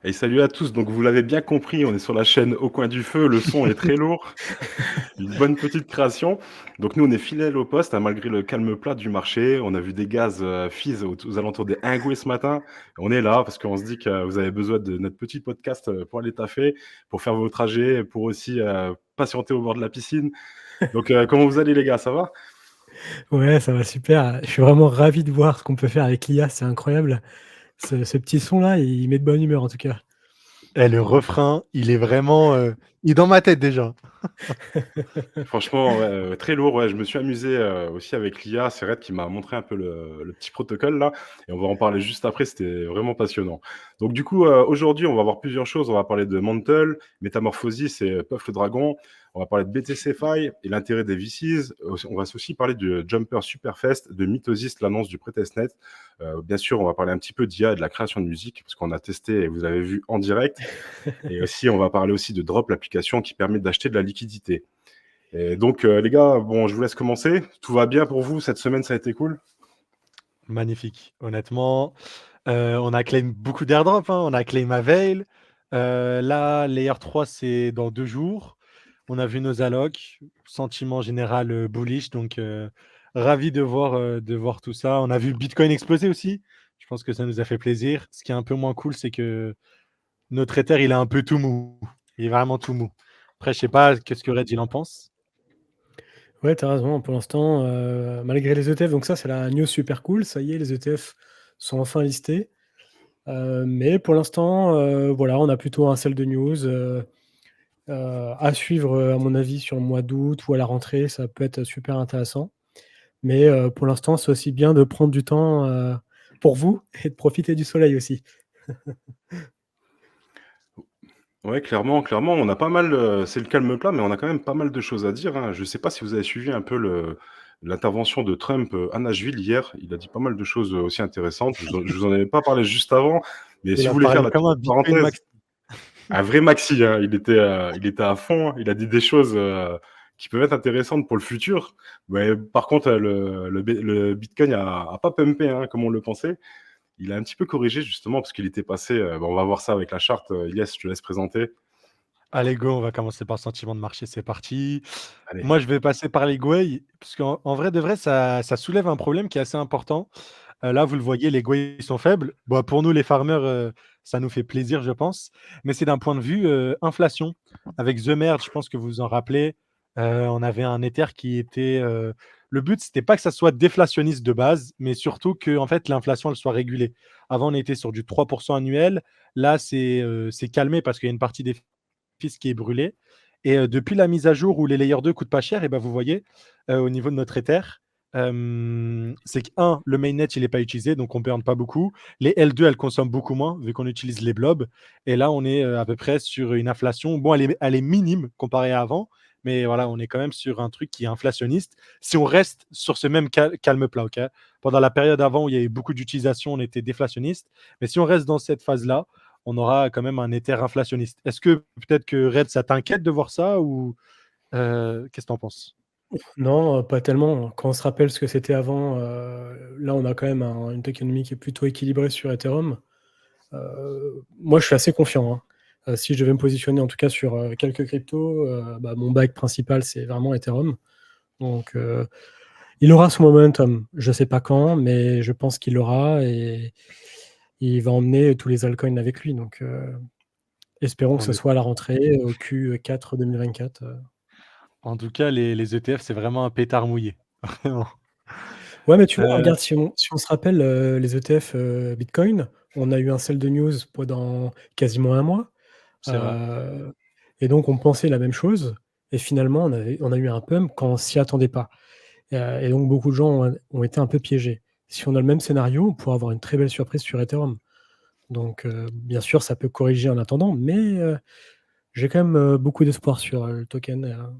Et salut à tous, donc vous l'avez bien compris, on est sur la chaîne Au Coin du Feu, le son est très lourd, une bonne petite création. Donc nous on est fidèles au poste, hein, malgré le calme plat du marché. On a vu des gaz Fizz aux alentours des Ingoué ce matin. On est là parce qu'on se dit que vous avez besoin de notre petit podcast pour aller taffer, pour faire vos trajets, pour aussi patienter au bord de la piscine. Donc comment vous allez les gars, ça va? Ouais, ça va super. Je suis vraiment ravi de voir ce qu'on peut faire avec l'IA, c'est incroyable. Ce petit son-là, il met de bonne humeur en tout cas. Eh, le refrain, il est vraiment, il est dans ma tête déjà. Franchement, ouais, très lourd, ouais. Je me suis amusé, aussi avec l'IA. C'est Red qui m'a montré un peu le petit protocole là et on va en parler juste après, c'était vraiment passionnant. Donc du coup, aujourd'hui, on va voir plusieurs choses. On va parler de Mantle, Métamorphosis et Puff le Dragon. On va parler de BTC Fi et l'intérêt des VCs. On va aussi parler du Jumper Superfest, de Mythosis, l'annonce du pré-testnet. Bien sûr, on va parler un petit peu d'IA et de la création de musique parce qu'on a testé et vous avez vu en direct et aussi on va parler aussi de Drop, l'application qui permet d'acheter de la liquidité. Et donc, les gars, bon, je vous laisse commencer. Tout va bien pour vous? Cette semaine, ça a été cool? Magnifique. Honnêtement, on a claim beaucoup d'airdrop, hein. On a claim Avail. Là, Layer 3, c'est dans 2 jours. On a vu nos allocs, sentiment général, bullish, donc ravi de voir tout ça. On a vu Bitcoin exploser aussi. Je pense que ça nous a fait plaisir. Ce qui est un peu moins cool, c'est que notre Ether, il est un peu tout mou. Il est vraiment tout mou. Après, je sais pas qu'est-ce que Red, il en pense? Ouais, tu as raison, pour l'instant, malgré les ETF, donc ça, c'est la news super cool. Ça y est, les ETF sont enfin listés. Mais pour l'instant, voilà, on a plutôt un sell de news, à suivre, à mon avis, sur le mois d'août ou à la rentrée. Ça peut être super intéressant. Mais, pour l'instant, c'est aussi bien de prendre du temps, pour vous et de profiter du soleil aussi. Ouais, clairement, clairement, on a pas mal, c'est le calme plat, mais on a quand même pas mal de choses à dire, hein. Je ne sais pas si vous avez suivi un peu l'intervention de Trump à Nashville hier. Il a dit pas mal de choses aussi intéressantes. Je vous en avais pas parlé juste avant, mais Il si vous a voulez faire parlé la comme un petite Bitcoin parenthèse, max. un vrai maxi, hein, il était à fond, hein. Il a dit des choses qui peuvent être intéressantes pour le futur. Mais par contre, le Bitcoin a pas pumpé, hein, comme on le pensait. Il a un petit peu corrigé justement parce qu'il était passé. On va voir ça avec la charte. Yes, je te laisse présenter. Allez go, on va commencer par le sentiment de marché, c'est parti. Allez. Moi, je vais passer par les Gwei, parce qu'en vrai de vrai, ça soulève un problème qui est assez important. Là, vous le voyez, les Gwei sont faibles. Bon, pour nous, les farmers, ça nous fait plaisir, je pense. Mais c'est d'un point de vue inflation. Avec The Merge, je pense que vous vous en rappelez, on avait un Ether qui était. Le but, c'était pas que ça soit déflationniste de base, mais surtout que en fait, l'inflation, elle soit régulée. Avant, on était sur du 3% annuel. Là, c'est calmé parce qu'il y a une partie des fils qui est brûlée. Et depuis la mise à jour où les layers 2 coûtent pas cher, et ben vous voyez, au niveau de notre Ether, c'est que, un, le mainnet, il n'est pas utilisé, donc on ne burn pas beaucoup. Les L2, elles consomment beaucoup moins, vu qu'on utilise les blobs. Et là, on est à peu près sur une inflation. Bon, elle est minime comparée à avant, mais voilà, on est quand même sur un truc qui est inflationniste. Si on reste sur ce même calme plat, ok. Pendant la période avant où il y avait beaucoup d'utilisation, on était déflationniste. Mais si on reste dans cette phase-là, on aura quand même un Ether inflationniste. Est-ce que peut-être que Red, ça t'inquiète de voir ça ou qu'est-ce que tu en penses? Non, pas tellement. Quand on se rappelle ce que c'était avant, là, on a quand même une tokenomique qui est plutôt équilibrée sur Ethereum. Moi, je suis assez confiant, hein. Si je devais me positionner, en tout cas, sur quelques cryptos, mon bac principal, c'est vraiment Ethereum. Donc, il aura son momentum. Je ne sais pas quand, mais je pense qu'il l'aura et il va emmener tous les altcoins avec lui. Donc, espérons que En, ce soit à la rentrée, au Q4 2024. en tout cas, les ETF, c'est vraiment un pétard mouillé. Vraiment. Ouais, mais tu vois, Euh, regarde, si on se rappelle, les ETF, Bitcoin, on a eu un sell de news pendant quasiment un mois, c'est vrai. heu et donc on pensait la même chose et finalement on a eu un pump quand on s'y attendait pas, et donc beaucoup de gens ont été un peu piégés. Si on a le même scénario, on pourrait avoir une très belle surprise sur Ethereum. Donc bien sûr, ça peut corriger en attendant, mais j'ai quand même, beaucoup d'espoir sur, le token,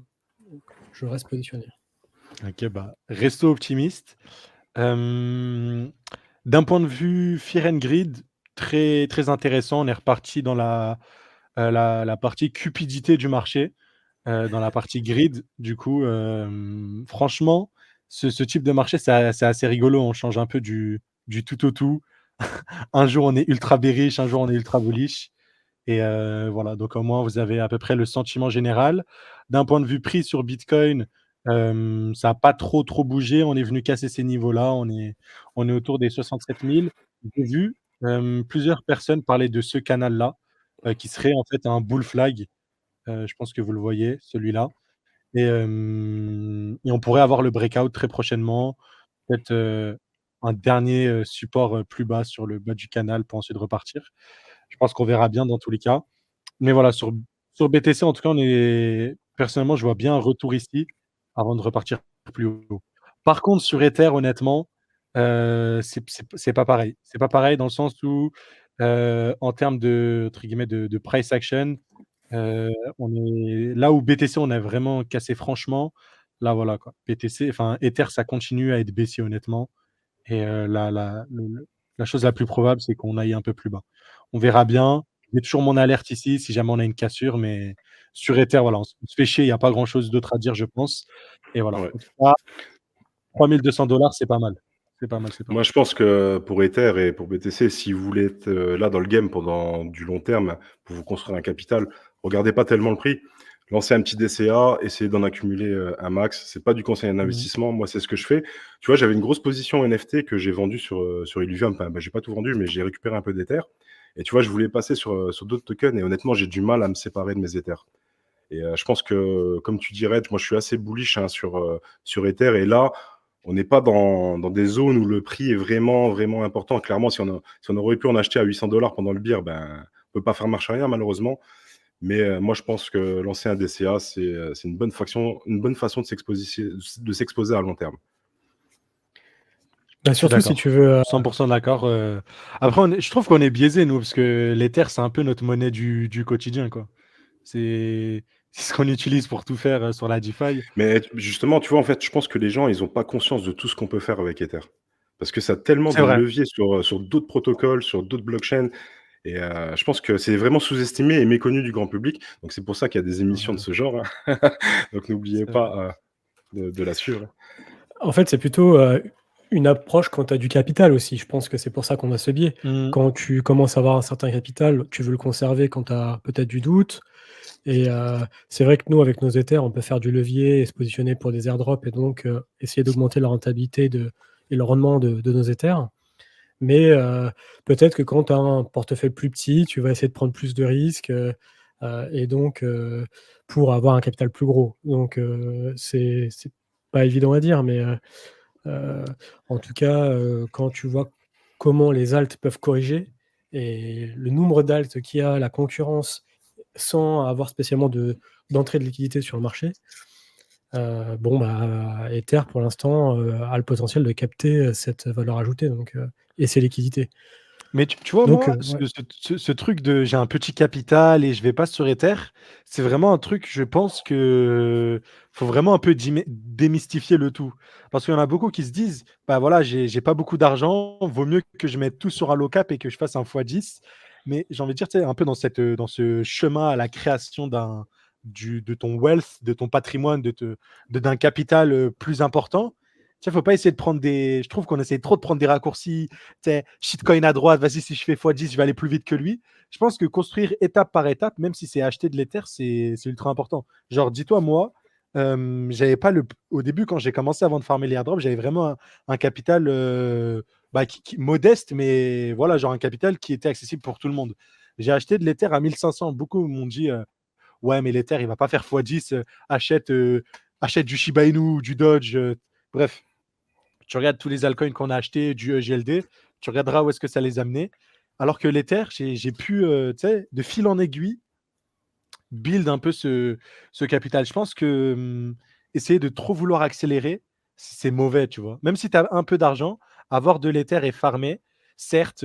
je reste positionné. Ok, bah, resto optimiste. Euh, D'un point de vue Fear and Greed, très, très intéressant. On est reparti dans la partie cupidité du marché, dans la partie grid. Du coup, franchement, ce type de marché, c'est assez rigolo. On change un peu du tout au tout. Un jour, on est ultra bearish, un jour, on est ultra bullish. Et voilà, donc au moins vous avez à peu près le sentiment général. D'un point de vue prix sur Bitcoin, ça a pas trop bougé. On est venu casser ces niveaux-là. On est autour des 67 000. J'ai vu, plusieurs personnes parler de ce canal-là, qui serait en fait un bull flag. Je pense que vous le voyez, celui-là. Et on pourrait avoir le breakout très prochainement. Peut-être, un dernier, support, plus bas sur le bas du canal pour ensuite repartir. Je pense qu'on verra bien dans tous les cas. Mais voilà, sur BTC, en tout cas, personnellement, je vois bien un retour ici avant de repartir plus haut. Par contre, sur Ether, honnêtement, c'est pas pareil. C'est pas pareil dans le sens où, en termes de, entre guillemets, de price action, on est là où BTC, on a vraiment cassé franchement. Là, voilà, quoi. BTC, enfin, Ether, ça continue à être baissier, honnêtement. Et la chose la plus probable, c'est qu'on aille un peu plus bas. On verra bien. J'ai toujours mon alerte ici si jamais on a une cassure, mais sur Ether, voilà, on se fait chier, il y a pas grand chose d'autre à dire, je pense. Et voilà. Ouais. En tout cas, 3 200 $, c'est pas mal. C'est pas mal, c'est pas Moi, mal. je pense que pour Ether et pour BTC, si vous voulez être là dans le game pendant du long terme, pour vous construire un capital, regardez pas tellement le prix. Lancez un petit DCA, essayez d'en accumuler un max. C'est pas du conseil en Mmh. investissement. Moi, c'est ce que je fais. Tu vois, j'avais une grosse position NFT que j'ai vendue sur Illuvium. Enfin, j'ai pas tout vendu, mais j'ai récupéré un peu d'Ether. Et tu vois, je voulais passer sur d'autres tokens. Et honnêtement, j'ai du mal à me séparer de mes Ethers. Et je pense que, comme tu dirais, moi, je suis assez bullish sur Ether. Et là, on n'est pas dans des zones où le prix est vraiment, vraiment important. Clairement, si on aurait pu en acheter à 800 $ pendant le bear, ben, on peut pas faire marche arrière, malheureusement. Mais moi, je pense que lancer un DCA, c'est une bonne façon de s'exposer à long terme. Bah, Je suis surtout si d'accord. tu veux. 100% d'accord. Après, je trouve qu'on est biaisé, nous, parce que l'Ether, c'est un peu notre monnaie du quotidien, quoi. C'est ce qu'on utilise pour tout faire sur la DeFi. Mais justement, tu vois, en fait, je pense que les gens, ils n'ont pas conscience de tout ce qu'on peut faire avec Ether. Parce que ça a tellement C'est de vrai. leviers sur d'autres protocoles, sur d'autres blockchains. Et je pense que c'est vraiment sous-estimé et méconnu du grand public. Donc c'est pour ça qu'il y a des émissions de Ouais, ce genre, hein. Donc n'oubliez c'est vrai. pas de la suivre. En fait, c'est plutôt une approche quand tu as du capital aussi. Je pense que c'est pour ça qu'on a ce biais. Mmh. Quand tu commences à avoir un certain capital, tu veux le conserver quand tu as peut-être du doute. Et c'est vrai que nous, avec nos Ethers, on peut faire du levier et se positionner pour des airdrops et donc essayer d'augmenter la rentabilité et le rendement de nos Ethers. Mais peut-être que quand tu as un portefeuille plus petit, tu vas essayer de prendre plus de risques et donc pour avoir un capital plus gros. Donc c'est pas évident à dire, mais en tout cas, quand tu vois comment les alts peuvent corriger et le nombre d'alts qu'il y a, la concurrence, sans avoir spécialement d'entrée de liquidité sur le marché, bon, bah, Ether, pour l'instant, a le potentiel de capter cette valeur ajoutée donc et ses liquidités. Mais tu vois, Donc moi, ouais. ce truc de j'ai un petit capital et je vais pas sur Ether, c'est vraiment un truc, je pense que faut vraiment un peu démystifier le tout. Parce qu'il y en a beaucoup qui se disent, bah voilà, j'ai pas beaucoup d'argent, vaut mieux que je mette tout sur Allocap et que je fasse un x10. Mais j'ai envie de dire, tu sais, un peu dans ce chemin à la création de ton wealth, de ton patrimoine, d'un capital plus important. Tu sais, faut pas essayer de prendre des. Je trouve qu'on essaie trop de prendre des raccourcis. Tu sais, shitcoin à droite, vas-y, si je fais x10, je vais aller plus vite que lui. Je pense que construire étape par étape, même si c'est acheter de l'Ether, c'est ultra important. Genre, dis-toi, moi, j'avais pas le. Au début, quand j'ai commencé avant de farmer les airdrops, j'avais vraiment un capital bah, modeste, mais voilà, genre un capital qui était accessible pour tout le monde. J'ai acheté de l'Ether à 1500. Beaucoup m'ont dit ouais, mais l'Ether, il va pas faire x10, achète du Shiba Inu ou du Dodge. Bref, tu regardes tous les altcoins qu'on a achetés, du EGLD, tu regarderas où est-ce que ça les a amenés. Alors que l'Ether, j'ai pu, tu sais, de fil en aiguille, build un peu ce capital. Je pense que essayer de trop vouloir accélérer, c'est mauvais, tu vois. Même si tu as un peu d'argent, avoir de l'Ether et farmer, certes,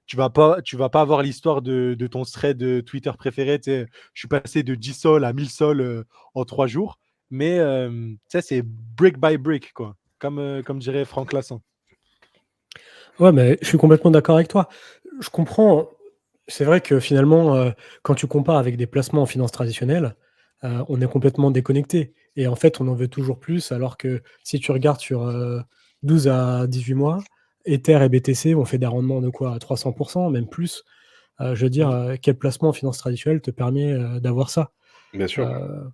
tu vas pas avoir l'histoire de ton thread Twitter préféré. Tu sais, je suis passé de 10 sols à 1000 sols en 3 jours. Mais tu sais, c'est brick by brick, quoi. Comme dirait Franck Lassan. Ouais, mais je suis complètement d'accord avec toi. Je comprends. C'est vrai que finalement, quand tu compares avec des placements en finance traditionnelle, on est complètement déconnecté et en fait, on en veut toujours plus alors que si tu regardes sur, 12 à 18 mois, Ether et BTC ont fait des rendements de quoi? À 300 même plus. Je veux dire, Mmh. quel placement en finance traditionnelle te permet d'avoir ça? Bien sûr. Euh,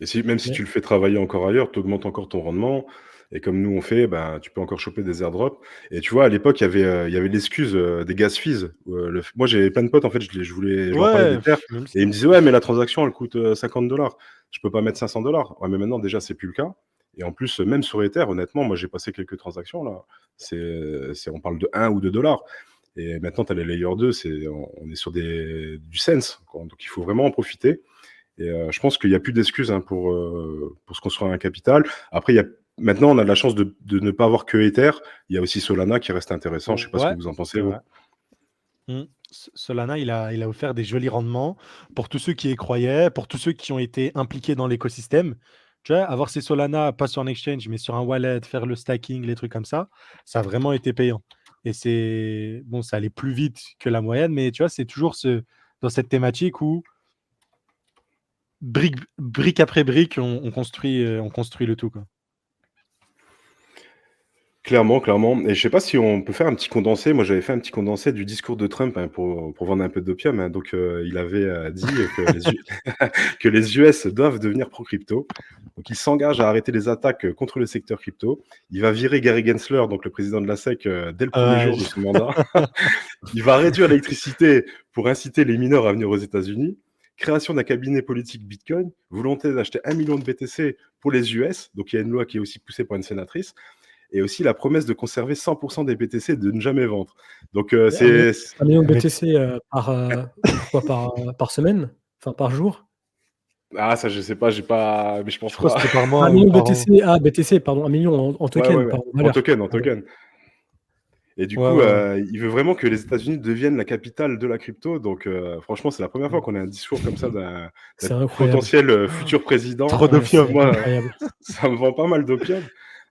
Et même si mais tu le fais travailler encore ailleurs, tu augmentes encore ton rendement. Et comme nous on fait, ben, tu peux encore choper des airdrops. Et tu vois, à l'époque, il y avait l'excuse des gas fees. Moi, j'avais plein de potes, en fait, je leur parlais Ouais, d'Ether. même Et ils me ça. disaient, ouais, mais la transaction, elle coûte $50. Je peux pas mettre $500. Ouais, mais maintenant, déjà, c'est plus le cas. Et en plus, même sur Ether, honnêtement, moi, j'ai passé quelques transactions, là. On parle de 1 ou 2 dollars. Et maintenant, tu as les layer 2, on est sur du sense, quoi. Donc, il faut vraiment en profiter. Et je pense qu'il n'y a plus d'excuses hein, pour se construire un capital. Après, maintenant, on a de la chance de ne pas avoir que Ether. Il y a aussi Solana qui reste intéressant. Je ne sais pas ce que Ouais, vous en pensez, c'est vous. vrai. Mmh. Solana, il a offert des jolis rendements pour tous ceux qui y croyaient, pour tous ceux qui ont été impliqués dans l'écosystème. Tu vois, avoir ces Solana, pas sur un exchange, mais sur un wallet, faire le stacking, les trucs comme ça a vraiment été payant. Et c'est bon, ça allait plus vite que la moyenne, mais tu vois, c'est toujours dans cette thématique où brique après brique, on construit le tout, quoi. Clairement, clairement. Et je sais pas si on peut faire un petit condensé. Moi, j'avais fait un petit condensé du discours de Trump hein, pour vendre un peu d'opium. Hein. Donc, il avait dit que les US doivent devenir pro-crypto. Donc, il s'engage à arrêter les attaques contre le secteur crypto. Il va virer Gary Gensler, donc le président de la SEC, dès le premier Ouais, jour de son mandat. Il va réduire l'électricité pour inciter les mineurs à venir aux États-Unis. Création d'un cabinet politique Bitcoin. Volonté d'acheter 1 million de BTC pour les US. Donc, il y a une loi qui est aussi poussée par une sénatrice et aussi la promesse de conserver 100% des BTC et de ne jamais vendre. Donc, mais un million, un million de mais BTC par semaine? Enfin, par jour? ah, ça, je sais pas, j'ai pas, mais je je pense crois que pas. c'était par Un mois ou million de par an. BTC, BTC, pardon, un million en Ouais, ouais, token, ouais. pas en En valeur. token, en Pardon. token. Et du Ouais, coup, ouais. il veut vraiment que les États-Unis deviennent la capitale de la crypto. Donc, franchement, c'est la première fois Mmh. qu'on a un discours comme ça d'un C'est incroyable. potentiel futur président. Trop Ouais, d'opium. c'est Moi, incroyable. ça me vend pas mal d'opium.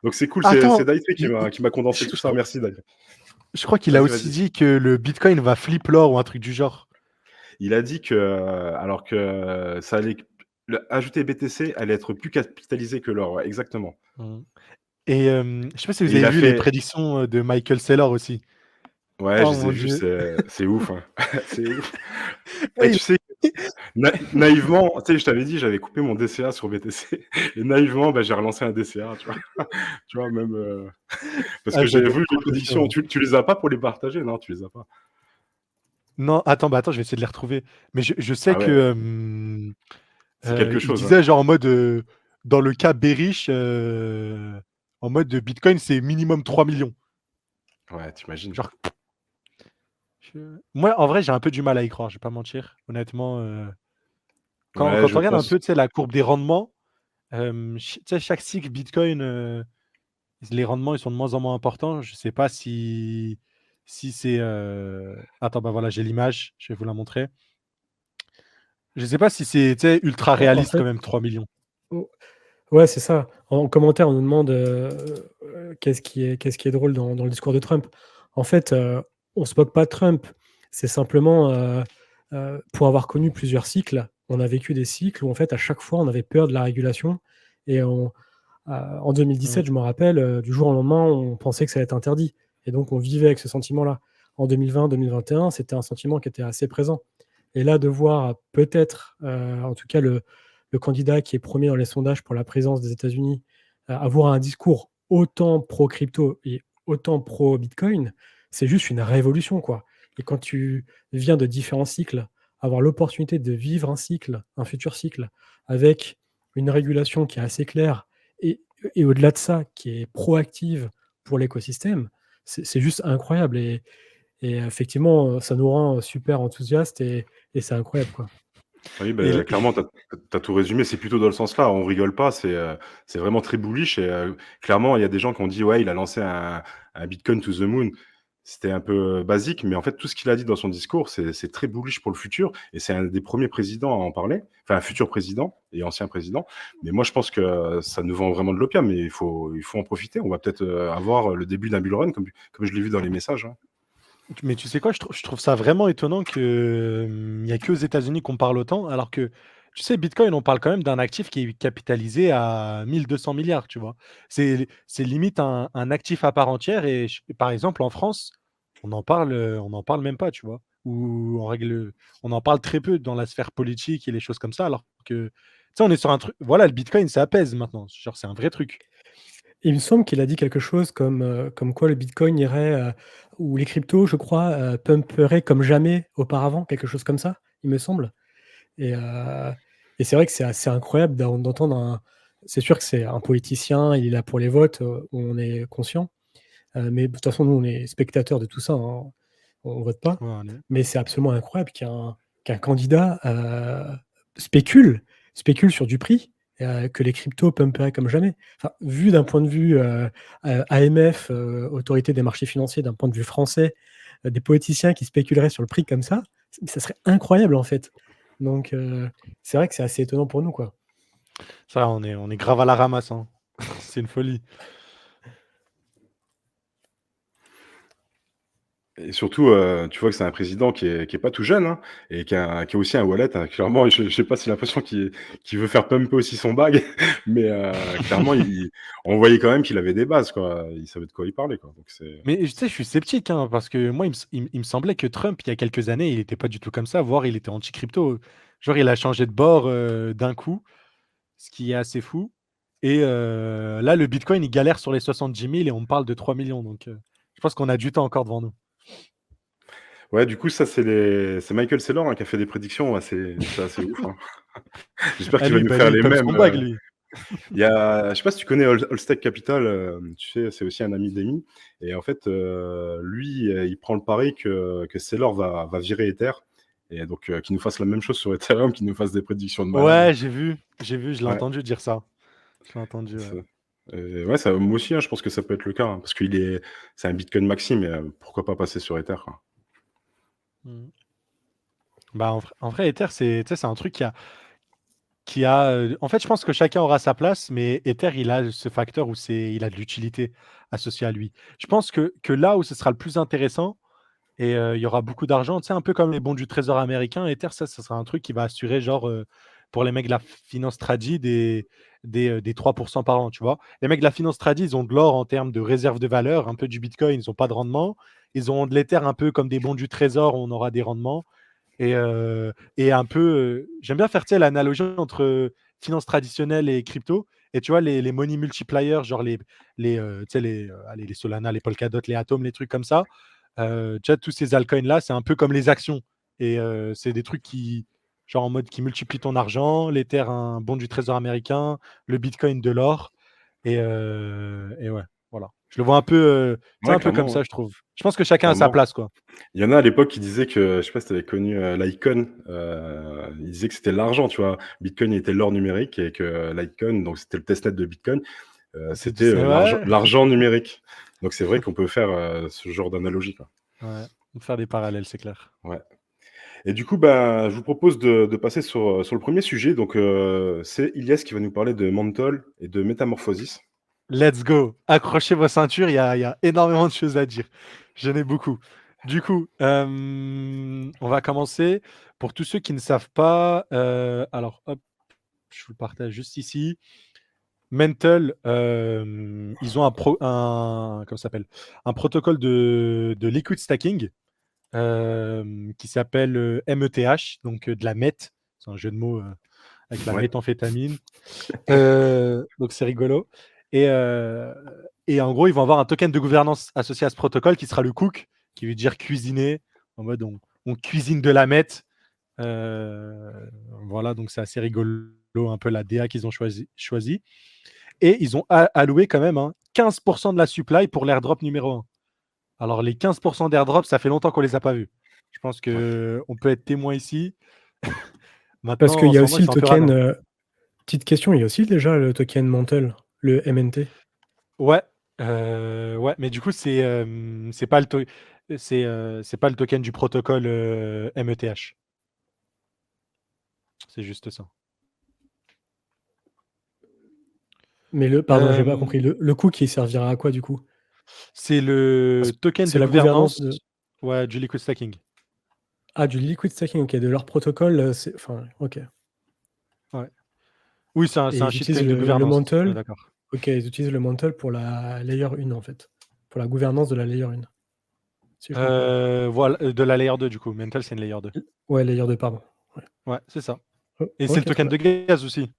Donc, c'est cool. C'est Attends, Daitri il qui m'a condensé je tout je ça. crois Merci, Daitri. je crois qu'il a Vas-y, aussi vas-y. dit que le bitcoin va flip l'or ou un truc du genre. Il a dit que, alors que ça allait, ajouter BTC allait être plus capitalisé que l'or. Ouais, exactement. Mmh. Et je sais pas si vous Et il avez a vu les fait, prédictions, de Michael Saylor aussi. ouais, je Oh les ai mon vus, Dieu. c'est ouf. Hein. C'est ouf. Et Ouais, tu sais, naïvement, tu sais, je t'avais dit, j'avais coupé mon DCA sur BTC. Et naïvement, bah, j'ai relancé un DCA, tu vois. Tu vois, même. Parce que ça j'avais doit vu être les trop prédictions. chaud. Tu les as pas pour les partager? Non, tu les as pas. Non, attends, bah, attends, je vais essayer de les retrouver. Mais je sais Ah ouais, que, c'est quelque il chose. Hein. disait genre en mode, dans le cas bearish, en mode de bitcoin, c'est minimum 3 millions. Ouais, t'imagines. Genre moi, en vrai, j'ai un peu du mal à y croire, je vais pas mentir. Honnêtement, quand Ouais, quand je on regarde un pense. peu, tu sais, la courbe des rendements, tu sais, chaque cycle bitcoin, les rendements, ils sont de moins en moins importants. Je sais pas si c'est, attends, bah, voilà, j'ai l'image, je vais vous la montrer. Je sais pas si c'est, tu sais, ultra En réaliste fait, quand même 3 millions. oh, ouais, c'est ça. En commentaire, on nous demande qu'est-ce qui est drôle dans le discours de Trump. En fait, on se moque pas de Trump. C'est simplement pour avoir connu plusieurs cycles, on a vécu des cycles où en fait à chaque fois on avait peur de la régulation et en 2017, Mmh, je me rappelle, du jour au lendemain, on pensait que ça allait être interdit et donc on vivait avec ce sentiment-là. En 2020-2021, c'était un sentiment qui était assez présent. Et là, de voir peut-être, en tout cas, le candidat qui est premier dans les sondages pour la présidence des États-Unis, avoir un discours autant pro-crypto et autant pro-Bitcoin, c'est juste une révolution, quoi. Et quand tu viens de différents cycles, avoir l'opportunité de vivre un cycle, un futur cycle, avec une régulation qui est assez claire et, et au-delà de ça, qui est proactive pour l'écosystème, c'est juste incroyable. Et effectivement, ça nous rend super enthousiastes et c'est incroyable, quoi. Oui, et bah, l clairement, tu as tout résumé. C'est plutôt dans le sens là. On rigole pas. C'est vraiment très bullish. Et clairement, il y a des gens qui ont dit, ouais, il a lancé un Bitcoin to the moon. C'était un peu basique, mais en fait, tout ce qu'il a dit dans son discours, c'est très bullish pour le futur. Et c'est un des premiers présidents à en parler. Enfin, un futur président et ancien président. Mais moi, je pense que ça nous vend vraiment de l'opium. Mais il faut en profiter. On va peut-être avoir le début d'un bull run, comme je l'ai vu dans les messages. Hein. mais tu sais quoi? Je trouve ça vraiment étonnant que, il y a qu'aux États-Unis qu'on parle autant, alors que, tu sais, bitcoin, on parle quand même d'un actif qui est capitalisé à 1 200 000 000 tu vois? C'est limite un actif à part entière et par exemple, en France, on en parle même pas, tu vois? où on en parle très peu dans la sphère politique et les choses comme ça, alors que, tu sais, on est sur un truc. Voilà, le Bitcoin, ça apaise maintenant. Genre, c'est un vrai truc. Il me semble qu'il a dit quelque chose comme quoi le Bitcoin irait, ou les cryptos, je crois, pumperaient comme jamais auparavant, quelque chose comme ça, il me semble. Et, euh, et c'est vrai que c'est assez incroyable d'entendre un. C'est sûr que c'est un politicien, il est là pour les votes, on est conscient. Mais de toute façon, nous, on est spectateurs de tout ça, hein, on vote pas. Ouais, Mais c'est absolument incroyable qu'un candidat spécule sur du prix, que les cryptos pumperaient comme jamais. Enfin, vu d'un point de vue AMF, autorité des marchés financiers, d'un point de vue français, des politiciens qui spéculeraient sur le prix comme ça serait incroyable en fait. Donc, c'est vrai que c'est assez étonnant pour nous, quoi. ça, on est grave à la ramasse, hein. C'est une folie. Et surtout, tu vois que c'est un président qui est pas tout jeune, hein, et qui a aussi un wallet, hein. Clairement, je sais pas si l'impression qu'il veut faire pumper aussi son bag, mais clairement, on voyait quand même qu'il avait des bases, quoi. Il savait de quoi il parlait, quoi. Donc c'est Mais tu sais, je suis sceptique, hein, parce que moi, il me semblait que Trump, il y a quelques années, il n'était pas du tout comme ça, voire il était anti-crypto. Genre, il a changé de bord d'un coup, ce qui est assez fou. Et là, le Bitcoin, il galère sur les 70 000 et on me parle de 3 millions. Donc, je pense qu'on a du temps encore devant nous. ouais, du coup, ça, c'est Michael Saylor, hein, qui a fait des prédictions c'est assez ouf, hein. J'espère Ah, qu'il va lui, nous bah, faire lui, il les pump mêmes, son bag, lui. Il y a, je sais pas si tu connais Allstack Capital, tu sais, c'est aussi un ami d'Amy. Et en fait, lui, il prend le pari que Saylor va virer Ether. Et donc, qu'il nous fasse la même chose sur Ethereum, qu'il nous fasse des prédictions de malade. Ouais, je l'ai Ouais, entendu dire ça. Je l'ai entendu, ouais. c'est- ouais, moi aussi, hein, je pense que ça peut être le cas, hein, parce c'est un Bitcoin maxi, mais pourquoi pas passer sur Ether, quoi. Mm. Bah, en vrai, Ether, tu sais, c'est un truc qui a. En fait, je pense que chacun aura sa place, mais Ether, il a ce facteur où il a de l'utilité associée à lui. Je pense que là où ce sera le plus intéressant, et il y aura beaucoup d'argent, tu sais, un peu comme les bons du trésor américain, Ether, ça sera un truc qui va assurer, genre, pour les mecs de la finance tradi, des 3% par an, tu vois. Les mecs de la finance tradi, ils ont de l'or en termes de réserve de valeur, un peu du Bitcoin, ils n'ont pas de rendement. Ils ont de l'Ether un peu comme des bons du trésor, on aura des rendements. Et un peu, j'aime bien faire, tu sais, l'analogie entre finance traditionnelle et crypto. Et tu vois, les money multipliers, genre tu sais, allez, les Solana, les Polkadot, les Atom, les trucs comme ça. Tu vois, tous ces altcoins-là, c'est un peu comme les actions. Et c'est des trucs genre en mode qui multiplient ton argent, l'Ether, un bon du trésor américain, le Bitcoin de l'or. Et ouais, voilà. Je le vois un peu, tu sais, Ouais, un peu comme clairement, ouais. ça, je trouve. Je pense que chacun a sa Clairement. place, quoi. Il y en a à l'époque qui disaient que, je sais pas si tu avais connu Litecoin, ils disaient que c'était l'argent, tu vois. Bitcoin était l'or numérique et que Litecoin, donc c'était le testnet de Bitcoin, c'était Ouais, l'argent numérique. Donc c'est vrai qu'on peut faire ce genre d'analogie, quoi. ouais, faire des parallèles, c'est clair. Ouais. Et du coup, ben, je vous propose de passer sur le premier sujet. Donc, c'est Ilyes qui va nous parler de Mantle et de Métamorphosis. Let's go. Accrochez vos ceintures, il y a énormément de choses à dire. J'en ai beaucoup. Du coup, on va commencer. Pour tous ceux qui ne savent pas, alors hop, je vous le partage juste ici. Mental, ils ont comment ça s'appelle? Un protocole de liquid stacking qui s'appelle METH, donc de la MET. C'est un jeu de mots avec la Ouais. méthamphétamine. Donc c'est rigolo. Et, euh, et en gros, ils vont avoir un token de gouvernance associé à ce protocole qui sera le cook, qui veut dire cuisiner. En mode, on cuisine de la meth. Euh, voilà, donc c'est assez rigolo, un peu la DA qu'ils ont choisi. Et ils ont alloué quand même 15% de la supply pour l'airdrop numéro 1. Alors, les 15% d'airdrop, ça fait longtemps qu'on les a pas vus. Je pense qu'on peut être témoin ici. Parce Maintenant, qu'il en y a ce moment, aussi ils le sont un peu radins. token, petite question, il y a aussi déjà le token Mantle, le MNT. Ouais, ouais, mais du coup, c'est pas c'est pas le token du protocole METH. C'est juste ça. Mais pardon, j'ai pas Euh, compris. Le coût, il servira à quoi du coup? c'est le Parce que token c'est de la gouvernance gouvernance, de. ouais, du liquid stacking. Ah, du liquid stacking, ok, de leur protocole, enfin, ok. Ouais. Oui, c'est Et un ils utilisent shitcoin de le gouvernance. On est Mantle, d'accord. ok, ils utilisent le Mantle pour la layer 1 en fait, pour la gouvernance de la layer 1. si je me trompe pas. Voilà, de la layer 2 du coup. Mental, c'est une layer 2. Ouais, layer 2, pardon. Ouais. Ouais, c'est ça. Oh, Et c'est ok, le très token bien. de gaz aussi,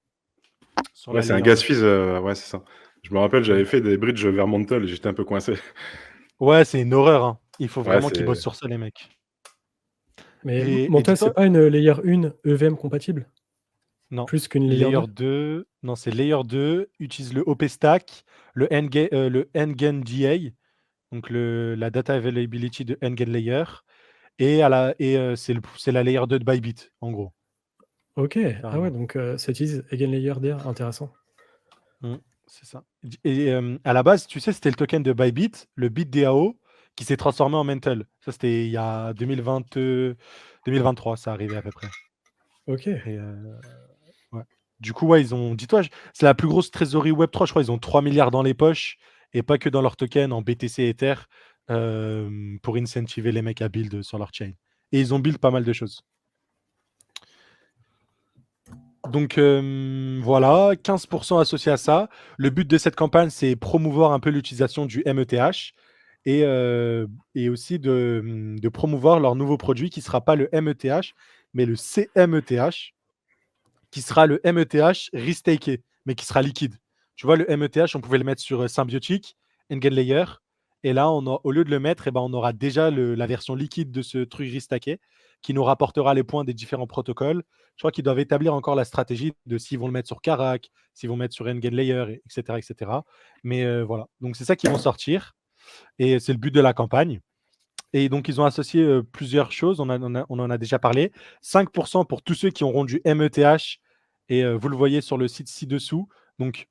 sur Ouais, la c'est un layer gas 2. fees, ouais, c'est ça. Je me rappelle, j'avais fait des bridges vers Mantle et j'étais un peu coincé. Ouais, c'est une horreur, hein. Il faut Ouais, vraiment qu'ils bossent c'est sur ça, les mecs. Mais Et Mantle, c'est dis-toi, pas une layer 1 EVM compatible? non, Plus qu'une layer 2? layer 2, non, c'est layer 2, utilise le OP stack, le NGN donc la data availability de NGN layer, c'est la layer 2 de Bybit, en gros, Ok. Ah ouais, carrément. donc ça utilise Eigenlayer DR. Intéressant. Mm, c'est ça. Et à la base, tu sais, c'était le token de Bybit, le BitDAO, qui s'est transformé en Mantle. Ça, c'était il y a 2023, ça arrivait à peu près. Ok. Et ouais. Du coup, ouais, dis-toi, c'est la plus grosse trésorerie Web3, je crois. Ils ont 3 milliards dans les poches et pas que dans leur token en BTC Ether pour incentiver les mecs à build sur leur chain. Et ils ont build pas mal de choses. Donc voilà, 15% associés à ça. Le but de cette campagne, c'est promouvoir un peu l'utilisation du METH et aussi de promouvoir leur nouveau produit qui ne sera pas le METH, mais le CMETH, qui sera le METH restaké, mais qui sera liquide. Tu vois, le METH, on pouvait le mettre sur Symbiotic, Engen Layer, et là, au lieu de le mettre, eh ben, on aura déjà la version liquide de ce truc restaké qui nous rapportera les points des différents protocoles. Je crois qu'ils doivent établir encore la stratégie de s'ils vont le mettre sur Karak, s'ils vont le mettre sur Engen Layer, etc., etc. Mais voilà, donc c'est ça qui vont sortir, et c'est le but de la campagne. Et donc, ils ont associé plusieurs choses. On en a déjà parlé. 5% pour tous ceux qui auront du METH. Et vous le voyez sur le site ci-dessous. Donc,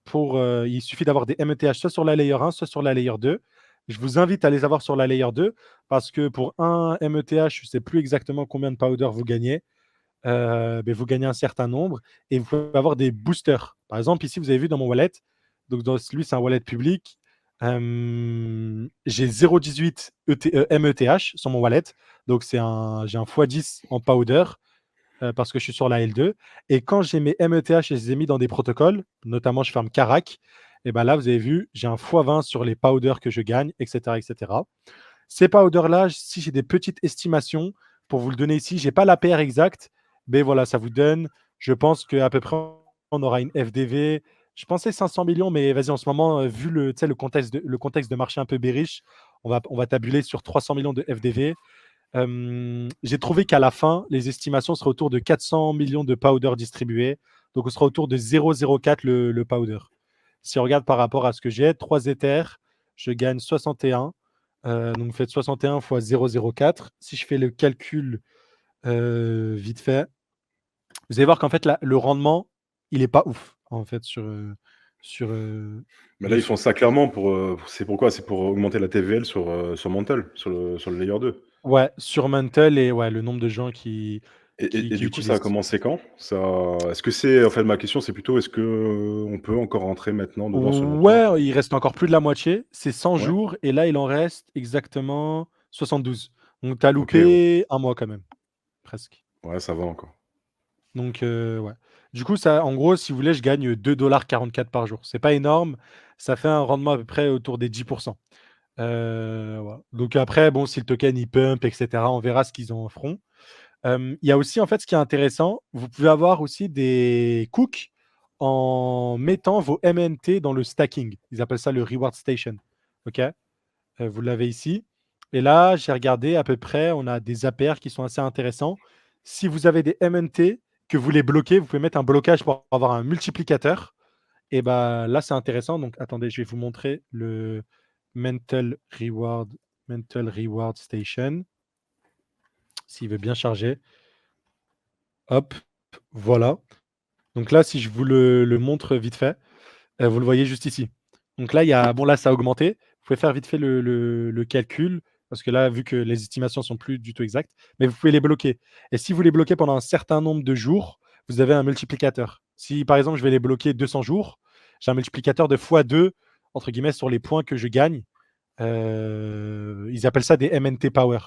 il suffit d'avoir des METH soit sur la layer 1, soit sur la layer 2. Je vous invite à les avoir sur la layer 2 parce que pour un METH, je ne sais plus exactement combien de powder vous gagnez. Mais vous gagnez un certain nombre et vous pouvez avoir des boosters. Par exemple, ici, vous avez vu dans mon wallet, donc lui, c'est un wallet public. J'ai 0,18 METH sur mon wallet, donc j'ai un x10 en powder parce que je suis sur la L2. Et quand j'ai mes METH, je les ai mis dans des protocoles, notamment je ferme Karak, et ben là, vous avez vu, j'ai un x20 sur les powders que je gagne, etc. etc. Ces powders-là, si j'ai des petites estimations, pour vous le donner ici, je n'ai pas la l'APR exacte, mais voilà, ça vous donne, je pense qu'à peu près, on aura une FDV. Je pensais 500 millions, mais vas-y, en ce moment, vu le contexte de marché un peu bearish, on va tabuler sur 300 millions de FDV. J'ai trouvé qu'à la fin, les estimations seraient autour de 400 millions de powder distribués. Donc, on sera autour de 0,04 le powder. Si on regarde par rapport à ce que j'ai, 3 Ethers, je gagne 61. Donc, vous faites 61 fois 0,04. Si je fais le calcul vite fait, vous allez voir qu'en fait, le rendement, il n'est pas ouf, en fait, Mais là, ils dessus. font ça clairement c'est pourquoi? C'est pour augmenter la TVL sur Mantle, sur le layer 2. Ouais, sur Mantle et ouais, le nombre de gens qui, Et qui du coup, ça a utilisent. commencé quand? Est-ce que c'est en fait, ma question, c'est plutôt, est-ce que, on peut encore rentrer maintenant dedans selon toi? Ouais, il reste encore plus de la moitié. C'est 100 Ouais? jours et là, il en reste exactement 72. Donc, tu as OK, ouais. loupé un mois quand même, presque. Ouais, ça va encore. Donc, ouais. Du coup, ça, en gros, si vous voulez, je gagne 2,44 $ par jour. C'est pas énorme. Ça fait un rendement à peu près autour des 10%. Voilà. Donc après, bon, si le token il pump, etc., on verra ce qu'ils en feront. Il y a aussi, en fait, ce qui est intéressant, vous pouvez avoir aussi des cooks en mettant vos MNT dans le stacking. Ils appellent ça le reward station. OK? Vous l'avez ici. Et là, j'ai regardé à peu près, on a des APR qui sont assez intéressants. Si vous avez des MNT que vous les bloquez, vous pouvez mettre un blocage pour avoir un multiplicateur. Et bah là, c'est intéressant. Donc, attendez, je vais vous montrer le Mental Reward Station. S'il veut bien charger. Hop, voilà. Donc là, si je vous le montre vite fait, vous le voyez juste ici. Donc là, bon, là, ça a augmenté. Vous pouvez faire vite fait le calcul, parce que là, vu que les estimations sont plus du tout exactes, mais vous pouvez les bloquer. Et si vous les bloquez pendant un certain nombre de jours, vous avez un multiplicateur. Si, par exemple, je vais les bloquer 200 jours, j'ai un multiplicateur de x2, entre guillemets, sur les points que je gagne. Ils appellent ça des MNT Power.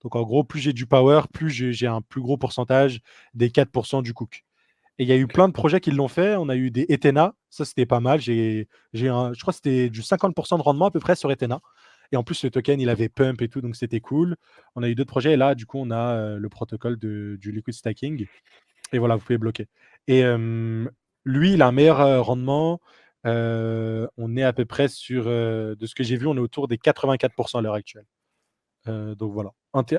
Donc, en gros, plus j'ai du power, plus j'ai un plus gros pourcentage des 4% du cook. Et il y a eu OK. plein de projets qui l'ont fait. On a eu des Ethena, ça c'était pas mal. Je crois que c'était du 50% de rendement à peu près sur Ethena. Et en plus, le token, il avait pump et tout, donc c'était cool. On a eu d'autres projets. Et là, du coup, on a le protocole du liquid stacking. Et voilà, vous pouvez bloquer. Et lui, il a un meilleur rendement. On est à peu près sur, de ce que j'ai vu, on est autour des 84% à l'heure actuelle. Donc voilà,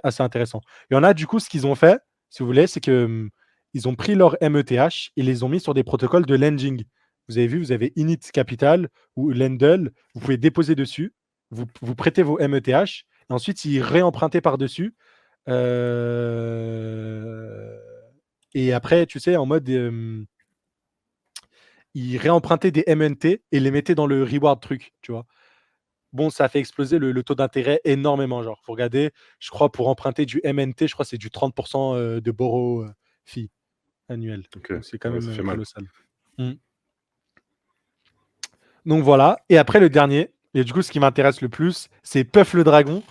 assez intéressant. Il y en a, du coup, ce qu'ils ont fait, si vous voulez, c'est que ils ont pris leur METH et les ont mis sur des protocoles de lending. Vous avez vu, vous avez Init Capital ou Lendl, vous pouvez déposer dessus, vous prêtez vos METH, et ensuite ils réempruntaient par-dessus. Et après, tu sais, en mode, ils réempruntaient des MNT et les mettaient dans le reward truc, tu vois. Bon, ça a fait exploser le taux d'intérêt énormément. Genre, faut regarder, je crois, pour emprunter du MNT, je crois que c'est du 30% de borrow fee annuel. Ok, Donc, c'est quand ouais, ça même fait mal. colossal. Mm. Donc, voilà. Et après, le dernier, et du coup, ce qui m'intéresse le plus, c'est Puff le Dragon.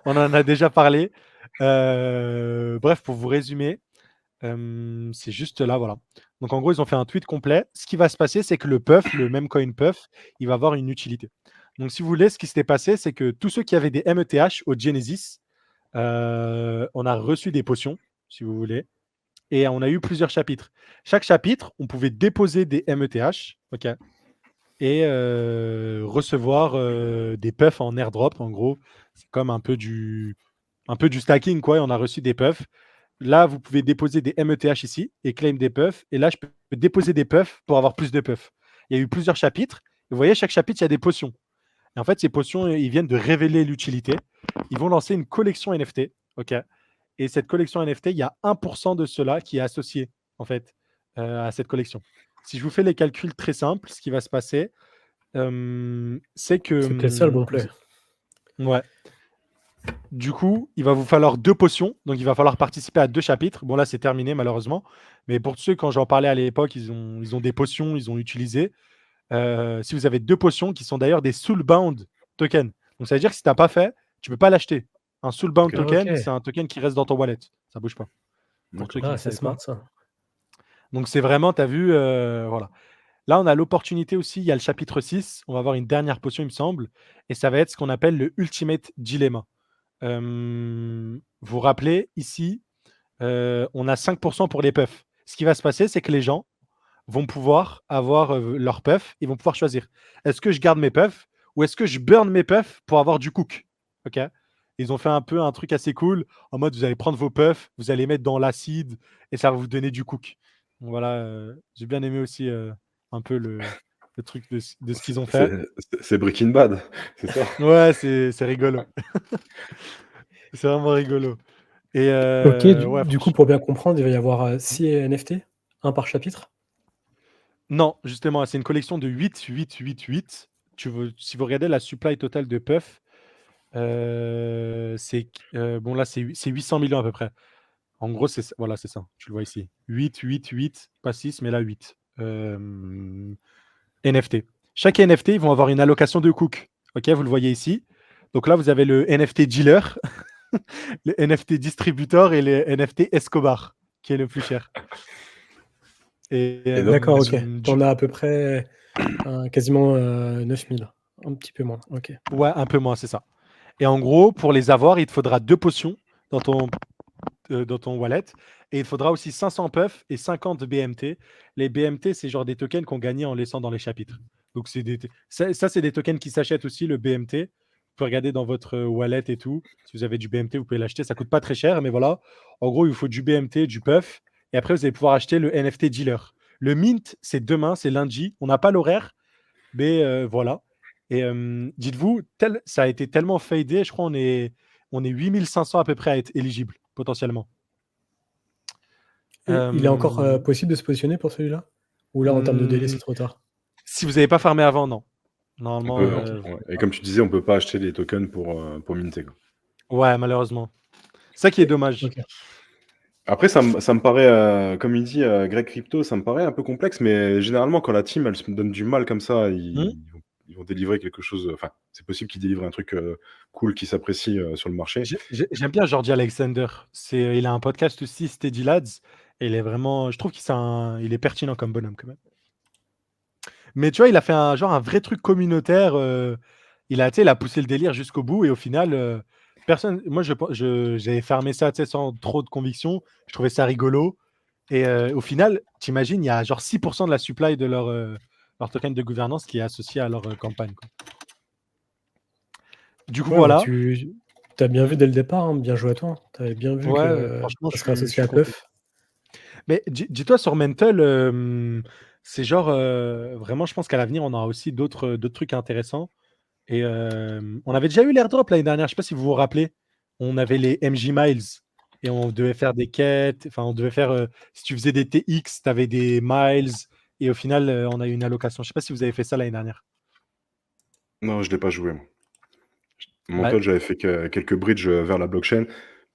On en a déjà parlé. Bref, pour vous résumer, c'est juste là, voilà. Donc, en gros, ils ont fait un tweet complet. Ce qui va se passer, c'est que le Puff, le même coin Puff, il va avoir une utilité. Donc, si vous voulez, ce qui s'était passé, c'est que tous ceux qui avaient des METH au Genesis, on a reçu des potions, si vous voulez, et on a eu plusieurs chapitres. Chaque chapitre, on pouvait déposer des METH, ok, et recevoir des puffs en airdrop. En gros, c'est comme un peu du stacking, quoi. Et on a reçu des puffs. Là, vous pouvez déposer des METH ici et claim des puffs. Et là, je peux déposer des puffs pour avoir plus de puffs. Il y a eu plusieurs chapitres. Vous voyez, chaque chapitre, il y a des potions. Et en fait, ces potions, ils viennent de révéler l'utilité. Ils vont lancer une collection NFT. OK. Et cette collection NFT, il y a 1% de cela qui est associé, en fait, à cette collection. Si je vous fais les calculs très simples, ce qui va se passer, c'est que... C'est peut-être ça le bon play. Ouais. Du coup, il va vous falloir 2 potions. Donc, il va falloir participer à 2 chapitres. Bon, là, c'est terminé, malheureusement. Mais pour ceux, quand j'en parlais à l'époque, ils ont des potions, ils ont utilisé. Si vous avez 2 potions, qui sont d'ailleurs des Soulbound tokens. Donc, ça veut dire que si tu n'as pas fait, tu ne peux pas l'acheter. Un Soulbound Ok. token, Ok. c'est un token qui reste dans ton wallet. Ça ne bouge pas. Pour ceux qui ne Ah, c'est savaient pas. smart ça. Donc, c'est vraiment, tu as vu, voilà. Là, on a l'opportunité aussi. Il y a le chapitre 6. On va avoir une dernière potion, il me semble. Et ça va être ce qu'on appelle le Ultimate Dilemma. Vous vous rappelez, ici, on a 5% pour les puffs. Ce qui va se passer, c'est que les gens vont pouvoir avoir leurs puffs. Ils vont pouvoir choisir. Est-ce que je garde mes puffs ou est-ce que je burn mes puffs pour avoir du cook? Ok. Ils ont fait un peu un truc assez cool en mode vous allez prendre vos puffs, vous allez mettre dans l'acide et ça va vous donner du cook. Donc voilà, j'ai bien aimé aussi un peu le truc de ce qu'ils ont fait. C'est Breaking Bad, c'est ça? Ouais, c'est rigolo. C'est vraiment rigolo. Et Ok, ouais, du coup, pour bien comprendre, il va y avoir 6 NFT, un par chapitre. non, justement, c'est une collection de 8, 8, 8, 8. Si vous regardez la supply totale de Puff, bon là, c'est 800 millions à peu près. En gros, voilà, c'est ça. Tu le vois ici. 8, 8, 8, pas 6, mais là 8. NFT. Chaque NFT, ils vont avoir une allocation de cook. Ok, vous le voyez ici. Donc là, vous avez le NFT dealer, le NFT distributeur et le NFT Escobar, qui est le plus cher. Et Et donc, D'accord, ok. du T'en as à peu près quasiment 9000. Un petit peu moins, ok. ouais, un peu moins, c'est ça. Et en gros, pour les avoir, il te faudra 2 potions dans ton wallet. Et il te faudra aussi 500 puffs et 50 BMT. Les BMT, c'est genre des tokens qu'on gagnait en laissant dans les chapitres. Donc, ça, c'est des tokens qui s'achètent aussi, le BMT. Vous pouvez regarder dans votre wallet et tout. Si vous avez du BMT, vous pouvez l'acheter. Ça coûte pas très cher, mais voilà. En gros, il vous faut du BMT, du puff. Et après, vous allez pouvoir acheter le NFT dealer. Le mint, c'est demain, c'est lundi. On n'a pas l'horaire, mais voilà. Et dites-vous, ça a été tellement fadé, je crois on est 8500 à peu près à être éligible, potentiellement. Et il est encore Euh, possible de se positionner pour celui-là? Ou là, en termes de délai, c'est trop tard? Si vous n'avez pas farmé avant, non. on Normalement, peut, ouais. Et comme tu disais, on peut pas acheter les tokens pour minter, quoi. ouais, malheureusement. C'est ça qui est dommage. Ok. Après, ça me paraît, comme il dit, Greg Crypto, ça me paraît un peu complexe, mais généralement, quand la team, elle se donne du mal comme ça, Hmm. ils vont délivrer quelque chose. Enfin, c'est possible qu'ils délivrent un truc cool qui s'apprécie sur le marché. J'aime bien Jordi Alexander. Il a un podcast aussi, Steady Lads. Et il est vraiment. Je trouve il est pertinent comme bonhomme, quand même. Mais tu vois, il a fait un vrai truc communautaire. il a poussé le délire jusqu'au bout et au final, personne. Moi, j'avais fermé ça, tu sais, sans trop de conviction. Je trouvais ça rigolo. Et au final, t'imagines, il y a genre 6% de la supply de leur token de gouvernance qui est associé à leur campagne, quoi. Du coup, Ouais, bah, voilà. tu as bien vu dès le départ, hein, bien joué à toi. Tu avais bien vu Ouais, que franchement, ça je serait suis, je associé suis à content. Puff. Mais dis-toi, sur Mental, c'est genre, vraiment, je pense qu'à l'avenir, on aura aussi d'autres trucs intéressants. Et on avait déjà eu l'airdrop l'année dernière, je sais pas si vous vous rappelez. On avait les MJ Miles et on devait faire des quêtes. Enfin, on devait faire. Si tu faisais des TX, tu avais des miles. Et au final, on a eu une allocation. Je sais pas si vous avez fait ça l'année dernière. Non, je l'ai pas joué, moi. Bah, Mental, j'avais fait quelques bridges vers la blockchain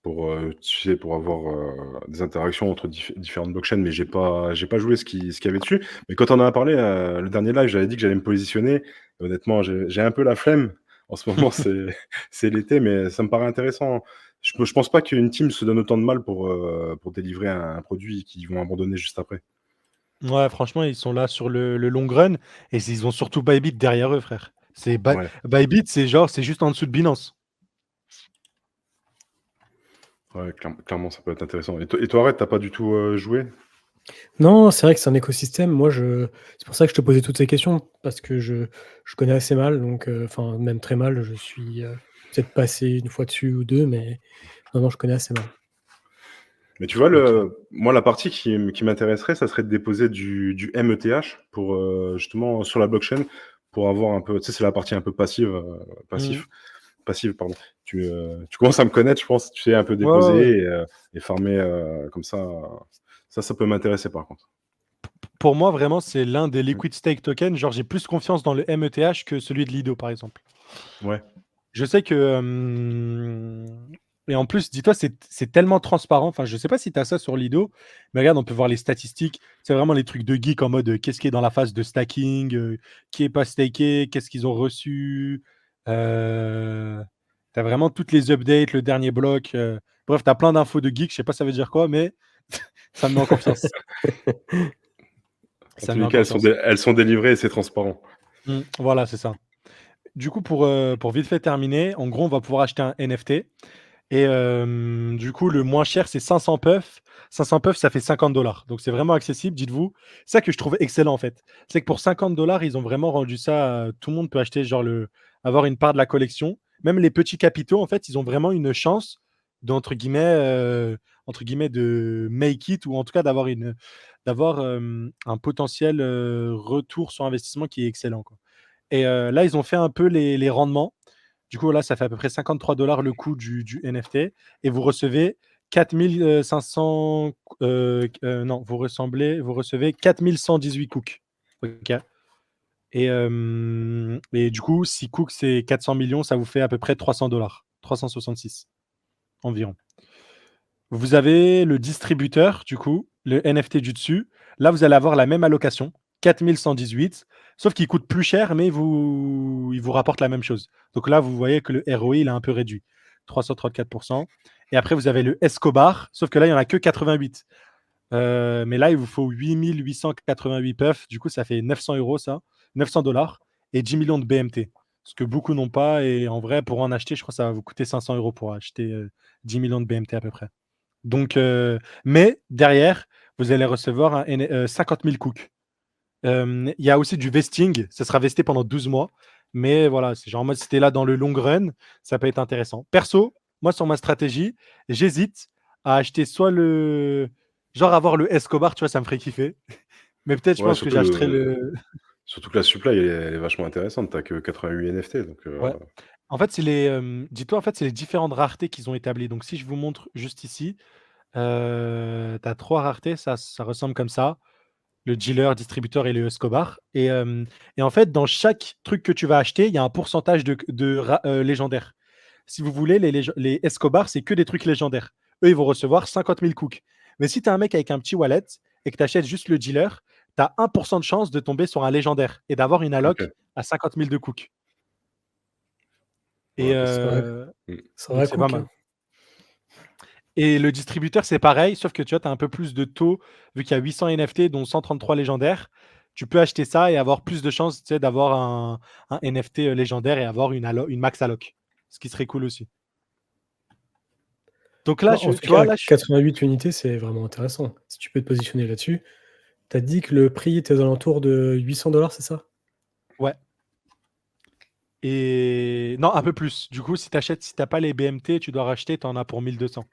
pour, tu sais, pour avoir des interactions entre différentes blockchains, mais j'ai pas joué ce qu'il y avait dessus. Mais quand on en a parlé, le dernier live, j'avais dit que j'allais me positionner. Honnêtement, j'ai un peu la flemme. En ce moment, c'est l'été, mais ça me paraît intéressant. Je pense pas qu'une team se donne autant de mal pour délivrer un produit qu'ils vont abandonner juste après. ouais, franchement, ils sont là sur le long run. Et ils ont surtout Bybit derrière eux, frère. Ouais, Bybit, c'est juste en dessous de Binance. ouais, clairement, ça peut être intéressant. Et toi, Red, t'as pas du tout joué? Non, c'est vrai que c'est un écosystème. Moi, c'est pour ça que je te posais toutes ces questions, parce que je connais assez mal, donc enfin, même très mal. Je suis peut-être passé une fois dessus ou deux, mais non, je connais assez mal. Mais tu vois, Ok. moi, la partie qui m'intéresserait, ça serait de déposer du METH pour justement sur la blockchain pour avoir un peu, tu sais, c'est la partie un peu Mhm. passive, pardon. Tu commences à me connaître, je pense, tu sais, un peu Ouais, ouais, ouais. déposer et farmer comme ça. Ça peut m'intéresser par contre. Pour moi, vraiment, c'est l'un des liquid stake tokens. Genre, j'ai plus confiance dans le METH que celui de Lido, par exemple. Ouais. Je sais que. Et en plus, dis-toi, c'est tellement transparent. Enfin, je sais pas si tu as ça sur Lido, mais regarde, on peut voir les statistiques. C'est vraiment les trucs de geek en mode qu'est-ce qui est dans la phase de stacking, qui est pas staké, qu'est-ce qu'ils ont reçu. Tu as vraiment toutes les updates, le dernier bloc. Bref, tu as plein d'infos de geek. Je sais pas ça veut dire quoi, mais ça me met en confiance. En Ça tous me met les en cas, confiance. elles sont délivrées et c'est transparent. Voilà, c'est ça. Du coup, pour vite fait terminer, en gros, on va pouvoir acheter un NFT. Et du coup, le moins cher, c'est 500 puffs. 500 puffs, ça fait 50 $. Donc, c'est vraiment accessible, dites-vous. C'est ça que je trouve excellent, en fait. C'est que pour 50 $, ils ont vraiment rendu ça. Tout le monde peut acheter, genre, avoir une part de la collection. Même les petits capitaux, en fait, ils ont vraiment une chance entre guillemets, de make it ou en tout cas d'avoir un potentiel retour sur investissement qui est excellent, quoi. Et là, ils ont fait un peu les rendements. Du coup, là, ça fait à peu près 53 $ le coût du NFT. Et vous recevez 4500. Non, vous recevez 4118 cooks. OK. Et du coup, si cook, c'est 400 millions, ça vous fait à peu près 300 $. 366 environ. Vous avez le distributeur, du coup, le NFT du dessus. Là, vous allez avoir la même allocation, 4118, sauf qu'il coûte plus cher, mais il vous rapporte la même chose. Donc là, vous voyez que le ROI, il est un peu réduit, 334%. Et après, vous avez le Escobar, sauf que là, il n'y en a que 88. Mais là, il vous faut 8888 puffs. Du coup, ça fait 900 euros, ça, 900 dollars et 10 millions de BMT. Ce que beaucoup n'ont pas. Et en vrai, pour en acheter, je crois que ça va vous coûter 500 euros pour acheter 10 millions de BMT à peu près. Donc, mais derrière, vous allez recevoir 50 000 cooks. Il y a aussi du vesting, ça sera vesté pendant 12 mois. Mais voilà, c'est genre en mode si t'es là dans le long run, ça peut être intéressant. Perso, moi sur ma stratégie, j'hésite à acheter soit genre avoir le Escobar, tu vois, ça me ferait kiffer. Mais peut-être je Ouais, pense que j'achèterai le. surtout que la supply, elle est vachement intéressante. T'as que 88 NFT, donc Ouais. En fait, dis-toi, en fait, c'est les différentes raretés qu'ils ont établies. Donc si je vous montre juste ici, tu as trois raretés, ça ressemble comme ça. Le dealer, distributeur et le Escobar. Et en fait, dans chaque truc que tu vas acheter, il y a un pourcentage de légendaires. Si vous voulez, les Escobar, c'est que des trucs légendaires. Eux, ils vont recevoir 50 000 cooks. Mais si tu as un mec avec un petit wallet et que tu achètes juste le dealer, tu as 1% de chance de tomber sur un légendaire et d'avoir une alloc OK. à 50 000 de cooks. Et Ouais, C'est vrai, mmh. c'est donc, vrai, c'est pas Cook, mal. hein. Et le distributeur, c'est pareil, sauf que tu vois, tu as un peu plus de taux, vu qu'il y a 800 NFT, dont 133 légendaires. tu peux acheter ça et avoir plus de chances, tu sais, d'avoir un NFT légendaire et avoir une max alloc. Ce qui serait cool aussi. Donc là, Bah, en tout tu vois, cas, là, 88 unités, c'est vraiment intéressant. Si tu peux te positionner là-dessus. Tu as dit que le prix était aux alentours de 800 $, c'est ça? ouais. Et non, un peu plus. Du coup, si t'as pas les BMT, tu dois racheter, tu en as pour 1200.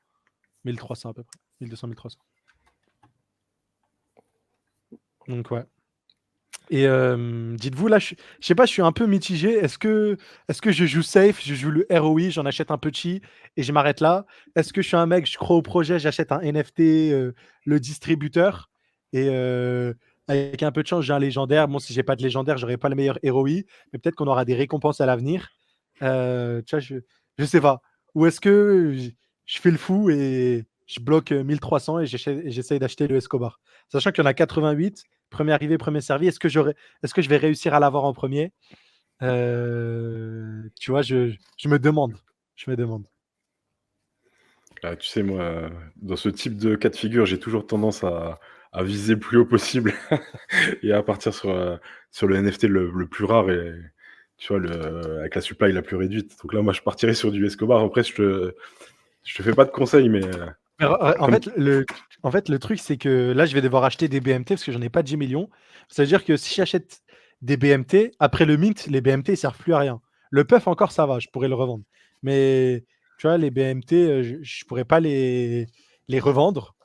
1300 à peu près. 1200, 1300. Donc ouais. Et dites-vous, là, je sais pas, je suis un peu mitigé. Est-ce que je joue safe, je joue le ROI, j'en achète un petit et je m'arrête là? Est-ce que je suis un mec, je crois au projet, j'achète un NFT, le distributeur et avec un peu de chance, j'ai un légendaire. Bon, si j'ai pas de légendaire, j'aurai pas le meilleur ROI, mais peut-être qu'on aura des récompenses à l'avenir. Tu vois, je sais pas. Ou est-ce que je fais le fou et je bloque 1300 et j'essaye d'acheter le Escobar? Sachant qu'il y en a 88. Premier arrivé, premier servi. Est-ce que je vais réussir à l'avoir en premier? Tu vois, je me demande. Je me demande. Ah, tu sais, moi, dans ce type de cas de figure, j'ai toujours tendance à viser le plus haut possible et à partir sur le NFT le plus rare et tu vois, avec la supply la plus réduite. Donc là, moi, je partirais sur du Escobar. Après, je te fais pas de conseils, mais Mais en comme fait, le truc, c'est que là, je vais devoir acheter des BMT parce que j'en ai pas 10 millions. Ça veut dire que si j'achète des BMT, après le mint, les BMT, ils servent plus à rien. Le puff, encore, ça va, je pourrais le revendre. Mais tu vois, les BMT, je pourrais pas les revendre.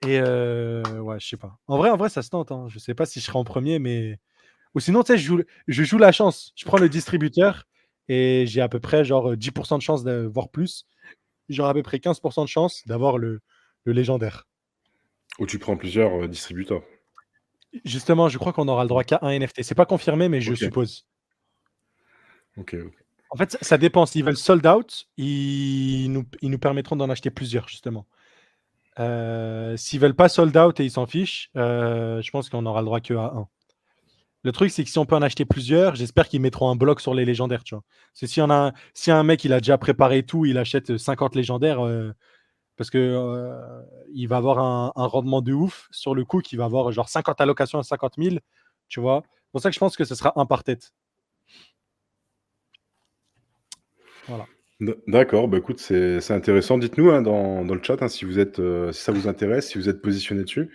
Et ouais, je sais pas. En vrai, ça se tente, hein. Je sais pas si je serai en premier, mais ou sinon, tu sais, je joue la chance. Je prends le distributeur et j'ai à peu près genre 10% de chance de voir plus. Genre à peu près 15% de chance d'avoir le légendaire. où tu prends plusieurs distributeurs. Justement, je crois qu'on aura le droit qu'à un NFT. C'est pas confirmé, mais je Ok, suppose. ok, ok. En fait, ça dépend. S'ils veulent sold out, ils nous permettront d'en acheter plusieurs, justement. S'ils veulent pas sold out et ils s'en fichent, je pense qu'on aura le droit que à un. Le truc, c'est que si on peut en acheter plusieurs, j'espère qu'ils mettront un bloc sur les légendaires, tu vois. Parce que si un mec, il a déjà préparé tout, il achète 50 légendaires, parce que il va avoir un rendement de ouf sur le coup, qui va avoir genre 50 allocations à 50 000, tu vois. C'est pour ça que je pense que ce sera un par tête. Voilà. D'accord, bah écoute, c'est intéressant. Dites-nous hein, dans le chat hein, si ça vous intéresse, si vous êtes positionné dessus.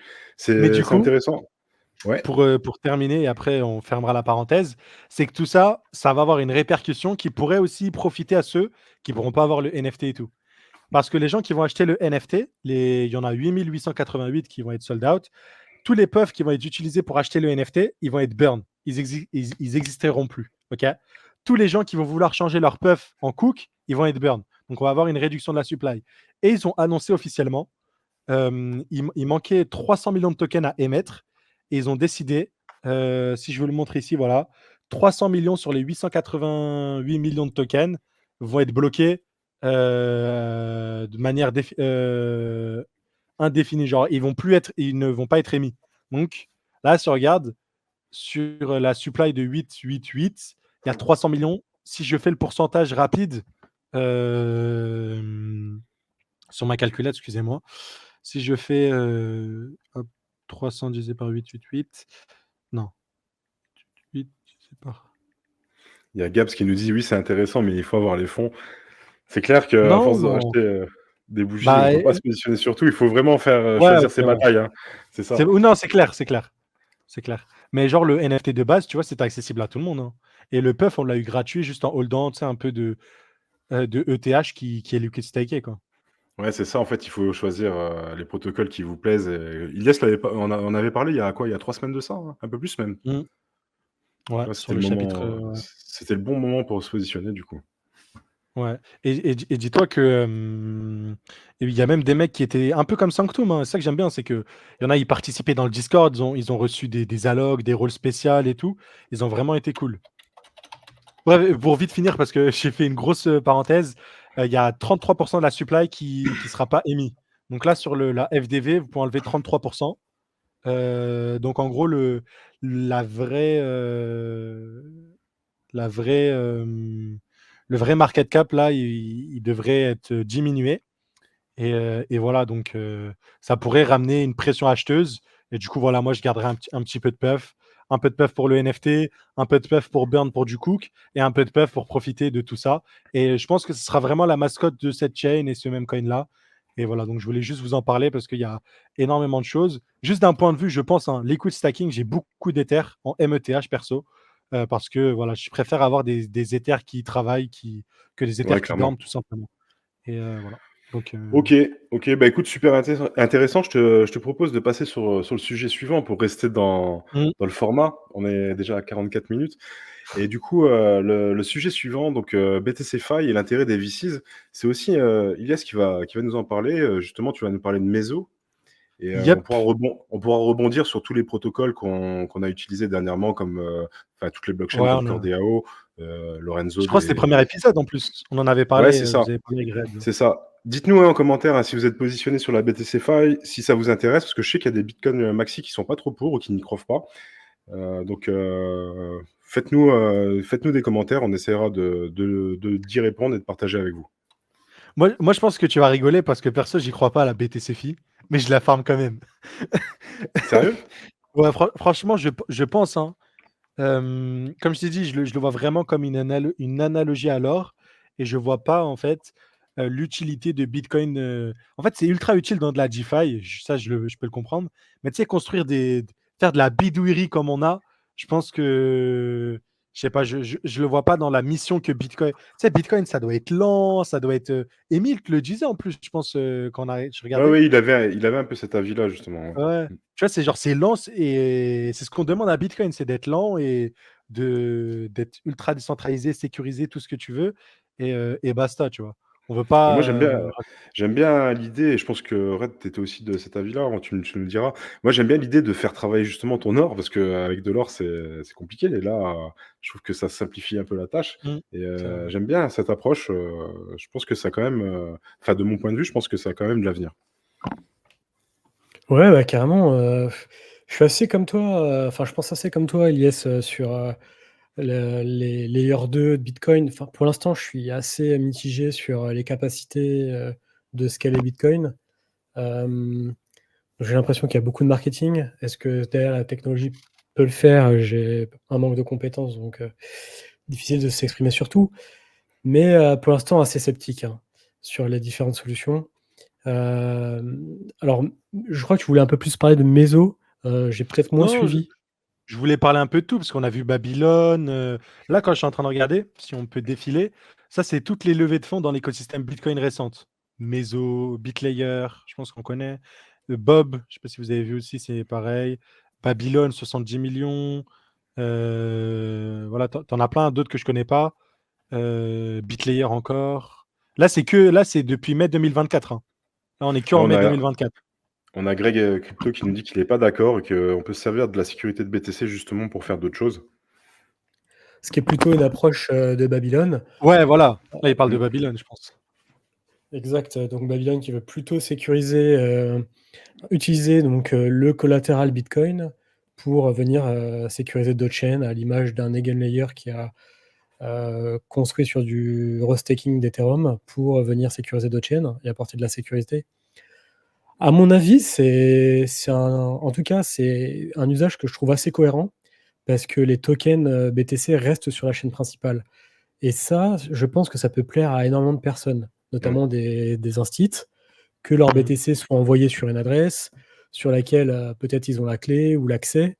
Mais du C'est coup, intéressant. Ouais. pour terminer, et après on fermera la parenthèse, c'est que tout ça, ça va avoir une répercussion qui pourrait aussi profiter à ceux qui pourront pas avoir le NFT et tout. Parce que les gens qui vont acheter le NFT, il y en a 8888 qui vont être sold out. Tous les puffs qui vont être utilisés pour acheter le NFT, ils vont être burn. Ils existeront plus. Ok. Tous les gens qui vont vouloir changer leur puff en cook, ils vont être burn. Donc on va avoir une réduction de la supply. Et ils ont annoncé officiellement, il manquait 300 millions de tokens à émettre. Et ils ont décidé, si je veux le montrer ici, voilà, 300 millions sur les 888 millions de tokens vont être bloqués de manière indéfinie. Genre, ils ne vont pas être émis. Donc là, si on regarde sur la supply de 888, il y a 300 millions. Si je fais le pourcentage rapide sur ma calculette, excusez-moi, si je fais 300 divisé par 888, non, 8 divisé par... Il y a Gabs qui nous dit oui, c'est intéressant, mais il faut avoir les fonds. C'est clair qu'à Non, force de non. racheter des bougies, on Bah, peut pas se positionner sur tout. Il faut vraiment faire ouais, choisir ok, ses ouais. batailles. Hein. C'est ça. Ou non, c'est clair, c'est clair. C'est clair. Mais genre, le NFT de base, tu vois, c'est accessible à tout le monde, hein. Et le puff, on l'a eu gratuit juste en holdant, tu sais, un peu de ETH qui est liquid staké, quoi. Ouais, c'est ça. En fait, il faut choisir les protocoles qui vous plaisent. Et... Ilyes on avait parlé il y a quoi? Il y a 3 semaines de ça, hein, un peu plus même. Mm. Tu Ouais, vois, sur c'était le le chapitre. moment, c'était le bon moment pour se positionner du coup. Ouais. Et dis-toi que il y a même des mecs qui étaient un peu comme Sanctum, hein. C'est ça que j'aime bien, c'est que il y en a, ils participaient dans le Discord, ils ont reçu des allocs, des rôles spéciaux et tout. Ils ont vraiment été cool. Bref, pour vite finir, parce que j'ai fait une grosse parenthèse, il y a 33% de la supply qui ne sera pas émis. Donc là, sur la FDV, vous pouvez enlever 33%. Donc en gros, la vraie, la vraie, le vrai market cap, là, il devrait être diminué. Et voilà, donc ça pourrait ramener une pression acheteuse. Et du coup, voilà, moi, je garderai un petit peu de puff. un peu de puff pour le NFT, un peu de puff pour Burn pour du Cook, et un peu de puff pour profiter de tout ça. Et je pense que ce sera vraiment la mascotte de cette chain et ce même coin-là. Et voilà, donc je voulais juste vous en parler parce qu'il y a énormément de choses. Juste d'un point de vue, je pense, liquid stacking, j'ai beaucoup d'Ethers en METH perso. Parce que voilà, je préfère avoir des Ethers qui travaillent que des Ethers Ouais, qui dorment, clairement. tout simplement. Et voilà. Donc, Ok, ok, bah écoute, super intéressant. Je te propose de passer sur le sujet suivant pour rester mm, dans le format. On est déjà à 44 minutes. Et du coup, le sujet suivant, donc BTCFi et l'intérêt des VCs, c'est aussi Ilias qui va nous en parler. Justement, tu vas nous parler de Meso. Et yep. on pourra rebondir sur tous les protocoles qu'on a utilisés dernièrement, comme enfin, toutes les blockchains Ouais, comme CoreDAO, Lorenzo je crois que c'était le premier épisode en plus. On en avait Ouais, parlé, c'est vous ça. avez parlé avec Red. C'est ça. Dites-nous en commentaire si vous êtes positionné sur la BTCFi, si ça vous intéresse, parce que je sais qu'il y a des Bitcoin maxi qui sont pas trop pour ou qui n'y croient pas. Donc, faites-nous des commentaires, on essaiera d'y répondre et de partager avec vous. Moi, je pense que tu vas rigoler parce que perso, j'y crois pas à la BTCFI, mais je la farme quand même. Sérieux? Ouais, franchement, je pense, hein. Comme je t'ai dit, je le vois vraiment comme une analogie à l'or et je vois pas en fait l'utilité de Bitcoin. En fait, c'est ultra utile dans de la DeFi, ça je peux le comprendre. Mais tu sais, faire de la bidouillerie comme on a, je pense que je sais pas, je le vois pas dans la mission que Bitcoin. Tu sais, Bitcoin, ça doit être lent, ça doit être. Emile te le disait en plus, je pense je Ouais, regardais. ouais, il avait un peu cet avis-là, justement. Ouais. Ouais. Tu vois, c'est genre, c'est lent et c'est ce qu'on demande à Bitcoin, c'est d'être lent et d'être ultra décentralisé, sécurisé, tout ce que tu veux et basta, tu vois. On veut Mais pas. moi, j'aime bien l'idée, et je pense que Red, tu étais aussi de cet avis-là, hein, tu nous le diras. Moi, j'aime bien l'idée de faire travailler justement ton or, parce qu'avec de l'or, c'est compliqué. Et là, je trouve que ça simplifie un peu la tâche. Mm, Et c'est vrai. j'aime bien cette approche. Je pense que ça a quand même, enfin, de mon point de vue, je pense que ça a quand même de l'avenir. Ouais, bah, carrément. Je suis assez comme toi, enfin, je pense assez comme toi, Elias, sur les layers 2 de Bitcoin. Enfin, pour l'instant, je suis assez mitigé sur les capacités de scaler Bitcoin. Euh, j'ai l'impression qu'il y a beaucoup de marketing. Est-ce que derrière la technologie peut le faire? J'ai un manque de compétences, donc difficile de s'exprimer sur tout. Mais pour l'instant, assez sceptique hein, sur les différentes solutions. Alors, je crois que tu voulais un peu plus parler de Meso. J'ai peut-être moins Non, suivi. je voulais parler un peu de tout parce qu'on a vu Babylone. Là, quand je suis en train de regarder, si on peut défiler, ça, c'est toutes les levées de fonds dans l'écosystème Bitcoin récentes. Meso, Bitlayer, je pense qu'on connaît. Bob, je ne sais pas si vous avez vu aussi, c'est pareil. Babylone, 70 millions. Voilà, t'en as plein d'autres que je connais pas. Bitlayer encore. Là, c'est depuis mai 2024. Hein. Là, on est que Là, en mai 2024. on a Greg Crypto qui nous dit qu'il n'est pas d'accord et qu'on peut se servir de la sécurité de BTC justement pour faire d'autres choses. Ce qui est plutôt une approche de Babylone. Ouais, voilà. Là, il parle de Mm. Babylone, je pense. Exact. Donc Babylone qui veut plutôt sécuriser, utiliser donc le collatéral Bitcoin pour venir sécuriser d'autres chaînes, à l'image d'un Eigenlayer qui a construit sur du restaking d'Ethereum pour venir sécuriser d'autres chaînes et apporter de la sécurité. À mon avis, en tout cas, c'est un usage que je trouve assez cohérent parce que les tokens BTC restent sur la chaîne principale. Et ça, je pense que ça peut plaire à énormément de personnes, Ouais. notamment des instits, que leur Mm. BTC soit envoyé sur une adresse sur laquelle peut-être ils ont la clé ou l'accès.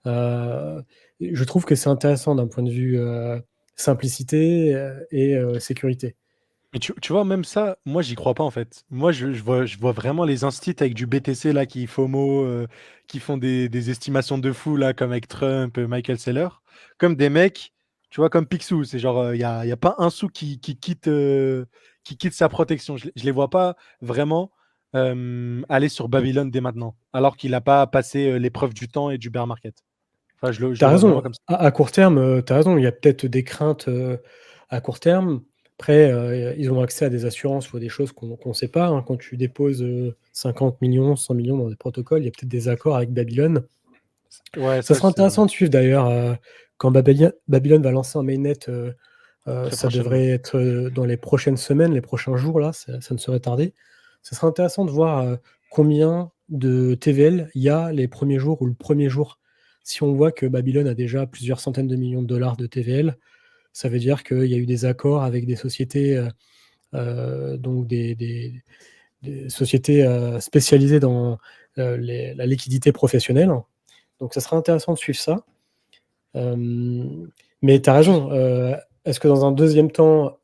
Je trouve que c'est intéressant d'un point de vue simplicité et sécurité. Mais tu vois, même ça, moi, j'y crois pas, en fait. Moi, je vois vraiment les instits avec du BTC, là, qui FOMO, qui font des estimations de fou, là, comme avec Trump, Michael Saylor, comme des mecs, tu vois, comme Picsou. C'est genre, y a pas un sou qui quitte sa protection. Je les vois pas vraiment aller sur Babylone dès maintenant, alors qu'il n'a pas passé l'épreuve du temps et du bear market. Enfin, je Tu le as vois vraiment raison, comme ça. à court terme, tu as raison, il y a peut-être des craintes à court terme. Après, ils ont accès à des assurances ou à des choses qu'on ne sait pas. Hein. Quand tu déposes 50 millions, 100 millions dans des protocoles, il y a peut-être des accords avec Babylone. Ouais, Ça ça, sera c'est vrai. intéressant de suivre d'ailleurs quand Babylone va lancer un mainnet. Très Ça prochainement. devrait être dans les prochaines semaines, les prochains jours, là, ça ne serait tardé. Ce sera intéressant de voir combien de TVL il y a les premiers jours ou le premier jour. Si on voit que Babylon a déjà plusieurs centaines de millions de dollars de TVL, ça veut dire qu'il y a eu des accords avec des sociétés, donc des sociétés spécialisées dans la liquidité professionnelle. Donc ça sera intéressant de suivre ça. Mais tu as raison. Est-ce que dans un deuxième temps,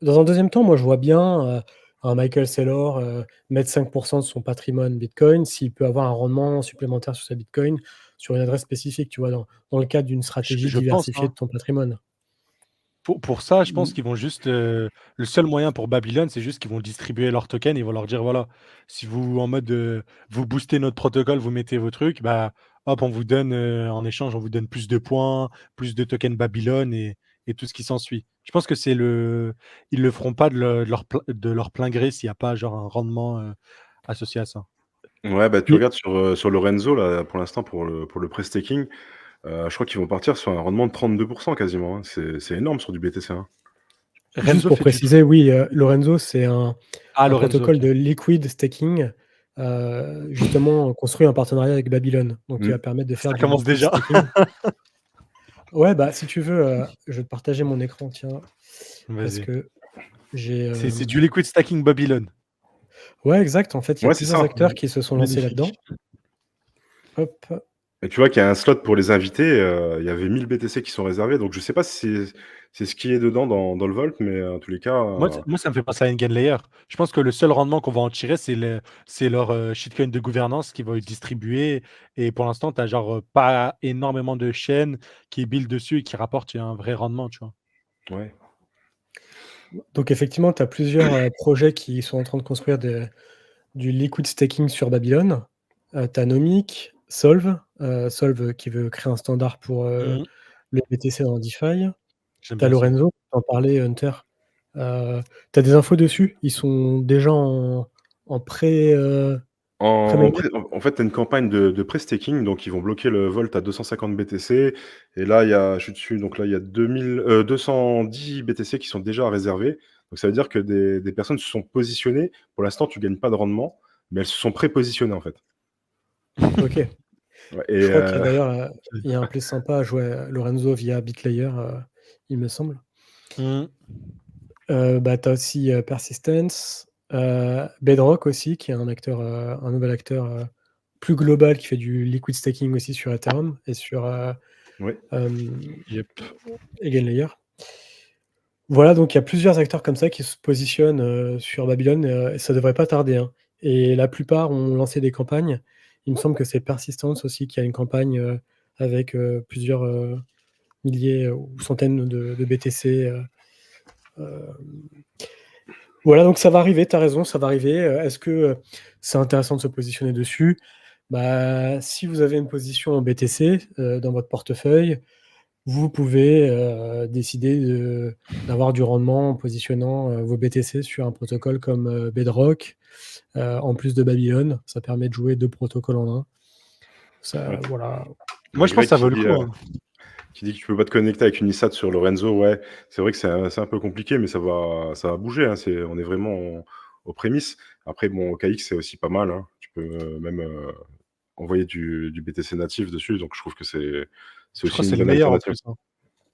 moi je vois bien un Michael Saylor mettre 5% de son patrimoine Bitcoin s'il peut avoir un rendement supplémentaire sur sa Bitcoin sur une adresse spécifique, tu vois, dans le cadre d'une stratégie Je pense, diversifiée hein. de ton patrimoine. Pour ça, je pense qu'ils vont juste. Le seul moyen pour Babylon, c'est juste qu'ils vont distribuer leurs tokens. Ils vont leur dire voilà, si vous en mode vous boostez notre protocole, vous mettez vos trucs, bah hop, on vous donne en échange, on vous donne plus de points, plus de tokens Babylon et tout ce qui s'ensuit. Je pense que ils le feront pas de leur plein gré s'il n'y a pas genre un rendement associé à ça. Ouais, bah, tu Mais regardes sur Lorenzo, là, pour l'instant, pour le pré-staking, je crois qu'ils vont partir sur un rendement de 32% quasiment, hein. C'est énorme sur du BTC, hein. juste Renzo pour fait du. préciser, oui, Lorenzo, c'est un Lorenzo, protocole ok. de liquid staking, justement construit en partenariat avec Babylon. Donc, qui Mmh. va permettre de faire Ça du commence liquid déjà. staking. Ouais, bah, si tu veux, je vais te partager mon écran, tiens, parce Vas-y. que j'ai. C'est du liquid stacking Babylon. Ouais, exact. En fait, il y a Ouais, c'est plusieurs ça. acteurs qui se sont lancés là-dedans. Magnifique. Hop. Et tu vois qu'il y a un slot pour les invités, il y avait 1000 BTC qui sont réservés, donc je sais pas si c'est ce qui est dedans dans le Vault, mais en tous les cas, Moi, ça me fait penser à Engen Layer. Je pense que le seul rendement qu'on va en tirer, c'est leur shitcoin de gouvernance qui va être distribué. Et pour l'instant, tu n'as genre pas énormément de chaînes qui build dessus et qui rapportent un vrai rendement, tu vois. ouais. Donc, effectivement, tu as plusieurs projets qui sont en train de construire du liquid staking sur Babylon. Tu as Nomic, Solve, Solve qui veut créer un standard pour Mhm. le BTC dans DeFi. J'aime Tu as bien ça. Lorenzo, tu en parlais, Hunter. Tu as des infos dessus? Ils sont déjà en pré. Pré-mainnet. En fait, tu as une campagne de pré-staking, donc ils vont bloquer le Volt à 250 BTC. Et là, je suis dessus, donc là, il y a 210 BTC qui sont déjà réservés. Donc ça veut dire que des personnes se sont positionnées. Pour l'instant, tu gagnes pas de rendement, mais elles se sont pré-positionnées en fait. Ok. Ouais, Je crois qu'il y a d'ailleurs il y a un play sympa à jouer à Lorenzo via BitLayer, il me semble. Mhm. Bah, tu as aussi Persistence, Bedrock aussi, qui est un nouvel acteur plus global qui fait du liquid staking aussi sur Ethereum et sur ouais. Yep. Eigenlayer. Voilà, donc il y a plusieurs acteurs comme ça qui se positionnent sur Babylon et ça devrait pas tarder, hein. Et la plupart ont lancé des campagnes. Il me semble que c'est Persistence aussi qui a une campagne avec plusieurs milliers ou centaines de BTC. Voilà, donc ça va arriver, tu as raison, ça va arriver. Est-ce que c'est intéressant de se positionner dessus? Bah, si vous avez une position en BTC dans votre portefeuille, vous pouvez décider d'avoir du rendement en positionnant vos BTC sur un protocole comme Bedrock, en plus de Babylon. Ça permet de jouer 2 protocoles en un. Ça, Ouais. voilà. Moi, je pense Greg que ça vaut le coup, hein. qui dit que tu peux pas te connecter avec une ISAT sur Lorenzo, ouais, c'est vrai que c'est un peu compliqué, mais ça va bouger, hein, on est vraiment aux prémices. Après, bon, OKX, c'est aussi pas mal, hein. Tu peux même envoyer du BTC natif dessus, donc je trouve que c'est Je crois aussi que une c'est le bonne meilleur en alternative. plus, hein.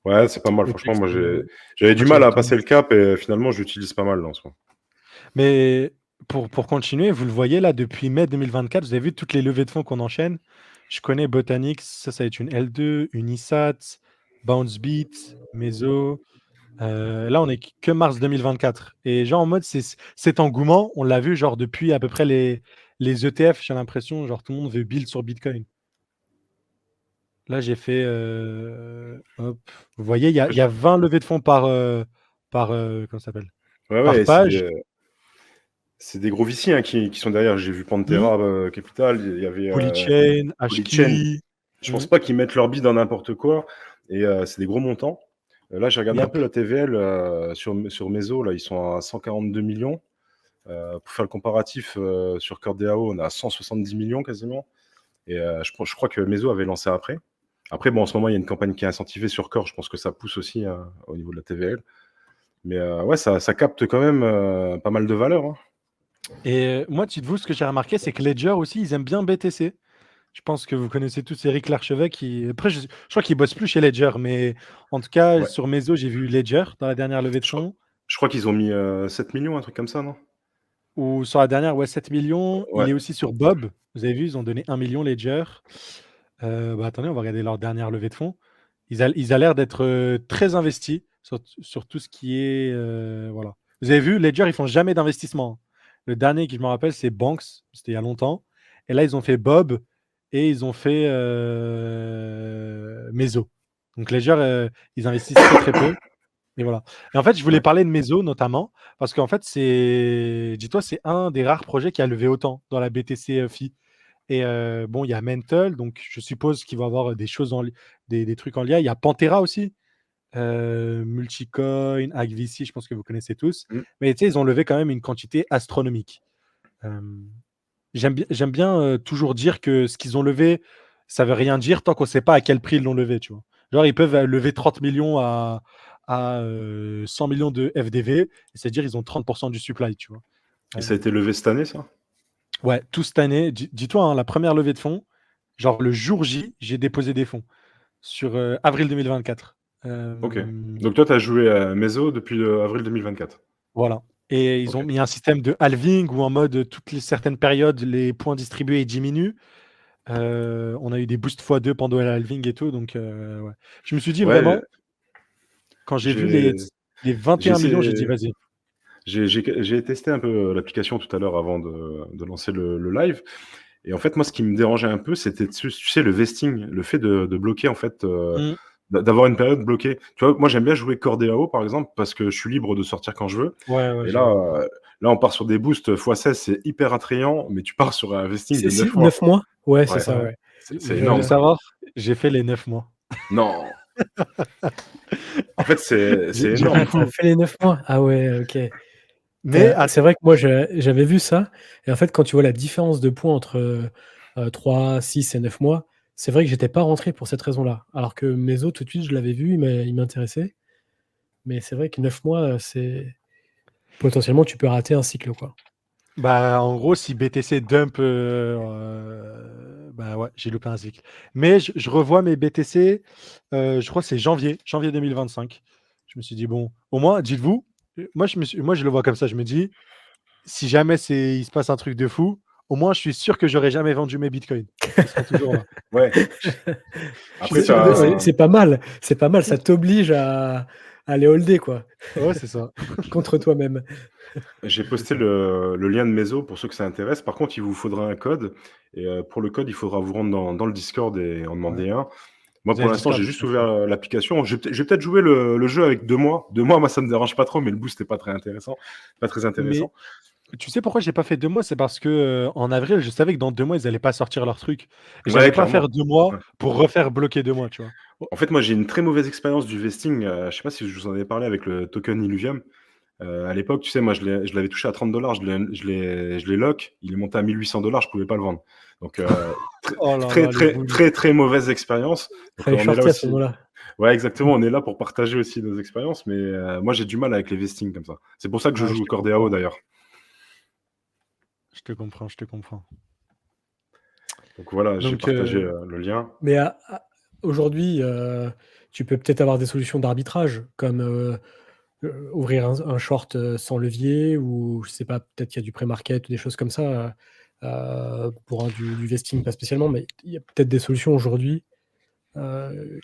Ouais, c'est pas mal. Le Franchement, texte, moi, j'avais du moi, mal à directement. passer le cap et finalement, je l'utilise pas mal là en ce moment. Mais pour continuer, vous le voyez là, depuis mai 2024, vous avez vu toutes les levées de fonds qu'on enchaîne. Je connais Botanix, ça va être une L2, une ISAT, BounceBeat, Meso. Là, on est que mars 2024. Et genre en mode, cet engouement, on l'a vu genre depuis à peu près les ETF, j'ai l'impression, genre tout le monde veut build sur Bitcoin. Là, j'ai fait. Hop. Vous voyez, il y a 20 levées de fonds comment ça s'appelle? Ouais, Par ouais, et page. c'est des gros VC hein, qui sont derrière. J'ai vu Hmm. Pantera Capital, il y avait Polychain, Polychain. Hashkey. Je pense pas qu'ils mettent leur bid dans n'importe quoi et c'est des gros montants. Là, j'ai regardé un peu Yep. la TVL sur Meso, là, ils sont à 142 millions. Pour faire le comparatif, sur CoreDAO, on est à 170 millions quasiment. Et je crois que Meso avait lancé après. Après, bon, en ce moment, il y a une campagne qui est incentivée sur Core. Je pense que ça pousse aussi au niveau de la TVL. Mais ouais, ça capte quand même pas mal de valeur, hein. Et moi, dites-vous, ce que j'ai remarqué, c'est que Ledger aussi, ils aiment bien BTC. Je pense que vous connaissez tous Eric Larchevêque. Après, je crois qu'il bosse plus chez Ledger, mais en tout cas, Ouais. sur Meso, j'ai vu Ledger dans la dernière levée de Je crois, fonds. je crois qu'ils ont mis 7 millions, un truc comme ça, non? Ou sur la dernière, ouais, 7 millions. Il Ouais. est aussi sur Bob. Vous avez vu, ils ont donné 1 million Ledger. Attendez, on va regarder leur dernière levée de fonds. Ils a l'air d'être très investis sur tout ce qui est. Voilà. Vous avez vu, Ledger, ils font jamais d'investissement. Le dernier qui je me rappelle, c'est Banks. C'était il y a longtemps. Et là, ils ont fait Bob et ils ont fait Meso. Donc Ledger, ils investissent très très peu. Et voilà. Et en fait, je voulais Ouais. parler de Meso notamment parce qu'en fait, dis-toi, c'est un des rares projets qui a levé autant dans la BTC FI. Et bon, il y a Mental, donc je suppose qu'il va y avoir des choses des trucs en lien. Il y a Pantera aussi, Multicoin, AgVC, je pense que vous connaissez tous. Mm. Mais tu sais, ils ont levé quand même une quantité astronomique. Euh, j'aime bien toujours dire que ce qu'ils ont levé, ça veut rien dire tant qu'on ne sait pas à quel prix ils l'ont levé, tu vois. Genre, ils peuvent lever 30 millions à 100 millions de FDV, c'est-à-dire ils ont 30% du supply, tu vois. Et ça a été levé cette année, ça? Ouais, tout cette année. Dis-toi, hein, la première levée de fonds, genre le jour J, j'ai déposé des fonds sur avril 2024. Ok. Donc toi, tu as joué à Meso depuis avril 2024. Voilà. Et ils ont Ok. mis un système de halving où en mode toutes les certaines périodes, les points distribués diminuent. On a eu des boosts x2 pendant le halving et tout. Donc, ouais. Je me suis dit Ouais, vraiment, quand j'ai vu j'ai les j'ai 21 millions, j'ai dit essayé. vas-y. J'ai testé un peu l'application tout à l'heure avant de lancer le live. Et en fait, moi, ce qui me dérangeait un peu, c'était, tu sais, le vesting, le fait de bloquer, en fait, Mm. d'avoir une période bloquée. Tu vois, moi, j'aime bien jouer Cordéao, par exemple, parce que je suis libre de sortir quand je veux. Ouais, ouais, Et je là, vois. là, on part sur des boosts x16, c'est hyper attrayant, mais tu pars sur un vesting de 9 mois, 9 quoi. mois? Ouais, c'est Ouais, ça, Ouais. ouais. c'est Vous voulez énorme. savoir? J'ai fait les 9 mois. Non. En fait, c'est J'ai Ah, énorme. beaucoup. t'as fait les 9 mois? Ah ouais, ok. Mais C'est vrai que moi, j'avais vu ça. Et en fait, quand tu vois la différence de points entre 3, 6 et 9 mois, c'est vrai que j'étais pas rentré pour cette raison-là. Alors que Meso, tout de suite, je l'avais vu, il m'intéressait. Mais c'est vrai que 9 mois, c'est potentiellement, tu peux rater un cycle, quoi. bah, en gros, si BTC dump, bah ouais, j'ai loupé un cycle. Mais je revois mes BTC, je crois que c'est janvier 2025. Je me suis dit, bon, au moins, dites-vous, moi, je le vois comme ça. Je me dis, si jamais il se passe un truc de fou, au moins, je suis sûr que j'aurais jamais vendu mes bitcoins. Ils seront toujours là. Ouais. Je suis Après, sûr de. C'est pas mal. C'est pas mal. Ça t'oblige à les holder, quoi, Ouais, c'est ça. contre toi-même. j'ai C'est posté ça. le lien de Meso pour ceux que ça intéresse. Par contre, il vous faudra un code. Et pour le code, il faudra vous rendre dans le Discord et en Ouais. demander un. Moi, Vous avez pour le l'instant, Discord, j'ai je juste pense, ouais. ouvert l'application. Je vais peut-être jouer le jeu avec 2 mois. 2 mois, moi, ça me dérange pas trop, mais le boost n'est pas très intéressant. Pas très Mais intéressant. tu sais pourquoi j'ai pas fait 2 mois? C'est parce que en avril, je savais que dans 2 mois, ils allaient pas sortir leur truc. Et Ouais, j'allais pas faire clairement. 2 mois Ouais. pour refaire bloquer 2 mois, tu vois. En fait, moi, j'ai une très mauvaise expérience du vesting. Je sais pas si je vous en avais parlé avec le token Illuvium. À l'époque, tu sais, moi, je l'avais touché à $30. Je l'ai lock. Il est monté à $1 800. Je pouvais pas le vendre. Donc, Oh là très, là, les très, boules. très, très mauvaise expérience. Donc, Fallait on est là shorter à ce aussi. moment-là. Ouais, exactement. On est là pour partager aussi nos expériences. Mais moi, j'ai du mal avec les vestings comme ça. C'est pour ça que je Ouais, je joue au te Cordéao comprends. d'ailleurs. Je te comprends, je te comprends. Donc voilà, j'ai Donc, partagé le lien. Mais aujourd'hui, tu peux peut-être avoir des solutions d'arbitrage, comme ouvrir un short sans levier, ou je sais pas, peut-être qu'il y a du pré-market ou des choses comme ça pour du vesting, pas spécialement, mais il y a peut-être des solutions aujourd'hui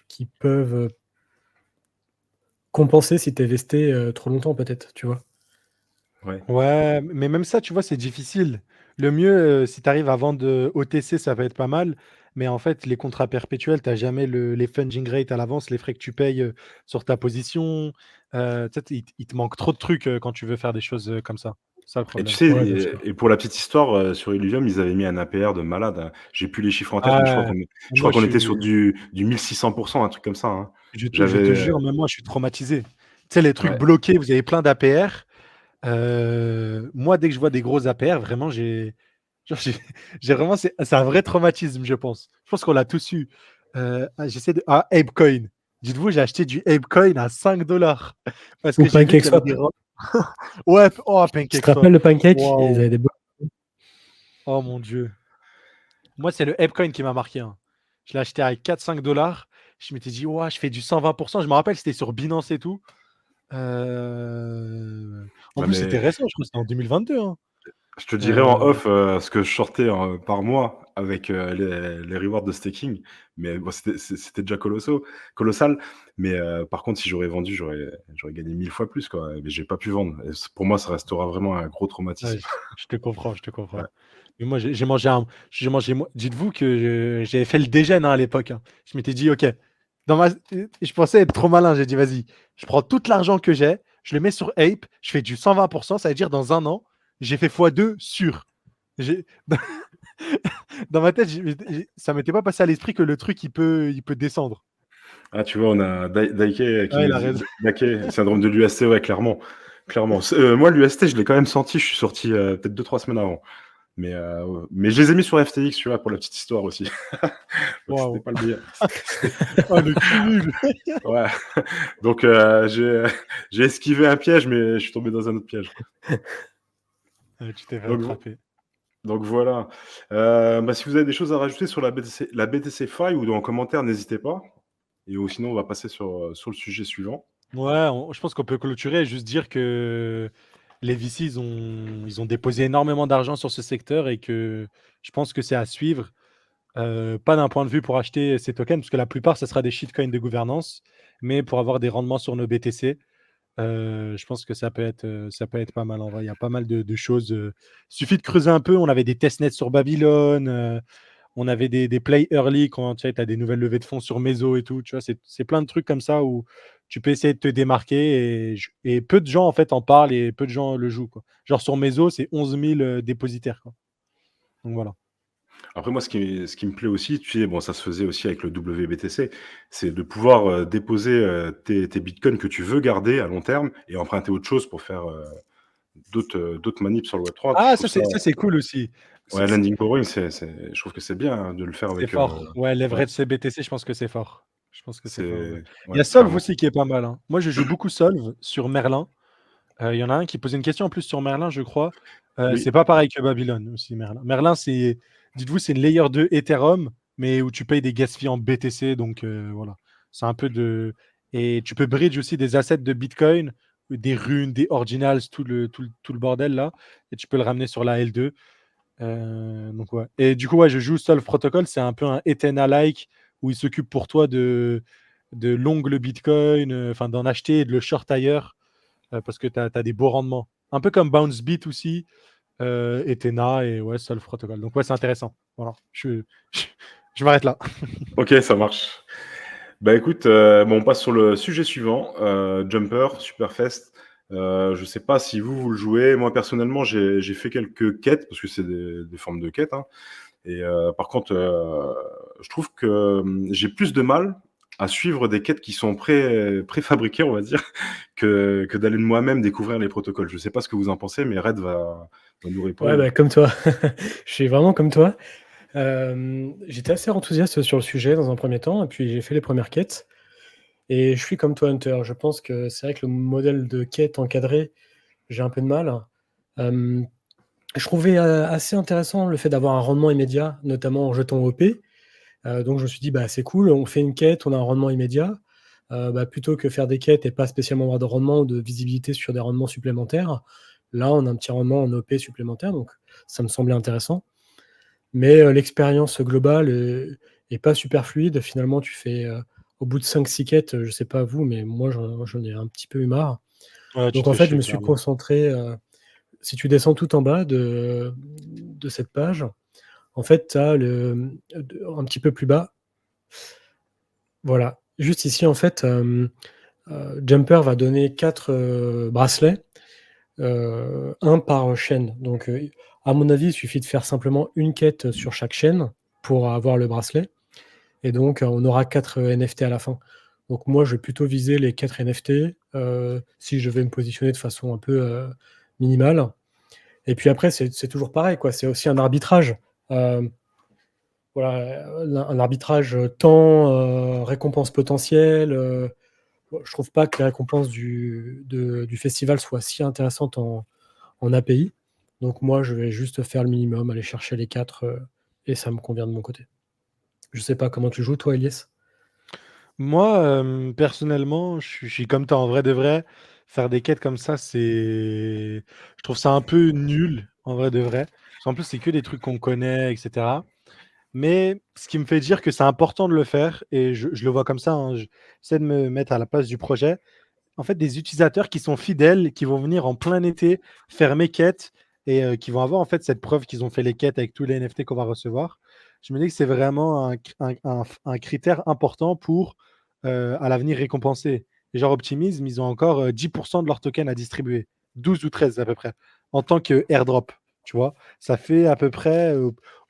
qui peuvent compenser si tu es vesté trop longtemps, peut-être, tu vois. Ouais. ouais, mais même ça, tu vois, c'est difficile. Le mieux, si tu arrives à vendre OTC, ça va être pas mal. Mais en fait, les contrats perpétuels, tu n'as jamais les funding rates à l'avance, les frais que tu payes sur ta position. Tu sais, il te manque trop de trucs quand tu veux faire des choses comme ça. C'est ça le Et tu problème. sais, Ouais, bien sûr. et pour la petite histoire, sur Illuvium, ils avaient mis un APR de malade, hein. J'ai plus les chiffres en tête, mais Ah, je moi, crois qu'on était sur du 1600%, un truc comme ça, hein. je te J'avais, jure, même moi, je suis traumatisé. Tu sais, les trucs ouais. bloqués, vous avez plein d'APR. Moi, dès que je vois des gros APR, vraiment, genre, j'ai vraiment, c'est un vrai traumatisme, je pense. Je pense qu'on l'a tous eu. Apecoin. Dites-vous, j'ai acheté du Apecoin à $5 parce Ou que j'ai vu qu'il y avait PancakeSwap. des. Ouais, oh, Tu te rappelles PancakeSwap. le pancake? Ils Waouh. avaient des Oh mon Dieu. Moi, c'est le Apecoin qui m'a marqué, hein. Je l'ai acheté à 4-5 $. Je m'étais dit: «Ouah, je fais du 120%». Je me rappelle, c'était sur Binance et tout. En Ouais, plus, c'était mais récent, je crois que c'était en 2022, hein. je te dirais en Heu, off, ce que je sortais par mois avec, les rewards de staking, mais bon, c'était déjà colossal, mais par contre, si j'aurais vendu, j'aurais gagné 1000 fois plus, quoi, mais j'ai pas pu vendre et pour moi, ça restera vraiment un gros ouais, traumatisme. je te comprends, je te Ouais. comprends. Mais moi, j'ai mangé moi dites-vous que j'avais fait le dégène, hein, à l'époque, hein. Je m'étais dit: «OK». Je pensais être trop malin, j'ai dit: «Vas-y, je prends tout l'argent que j'ai, je le mets sur Ape, je fais du 120%, ça veut dire dans un an, j'ai fait fois 2 sûr». J'ai dans ma tête, ça m'était pas passé à l'esprit que le truc, il peut descendre. Ah, tu vois, on a Daike qui Ouais, nous il a dit raison. Daike, syndrome de l'UST, ouais, clairement, clairement. Moi, l'UST, je l'ai quand même senti, je suis sorti, peut-être 2-3 semaines avant. Mais je les ai mis sur FTX, tu vois, pour la petite histoire aussi. Donc c'était Waouh! pas le meilleur. C'était Oh, le cumul! ouais. Donc j'ai esquivé un piège, mais je suis tombé dans un autre piège. Tu t'es fait Donc attraper. donc voilà. Bah, si vous avez des choses à rajouter sur la BTC Fi ou dans les commentaires, n'hésitez pas et ou sinon on va passer sur le sujet suivant. Ouais, je pense qu'on peut clôturer et juste dire que les VC, ils ont déposé énormément d'argent sur ce secteur et que je pense que c'est à suivre. Pas d'un point de vue pour acheter ces tokens, parce que la plupart, ça sera des shitcoins de gouvernance, mais pour avoir des rendements sur nos BTC, je pense que ça peut être pas mal en vrai. Il y a pas mal de choses. Suffit de creuser un peu. On avait des testnets sur Babylone, on avait des play early quand tu sais, as des nouvelles levées de fonds sur Meso et tout. Tu vois, c'est plein de trucs comme ça où tu peux essayer de te démarquer et peu de gens en fait en parlent et peu de gens le jouent, quoi. Genre sur Meso, c'est 11 000 dépositaires, quoi. Donc voilà. Après moi, ce qui me plaît aussi, tu sais, bon, ça se faisait aussi avec le WBTC, c'est de pouvoir, déposer, tes bitcoins que tu veux garder à long terme et emprunter autre chose pour faire, d'autres manips sur le Web3. Je Ah, trouve ça ça c'est ça c'est cool aussi. ouais, C'est lending borrowing, je trouve que c'est bien, hein, de le faire c'est avec, fort. Ouais, ouais, leverage CBTC, je pense que c'est fort. Je pense que c'est fort, ouais. c'est Il y ouais, a Solve clairement. aussi qui est pas mal, hein. Moi, je joue beaucoup Solve sur Merlin. Il y en a un qui posait une question en plus sur Merlin, je crois. C'est Oui. pas pareil que Babylone aussi, Merlin. Merlin, dites-vous, c'est une layer 2 Ethereum, mais où tu payes des gas fees en BTC. Donc voilà. C'est un peu de. Et tu peux bridge aussi des assets de Bitcoin, des runes, des ordinals, tout le bordel là. Et tu peux le ramener sur la L2. Donc ouais. Et du coup, ouais, je joue Solve Protocol. C'est un peu un Ethena-like où il s'occupe pour toi de long le Bitcoin, enfin d'en acheter et de le short ailleurs parce que tu as des beaux rendements. Un peu comme Bounce Beat aussi, Ethena et ouais, Solve Protocol. Donc ouais, c'est intéressant. Voilà, je, je m'arrête là. OK, ça marche. Bah, écoute, bon, on passe sur le sujet suivant, Jumper, Superfest. Je sais pas si vous le jouez. Moi, personnellement, j'ai fait quelques quêtes parce que c'est des formes de quêtes, hein et par contre, je trouve que, j'ai plus de mal à suivre des quêtes qui sont préfabriquées, on va dire, que d'aller de moi-même découvrir les protocoles. Je sais pas ce que vous en pensez, mais Red va nous Ouais, répondre. bah, comme toi. Je suis vraiment comme toi. J'étais assez enthousiaste sur le sujet dans un premier temps et puis j'ai fait les premières quêtes et je suis comme toi, Hunter. Je pense que c'est vrai que le modèle de quête encadré, j'ai un peu de mal. Hem, je trouvais, assez intéressant le fait d'avoir un rendement immédiat, notamment en jetons OP. Donc je me suis dit: «Bah, c'est cool, on fait une quête, on a un rendement immédiat». Bah, plutôt que faire des quêtes et pas spécialement avoir de rendement ou de visibilité sur des rendements supplémentaires, là, on a un petit rendement en OP supplémentaire, donc ça me semblait intéressant. Mais l'expérience globale est pas super fluide. Finalement, tu fais, au bout de 5-6 quêtes, je sais pas vous, mais moi j'en ai un petit peu eu marre. Ouais, tu Donc te en fais fait, je chier, me suis clairement. concentré, si tu descends tout en bas de cette page, en fait, tu as un petit peu plus bas, voilà, juste ici, en fait, Jumper va donner 4 bracelets, 1 par chaîne. Donc à mon avis, il suffit de faire simplement une quête sur chaque chaîne pour avoir le bracelet. Et donc, on aura 4 NFT à la fin. Donc moi, je vais plutôt viser les 4 NFT, si je vais me positionner de façon un peu, minimale. Et puis après, c'est toujours pareil, quoi, c'est aussi un arbitrage. Hem, voilà, un arbitrage, temps, récompense potentielle, bon, je trouve pas que les récompenses du festival soient si intéressantes en API. Donc moi, je vais juste faire le minimum, aller chercher les 4, et ça me convient de mon côté. Je sais pas comment tu joues, toi, Elias. Moi, personnellement, je suis comme toi, en vrai de vrai. Faire des quêtes comme ça, je trouve ça un peu nul, en vrai de vrai. Parce qu'en plus, c'est que des trucs qu'on connaît, etc. Mais ce qui me fait dire que c'est important de le faire, et je le vois comme ça, hein, j'essaie de me mettre à la place du projet. En fait, des utilisateurs qui sont fidèles, qui vont venir en plein été faire mes quêtes et qui vont avoir en fait cette preuve qu'ils ont fait les quêtes avec tous les NFT qu'on va recevoir. Je me dis que c'est vraiment un critère important pour à l'avenir récompenser. Et genre Optimism, ils ont encore 10% de leurs tokens à distribuer, 12 ou 13 à peu près, en tant que airdrop. Tu vois, ça fait à peu près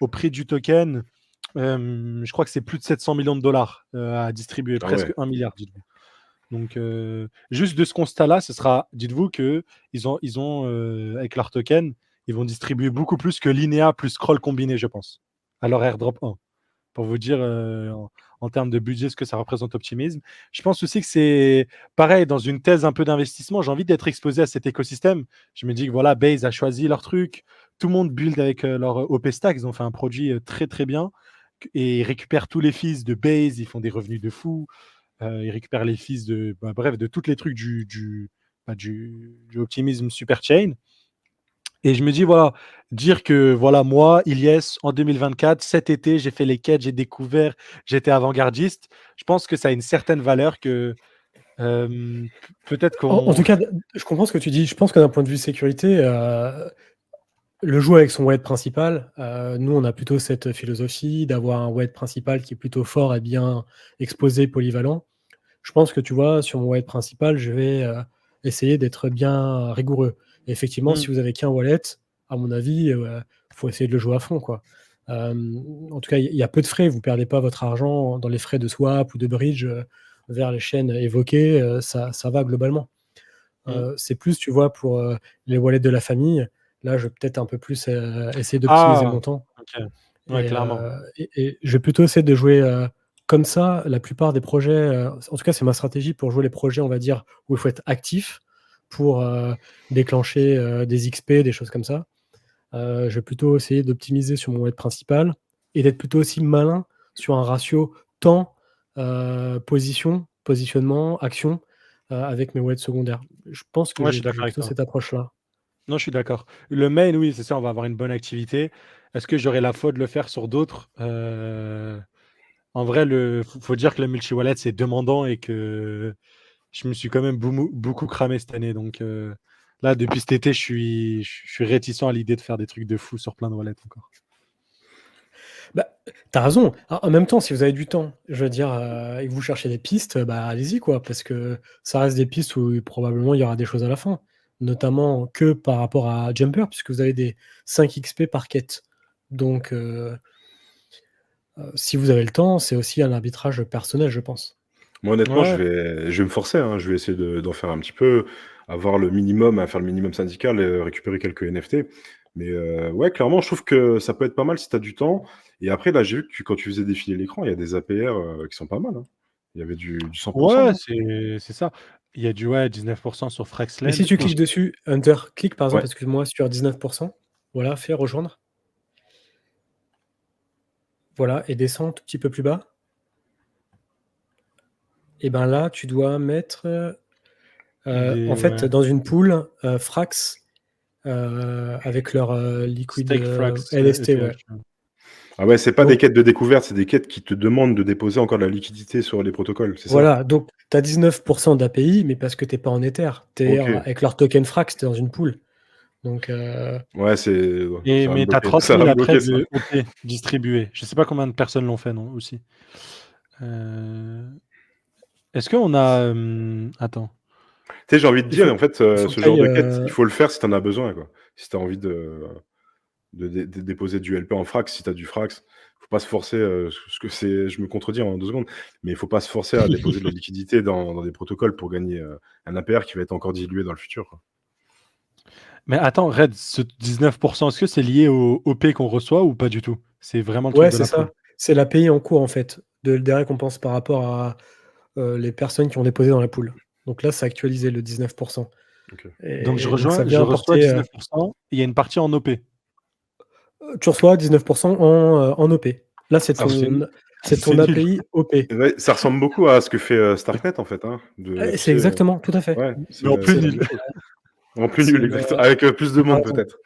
au prix du token, je crois que c'est plus de 700 millions de dollars à distribuer, Ah presque ouais. 1 milliard, dites-vous. Donc, juste de ce constat-là, dites-vous que avec leur token, ils vont distribuer beaucoup plus que Linea plus Scroll combiné, je pense, à leur airdrop 1. Pour vous dire en termes de budget ce que ça représente Optimism. Je pense aussi que c'est pareil, dans une thèse un peu d'investissement, j'ai envie d'être exposé à cet écosystème. Je me dis que voilà, Base a choisi leur truc, tout le monde build avec leur OP Stack, ils ont fait un produit très très bien et ils récupèrent tous les fees de Base, ils font des revenus de fou. Ils récupèrent les fees de tous les trucs du Optimism Super Chain. Et je me dis, voilà, dire que, voilà, moi, Ilyes, en 2024, cet été, j'ai fait les quêtes, j'ai découvert, j'étais avant-gardiste. Je pense que ça a une certaine valeur que peut-être En qu'on. tout cas, je comprends ce que tu dis. Je pense que d'un point de vue sécurité, le jouer avec son wallet principal, nous, on a plutôt cette philosophie d'avoir un wallet principal qui est plutôt fort et bien exposé, polyvalent. Je pense que tu vois, sur mon wallet principal, je vais essayer d'être bien rigoureux. Et effectivement, Hmm. si vous avez qu'un wallet, à mon avis, il faut essayer de le jouer à fond, quoi. En tout cas, il y a peu de frais. Vous ne perdez pas votre argent dans les frais de swap ou de bridge vers les chaînes évoquées. Ça va globalement. Hmm. C'est plus, tu vois, pour les wallets de la famille. Là, je vais peut-être un peu plus essayer d'optimiser Ah, mon temps. ok. Ouais, Et, clairement. je vais plutôt essayer de jouer comme ça. La plupart des projets, en tout cas, c'est ma stratégie pour jouer les projets, on va dire, où il faut être actif pour déclencher des XP, des choses comme ça. Je vais plutôt essayer d'optimiser sur mon wallet principal et d'être plutôt aussi malin sur un ratio temps, positionnement, action avec mes wallets secondaires. Je pense que Ouais, je j'ai suis d'accord avec plutôt toi. cette approche-là. Non, je suis d'accord. Le main, oui, c'est ça, on va avoir une bonne activité. Est-ce que j'aurai la foi de le faire sur d'autres En vrai, faut dire que le multi-wallet, c'est demandant et que je me suis quand même beaucoup cramé cette année. Donc là, depuis cet été, je suis réticent à l'idée de faire des trucs de fou sur plein de wallets encore. Bah, t'as raison. En même temps, si vous avez du temps, je veux dire, et que vous cherchez des pistes, bah, allez-y, quoi, parce que ça reste des pistes où probablement il y aura des choses à la fin, notamment que par rapport à Jumper, puisque vous avez des 5 XP par quête. Donc, si vous avez le temps, c'est aussi un arbitrage personnel, je pense. Moi, honnêtement, Ouais, je vais me forcer, hein. Je vais essayer d'en faire un petit peu, avoir le minimum, à faire le minimum syndical, récupérer quelques NFT. Mais ouais, clairement, je trouve que ça peut être pas mal si tu as du temps. Et après, là, j'ai vu que quand tu faisais défiler l'écran, il y a des APR qui sont pas mal, hein. Il y avait du 100%, ouais, non? c'est ça. Il y a du ouais, 19% sur Mais si Fraxlend. tu cliques dessus, Hunter, clique par exemple, Ouais. excuse-moi, sur 19%, voilà, fais rejoindre, voilà, et descends un tout petit peu plus bas. Et ben là, tu dois mettre en fait, Ouais. dans une pool, Frax avec leur liquid Stake Frax LST, ouais. ETH. Ah ouais, c'est pas des Donc quêtes de découverte, c'est des quêtes qui te demandent de déposer encore de la liquidité sur les protocoles, c'est ça? voilà, donc tu as 19% d'API, mais parce que tu pas en Ether. Tu es Ok. avec leur token Frax, tu es dans une pool. Donc Ouais, ça va me Mais tu as bloquer. 30 Ça va 000 me après bloquer, ça. de OP distribués. Je sais pas combien de personnes l'ont fait, non, aussi. Euh, Est-ce qu'on a. Attends. Tu sais, j'ai envie de il dire, faut, en fait, il faut que ce tu genre ailles. de quête, il faut le faire si tu en as besoin, quoi. Si tu as envie de déposer du LP en frax, si tu as du frax, faut pas se forcer, ce que c'est, je me contredis en 2 secondes, mais il faut pas se forcer à déposer de la liquidité dans des protocoles pour gagner un APR qui va être encore dilué dans le futur, quoi. Mais attends, Red, ce 19%, est-ce que c'est lié au OP qu'on reçoit ou pas du tout? C'est vraiment le truc Ouais, de c'est la pool. ça. C'est l'API en cours, en fait, des récompenses par rapport à les personnes qui ont déposé dans la pool. Donc là, c'est actualisé le 19%. OK. Donc Et donc ça je vient reçois apporter. 19%, et il y a une partie en OP. Tu reçois 19% en OP. Là, c'est Ah, c'est ton, c'est C'est ton nul. API OP. Ouais, ça ressemble beaucoup à ce que fait Starknet en fait. Hein, tu C'est sais, exactement, tout à fait. ouais, Mais en plus C'est c'est la même nul. chose. En plus c'est nul, une, exactement. Avec plus de monde comparaison. peut-être.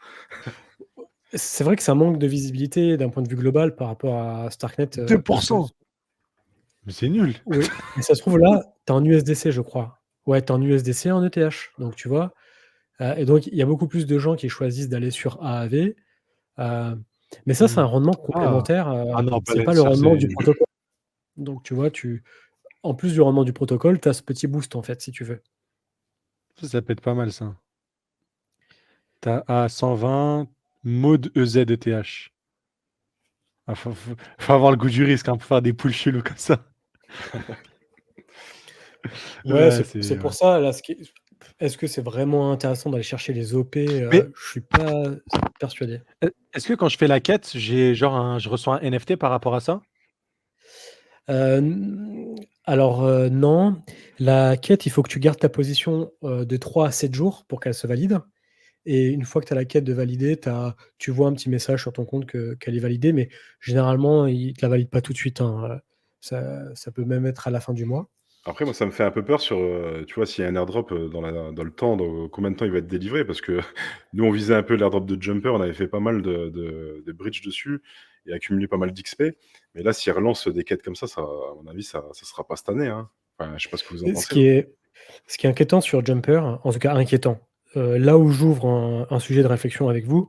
C'est vrai que ça manque de visibilité d'un point de vue global par rapport à Starknet. Parce que, 2%. Mais c'est nul. oui, mais ça se trouve là, tu es en USDC, je crois. Ouais, tu es en USDC, en ETH. Donc, tu vois. Et donc, il y a beaucoup plus de gens qui choisissent d'aller sur AAV. Mais ça, c'est un rendement Ah. complémentaire. Ah non, C'est pas le Palantir, rendement du c'est protocole. Donc, tu vois, en plus du rendement du protocole, tu as ce petit boost, en fait, si tu veux. ça peut être pas mal ça. T'as A120 mode EZ-ETH. Ah, faut avoir le goût du risque hein, pour faire des poules chelous comme ça. Ouais, Ouais, c'est pour ouais. ça. Là, est-ce que c'est vraiment intéressant d'aller chercher les OP? Mais Je suis pas persuadé. est-ce que quand je fais la quête, je reçois un NFT par rapport à ça? Alors, non. La quête, il faut que tu gardes ta position de 3 à 7 jours pour qu'elle se valide. Et une fois que tu as la quête de valider, tu vois un petit message sur ton compte qu'elle est validée, mais généralement, il ne te la valide pas tout de suite, hein. Ça peut même être à la fin du mois. Après, moi, ça me fait un peu peur sur, tu vois, s'il y a un airdrop dans le temps, dans combien de temps il va être délivré. Parce que nous, on visait un peu l'airdrop de Jumper, on avait fait pas mal de bridge dessus et accumulé pas mal d'XP. Mais là, s'ils relancent des quêtes comme ça, à mon avis, ça sera pas cette année. Hein. Enfin, je sais pas ce que vous en Et Ce pensez, qui vous. est, ce qui est inquiétant sur Jumper, en tout cas inquiétant, là où j'ouvre un sujet de réflexion avec vous,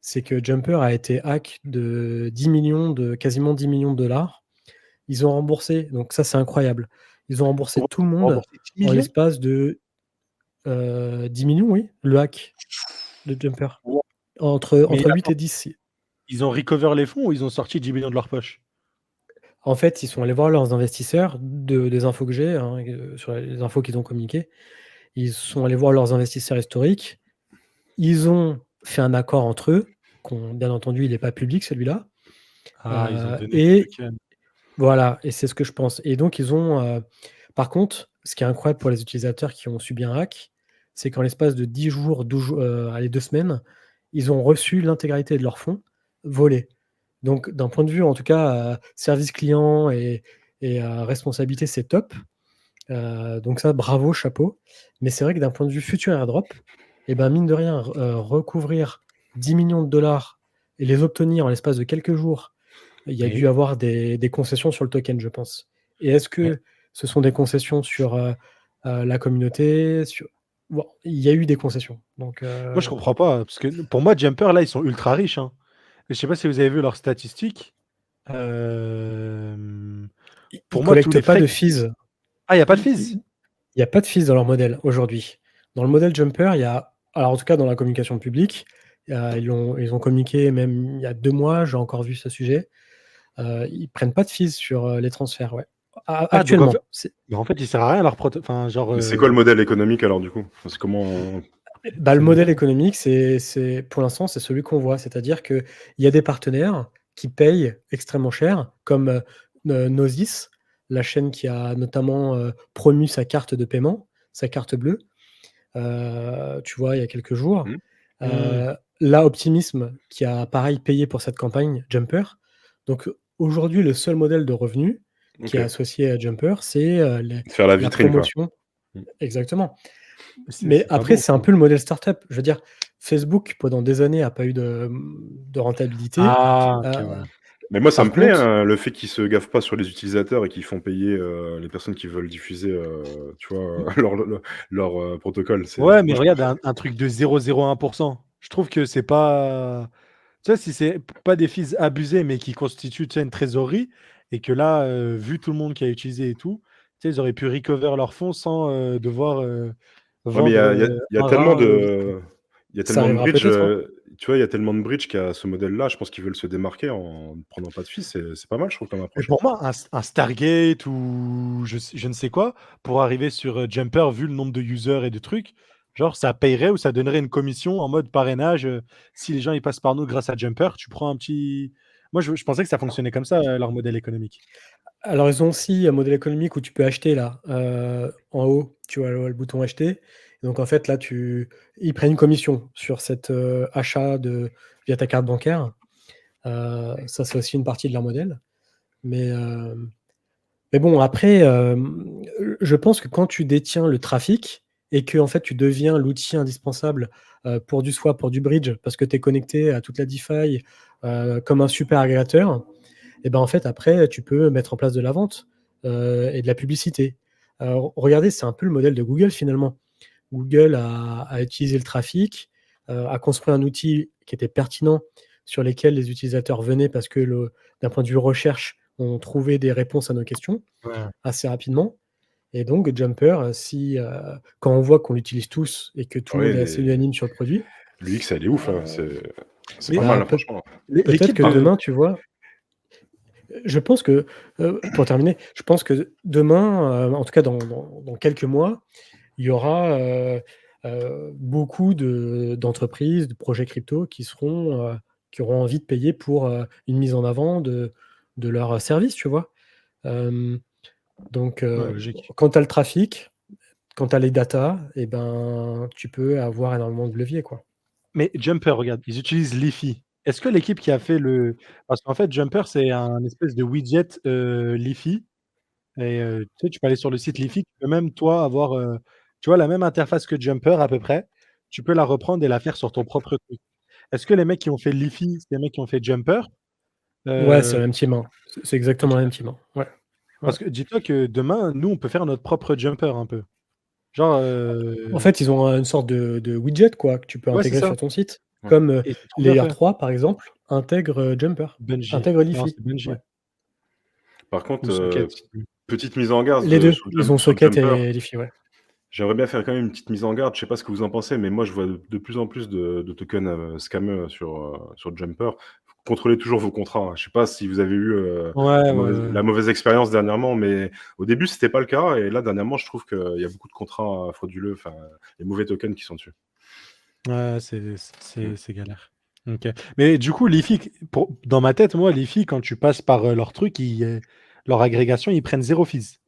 c'est que Jumper a été hack de 10 millions, quasiment 10 millions de dollars. Ils ont remboursé, donc ça c'est incroyable. Ils ont remboursé tout le monde Rembourser 10 en millions? l'espace de 10 millions, oui, le hack de Jumper. Wow. Mais Entre 8 attends, et 10. ils ont recover les fonds ou ils ont sorti 10 millions de leur poche? En fait, ils sont allés voir leurs investisseurs, des infos que j'ai, hein, sur les infos qu'ils ont communiquées. Ils sont allés voir leurs investisseurs historiques. Ils ont fait un accord entre eux, bien entendu, il n'est pas public celui-là. Ah, ils ont donné des Et tokens. voilà, et c'est ce que je pense. Et donc, par contre, ce qui est incroyable pour les utilisateurs qui ont subi un hack, c'est qu'en l'espace de 10 jours, 12 jours, allez, 2 semaines, ils ont reçu l'intégralité de leurs fonds volés. Donc, d'un point de vue, en tout cas, service client et responsabilité, c'est top. Donc ça, bravo, chapeau. Mais c'est vrai que d'un point de vue futur airdrop, et ben mine de rien, recouvrir 10 millions de dollars et les obtenir en l'espace de quelques jours, il y a dû Oui. avoir des concessions sur le token, je pense. Et est-ce Mais que ce sont des concessions sur la communauté Bon, il y a eu des concessions. Donc, moi, je comprends pas, parce que pour moi, Jumper, là, ils sont ultra riches, hein. Je sais pas si vous avez vu leurs statistiques. ils ne Pour moi, tous collectent les pas frais. de fees. Ah, il n'y a pas de Il fees? n'y a pas de fees dans leur modèle aujourd'hui. Dans le modèle Jumper, il y a, alors en tout cas dans la communication publique, ils ont communiqué même il y a 2 mois, j'ai encore vu ce sujet. Ils prennent pas de fees sur les transferts, ouais. Ah, donc Actuellement. en fait, il sert à rien leur proto. Enfin, genre. Mais c'est quoi le modèle économique alors, du coup? C'est comment Bah, le C'est modèle bizarre. économique, pour l'instant, c'est celui qu'on voit. C'est-à-dire qu'il y a des partenaires qui payent extrêmement cher, comme Gnosis, la chaîne qui a notamment promu sa carte de paiement, sa carte bleue, tu vois, il y a quelques jours. Mmh, Hmm. Là, Optimism, qui a pareil payé pour cette campagne, Jumper. Donc aujourd'hui, le seul modèle de revenu qui est OK. associé à Jumper, c'est Faire la la vitrine, quoi. promotion. Mmh. Exactement. C'est Mais c'est pas après, bon, c'est un ça. peu le modèle startup. Je veux dire, Facebook, pendant des années, n'a pas eu de rentabilité. Ah, ok, Heu, ouais. Mais moi, ça me Par plaît, contre, hein, le fait qu'ils se gaffent pas sur les utilisateurs et qu'ils font payer, les personnes qui veulent diffuser, tu vois, leur protocole. Ouais, mais Moi, je regarde, préfère. un truc de 0,01%. Je trouve que c'est pas. Tu vois, si c'est pas des fees abusés, mais qui constituent, tu sais, une trésorerie, et que là, vu tout le monde qui a utilisé et tout, tu sais, ils auraient pu recover leurs fonds sans devoir Ouais, mais vendre il y a un tellement rein aux victimes. de il y a ça tellement de arrivera bridge, peut-être, hein. tu vois, il y a tellement de bridge qui a ce modèle-là. Je pense qu'ils veulent se démarquer en ne prenant pas de fees. C'est pas mal, je trouve, comme Mais approche, hein. pour moi, un Stargate ou je ne sais quoi, pour arriver sur Jumper, vu le nombre de users et de trucs, genre ça payerait ou ça donnerait une commission en mode parrainage. Si les gens ils passent par nous grâce à Jumper, tu prends un petit. Moi, je pensais que ça fonctionnait comme ça, leur modèle économique. Alors, ils ont aussi un modèle économique où tu peux acheter là, en haut, tu vois le bouton acheter. Et donc en fait, là, ils prennent une commission sur cet achat via ta carte bancaire. Ça, c'est aussi une partie de leur modèle. Mais bon, après, je pense que quand tu détiens le trafic et que en fait, tu deviens l'outil indispensable, pour du swap, pour du bridge, parce que tu es connecté à toute la DeFi, comme un super agrégateur, et ben, en fait, après, tu peux mettre en place de la vente, et de la publicité. Regardez, c'est un peu le modèle de Google, finalement. Google a utilisé le trafic, a construit un outil qui était pertinent, sur lesquels les utilisateurs venaient parce que d'un point de vue recherche, on trouvait des réponses à nos questions Ouais. assez rapidement. Et donc Jumper, quand on voit qu'on l'utilise tous et que tout le Ouais, monde est assez unanime sur le produit, l'UX, elle est ouf, hein, heu, c'est Mais pas mal, bah, hein, franchement. peut-être l'équipe que de. demain, tu vois, je pense que, pour terminer, je pense que demain, en tout cas dans quelques mois, il y aura, beaucoup d'entreprises, de projets crypto qui auront envie de payer pour, une mise en avant de leurs services, tu vois? Hem, donc Ouais, logique. quand tu as le trafic, quand tu as les datas, et ben, tu peux avoir énormément de leviers, quoi. Mais Jumper, regarde, ils utilisent Leafy. Est-ce que l'équipe qui a fait le parce qu'en fait, Jumper, c'est un espèce de widget, Leafy et tu sais, tu peux aller sur le site Leafy, tu peux même toi avoir, tu vois, la même interface que Jumper à peu près, tu peux la reprendre et la faire sur ton propre truc. Est-ce que les mecs qui ont fait Leafy, c'est les mecs qui ont fait Jumper? Ouais, c'est Heu, la même team, hein. C'est exactement OK. la même team, hein. Ouais, ouais. Parce que dis-toi que demain, nous, on peut faire notre propre Jumper un peu. Genre, En fait, ils ont une sorte de widget, quoi, que tu peux ouais, c'est intégrer ça sur ton site, Ouais. comme, et c'est trop bien Layer fait. 3, par exemple, intègre, Jumper, Bungie. intègre Non, Leafy. c'est Bungie Ouais. Par contre, ou Socket, je sais plus. petite mise en garde, Les 2, sur ils ont sur Socket Jumper. et Leafy, ouais. J'aimerais bien faire quand même une petite mise en garde. Je sais pas ce que vous en pensez, mais moi, je vois de plus en plus de tokens, scammers sur Jumper. Contrôlez toujours vos contrats, hein. Je sais pas si vous avez eu, Ouais, la ouais, mauvaise ouais. la mauvaise expérience dernièrement, mais au début, c'était pas le cas et là, dernièrement, je trouve qu'il y a beaucoup de contrats, frauduleux, enfin, les mauvais tokens qui sont dessus. Ouais, Mmh. c'est galère. OK. Mais du coup, l'IFI, pour dans ma tête, moi, l'IFI, quand tu passes par, leur truc, leur agrégation, ils prennent 0 fees.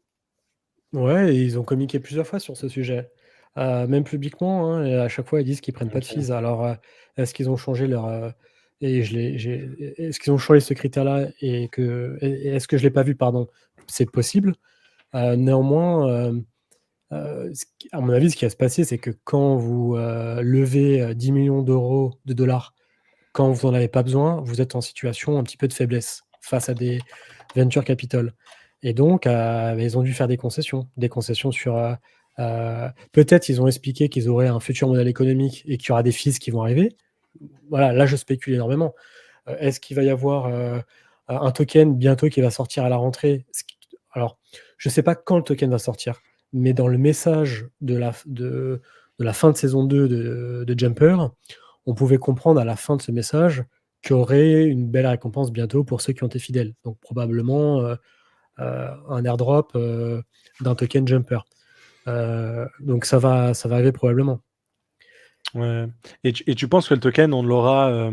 Ouais, et ils ont communiqué plusieurs fois sur ce sujet, même publiquement, hein, et à chaque fois, ils disent qu'ils prennent pas de OK. fees. Alors, est-ce qu'ils ont changé leur, et je l'ai j'ai est-ce qu'ils ont changé ce critère-là et est-ce que je l'ai pas vu? Pardon. C'est possible. Néanmoins, ce qui à mon avis, ce qui va se passer, c'est que quand vous, levez, 10 000 000 de dollars, quand vous en avez pas besoin, vous êtes en situation un petit peu de faiblesse face à des venture capital, et donc ils ont dû faire des concessions sur, peut-être ils ont expliqué qu'ils auraient un futur modèle économique et qu'il y aura des fees qui vont arriver. Voilà, là, je spécule énormément. Est-ce qu'il va y avoir, un token bientôt qui va sortir à la rentrée? Alors, je ne sais pas quand le token va sortir, mais dans le message de la fin de saison 2 de Jumper, on pouvait comprendre à la fin de ce message qu'il y aurait une belle récompense bientôt pour ceux qui ont été fidèles. Donc probablement, un airdrop, d'un token Jumper. Donc ça va arriver probablement. Ouais et tu penses que le token, on l'aura,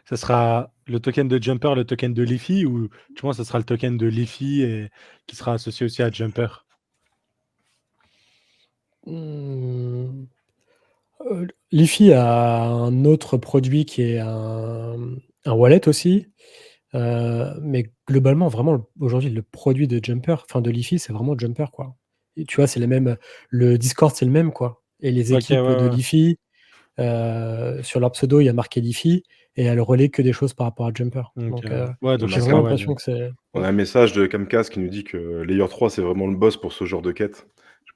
ça sera le token de Jumper, le token de Leafy ou tu penses que ça sera le token de Leafy et qui sera associé aussi à Jumper? Mmh, Liffy a un autre produit qui est un wallet aussi, mais globalement, vraiment, aujourd'hui, le produit de Jumper, enfin de Liffy, c'est vraiment Jumper, quoi. Et tu vois, c'est les mêmes, le Discord, c'est le même, quoi, et les OK, ouais, équipes de ouais. Liffy, sur leur pseudo, il y a marqué Liffy et elles relaient que des choses par rapport à Jumper. OK, Donc ouais. Ouais, donc On ça j'ai a sera vraiment Cam ouais, l'impression que c'est on ouais. a un message de Camcast qui nous dit que Layer 3, c'est vraiment le boss pour ce genre de quête.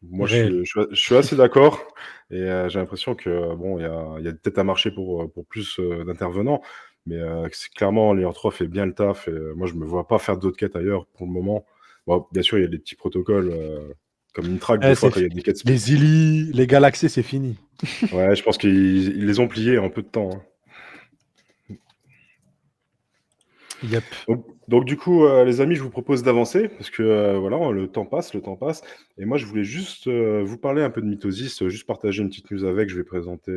Moi, réel. je suis assez d'accord et j'ai l'impression que, bon, il y a peut-être à marcher pour plus, d'intervenants, mais c'est clairement Layer 3 fait bien le taf et moi, je me vois pas faire d'autres quêtes ailleurs pour le moment. Bon, bien sûr, il y a des petits protocoles, comme Intrac, des Eh, fois, c'est quand il f y a des quêtes les Illy, les Galaxies, c'est fini. ouais, je pense qu'ils les ont pliés en peu de temps, hein. Yep. Donc du coup, les amis, je vous propose d'avancer parce que, voilà, le temps passe et moi je voulais juste, vous parler un peu de Mitosis, juste partager une petite news avec. Je vais présenter,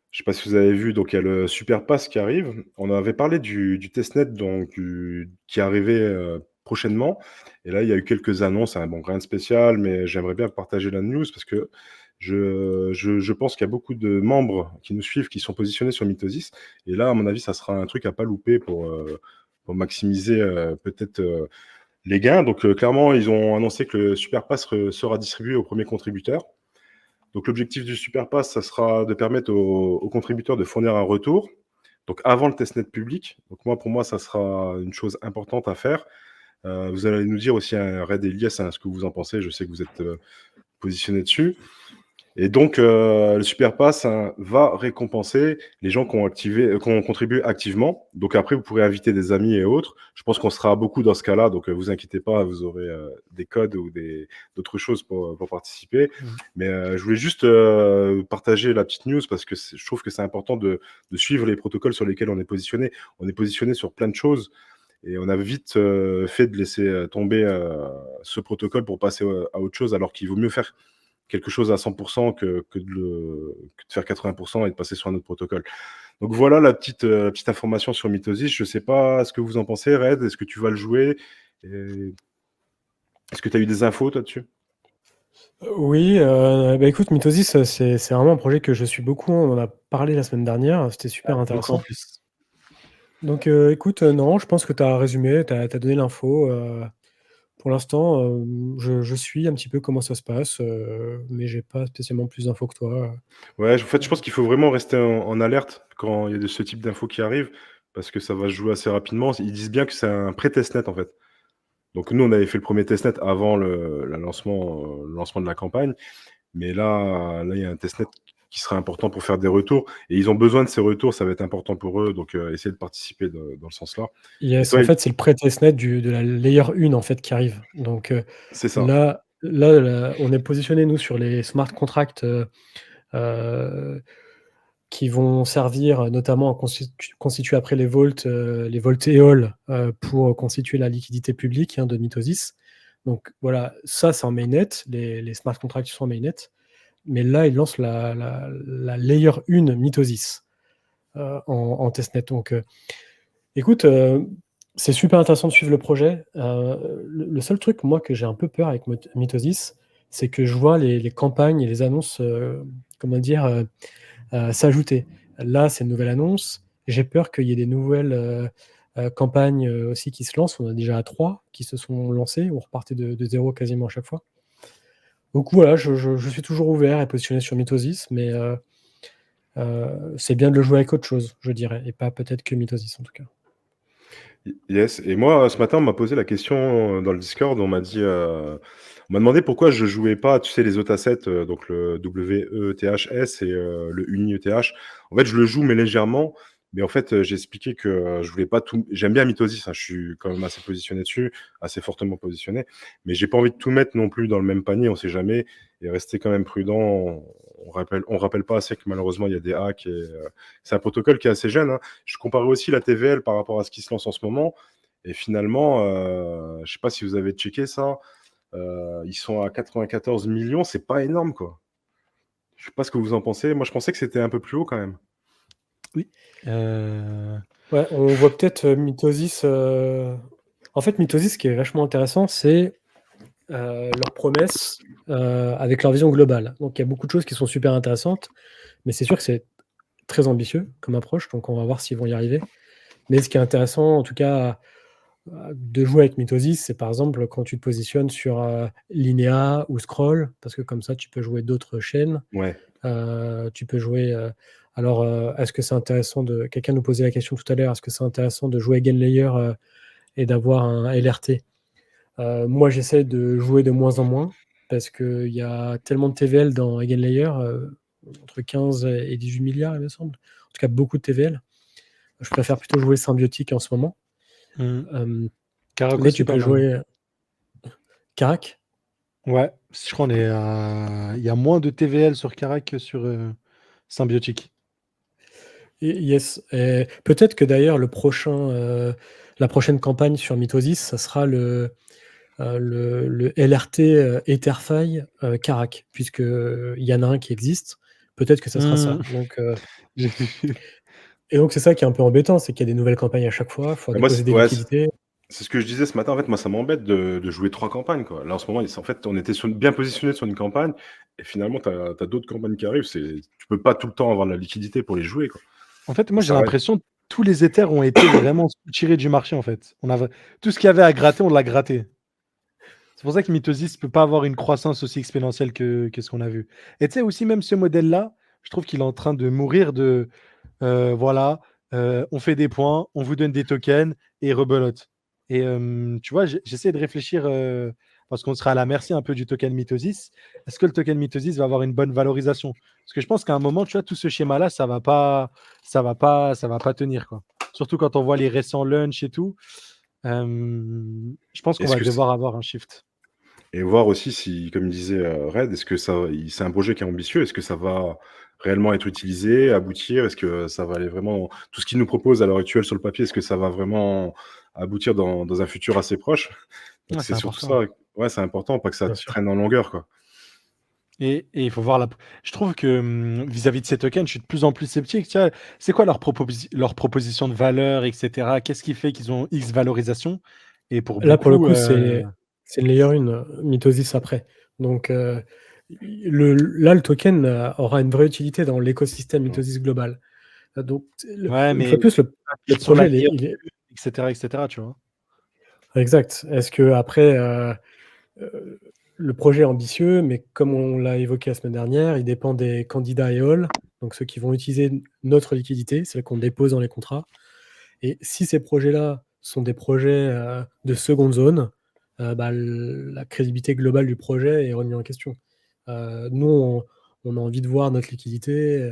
je sais pas si vous avez vu, donc il y a le Super Pass qui arrive. On avait parlé du testnet donc qui arrivait, prochainement et là, il y a eu quelques annonces, hein, bon rien de spécial, mais j'aimerais bien partager la news parce que Je pense qu'il y a beaucoup de membres qui nous suivent qui sont positionnés sur Mitosis. Et là, à mon avis, ça sera un truc à pas louper pour maximiser peut-être les gains. Donc, clairement, ils ont annoncé que le Super Pass sera distribué aux premiers contributeurs. Donc, l'objectif du Super Pass, ça sera de permettre aux contributeurs de fournir un retour. Donc, avant le testnet public. Donc, pour moi, ça sera une chose importante à faire. Vous allez nous dire aussi, Red et Elias, ce que vous en pensez. Je sais que vous êtes positionné dessus. Et donc, le Super Pass va récompenser les gens qui ont contribué activement. Donc après, vous pourrez inviter des amis et autres. Je pense qu'on sera beaucoup dans ce cas-là. Donc, vous inquiétez pas, vous aurez des codes ou d'autres choses pour participer. Mais je voulais juste partager la petite news parce que je trouve que c'est important de suivre les protocoles sur lesquels on est positionné. On est positionné sur plein de choses. Et on a vite fait de laisser tomber ce protocole pour passer à autre chose, alors qu'il vaut mieux faire quelque chose à 100% que de faire 80% et de passer sur un autre protocole. Donc voilà la petite information sur Mitosis. Je ne sais pas ce que vous en pensez, Red. Est-ce que tu vas le jouer? Est-ce que tu as eu des infos là-dessus? Oui, écoute, Mitosis, c'est vraiment un projet que je suis beaucoup. On en a parlé la semaine dernière. C'était super intéressant. En plus. Donc, écoute, non, je pense que tu as résumé, tu as donné l'info. Pour l'instant, je suis un petit peu comment ça se passe, mais j'ai pas spécialement plus d'infos que toi. Ouais, en fait, je pense qu'il faut vraiment rester en alerte quand il y a de ce type d'infos qui arrivent, parce que ça va se jouer assez rapidement. Ils disent bien que c'est un pré-testnet, en fait. Donc nous, on avait fait le premier testnet avant le lancement de la campagne, mais là, il y a un testnet qui sera important pour faire des retours, et ils ont besoin de ces retours, ça va être important pour eux, donc essayez de participer dans ce sens-là. Yes, toi, en fait, c'est le pré-testnet de la layer 1 en fait qui arrive. Donc c'est ça. là, on est positionné nous sur les smart contracts qui vont servir notamment à constituer après les vaults EOL pour constituer la liquidité publique de Mitosis. Donc voilà, ça c'est en mainnet, les smart contracts sont en mainnet. Mais là, ils lancent la layer 1 Mitosis en testnet. Donc, écoute, c'est super intéressant de suivre le projet. Le seul truc, moi, que j'ai un peu peur avec Mitosis, c'est que je vois les campagnes et les annonces, s'ajouter. Là, c'est une nouvelle annonce. J'ai peur qu'il y ait des nouvelles campagnes aussi qui se lancent. On a déjà 3 qui se sont lancées. On repartait de zéro quasiment à chaque fois. Donc voilà, je suis toujours ouvert et positionné sur Mitosis, mais c'est bien de le jouer avec autre chose, je dirais, et pas peut-être que Mitosis en tout cas. Yes, et moi, ce matin, on m'a posé la question dans le Discord, on m'a demandé pourquoi je jouais pas, tu sais, les autres assets, donc le WETHS et le UniETH. En fait, je le joue, mais légèrement. Mais en fait, j'ai expliqué que je voulais pas tout. J'aime bien Mitosis, je suis quand même assez positionné dessus, assez fortement positionné. Mais j'ai pas envie de tout mettre non plus dans le même panier, on sait jamais. Et rester quand même prudent. On rappelle pas assez que malheureusement, il y a des hacks. C'est un protocole qui est assez jeune. Je comparais aussi la TVL par rapport à ce qui se lance en ce moment. Et finalement, je sais pas si vous avez checké ça. Ils sont à 94 millions, c'est pas énorme, quoi. Je sais pas ce que vous en pensez. Moi, je pensais que c'était un peu plus haut quand même. Oui. Ouais, on voit peut-être Mitosis. En fait, Mitosis, ce qui est vachement intéressant, c'est leurs promesses avec leur vision globale. Donc, il y a beaucoup de choses qui sont super intéressantes, mais c'est sûr que c'est très ambitieux comme approche, donc on va voir s'ils vont y arriver. Mais ce qui est intéressant, en tout cas, de jouer avec Mitosis, c'est par exemple quand tu te positionnes sur Linéa ou Scroll, parce que comme ça, tu peux jouer d'autres chaînes. Ouais. Tu peux jouer. Alors, est-ce que c'est intéressant de. Quelqu'un nous posait la question tout à l'heure, est-ce que c'est intéressant de jouer Eigenlayer et d'avoir un LRT? Moi, j'essaie de jouer de moins en moins parce qu'il y a tellement de TVL dans Eigenlayer, entre 15 et 18 milliards, il me semble. En tout cas, beaucoup de TVL. Je préfère plutôt jouer Symbiotique en ce moment. Karak Mais aussi, tu peux jouer Karak. Ouais, je crois il y a moins de TVL sur Karak que sur Symbiotique. Yes. Peut-être que d'ailleurs la prochaine campagne sur Mitosis, ça sera le LRT Etherfi Karak, puisqu'il y en a un qui existe. Peut-être que ça sera ça. Donc, et donc c'est ça qui est un peu embêtant, c'est qu'il y a des nouvelles campagnes à chaque fois, il faut Moi, déposer des liquidités. C'est ce que je disais ce matin. En fait, moi, ça m'embête de jouer 3 campagnes, quoi. Là, en ce moment, en fait, on était bien positionné sur une campagne et finalement, tu as d'autres campagnes qui arrivent. Tu peux pas tout le temps avoir de la liquidité pour les jouer, quoi. En fait, moi, j'ai Ça arrête. l'impression que tous les Ethers ont été vraiment tirés du marché, en fait. Tout ce qu'il y avait à gratter, on l'a gratté. C'est pour ça que Mythosis ne peut pas avoir une croissance aussi exponentielle que ce qu'on a vu. Et tu sais, aussi, même ce modèle-là, je trouve qu'il est en train de mourir de voilà, on fait des points, on vous donne des tokens et rebelote. Et tu vois, j'essaie de réfléchir parce qu'on sera à la merci un peu du token Mythosis. Est-ce que le token Mythosis va avoir une bonne valorisation? Parce que je pense qu'à un moment, tu vois, tout ce schéma-là, ça va pas tenir, quoi. Surtout quand on voit les récents lunch et tout. Je pense qu'on Est-ce va que devoir avoir un shift. Et voir aussi si, comme disait Red, est-ce que c'est un projet qui est ambitieux? Est-ce que ça va réellement être utilisé, aboutir? Est-ce que ça va aller vraiment tout ce qu'il nous propose à l'heure actuelle sur le papier, est-ce que ça va vraiment aboutir dans un futur assez proche? Donc Ouais, c'est c'est surtout important. ça. Ouais, c'est important, pas que ça Bien sûr. traîne en longueur, quoi. Et il faut voir Je trouve que vis-à-vis de ces tokens, je suis de plus en plus sceptique. Tu vois, c'est quoi leur proposition de valeur, etc. Qu'est-ce qui fait qu'ils ont X valorisation? Et pour Là, pour le beaucoup, coup, c'est une layer 1, Mythosis après. Donc, le token aura une vraie utilité dans l'écosystème Mmh. Mythosis global. Donc, ouais, une mais fois de plus, le peut-être sur la projet, layer, il est etc., tu vois. exact. Est-ce que après, le projet est ambitieux, mais comme on l'a évoqué la semaine dernière, il dépend des candidats et all, donc ceux qui vont utiliser notre liquidité, celle qu'on dépose dans les contrats. Et si ces projets-là sont des projets de seconde zone, bah, la crédibilité globale du projet est remise en question. Nous, on a envie de voir notre liquidité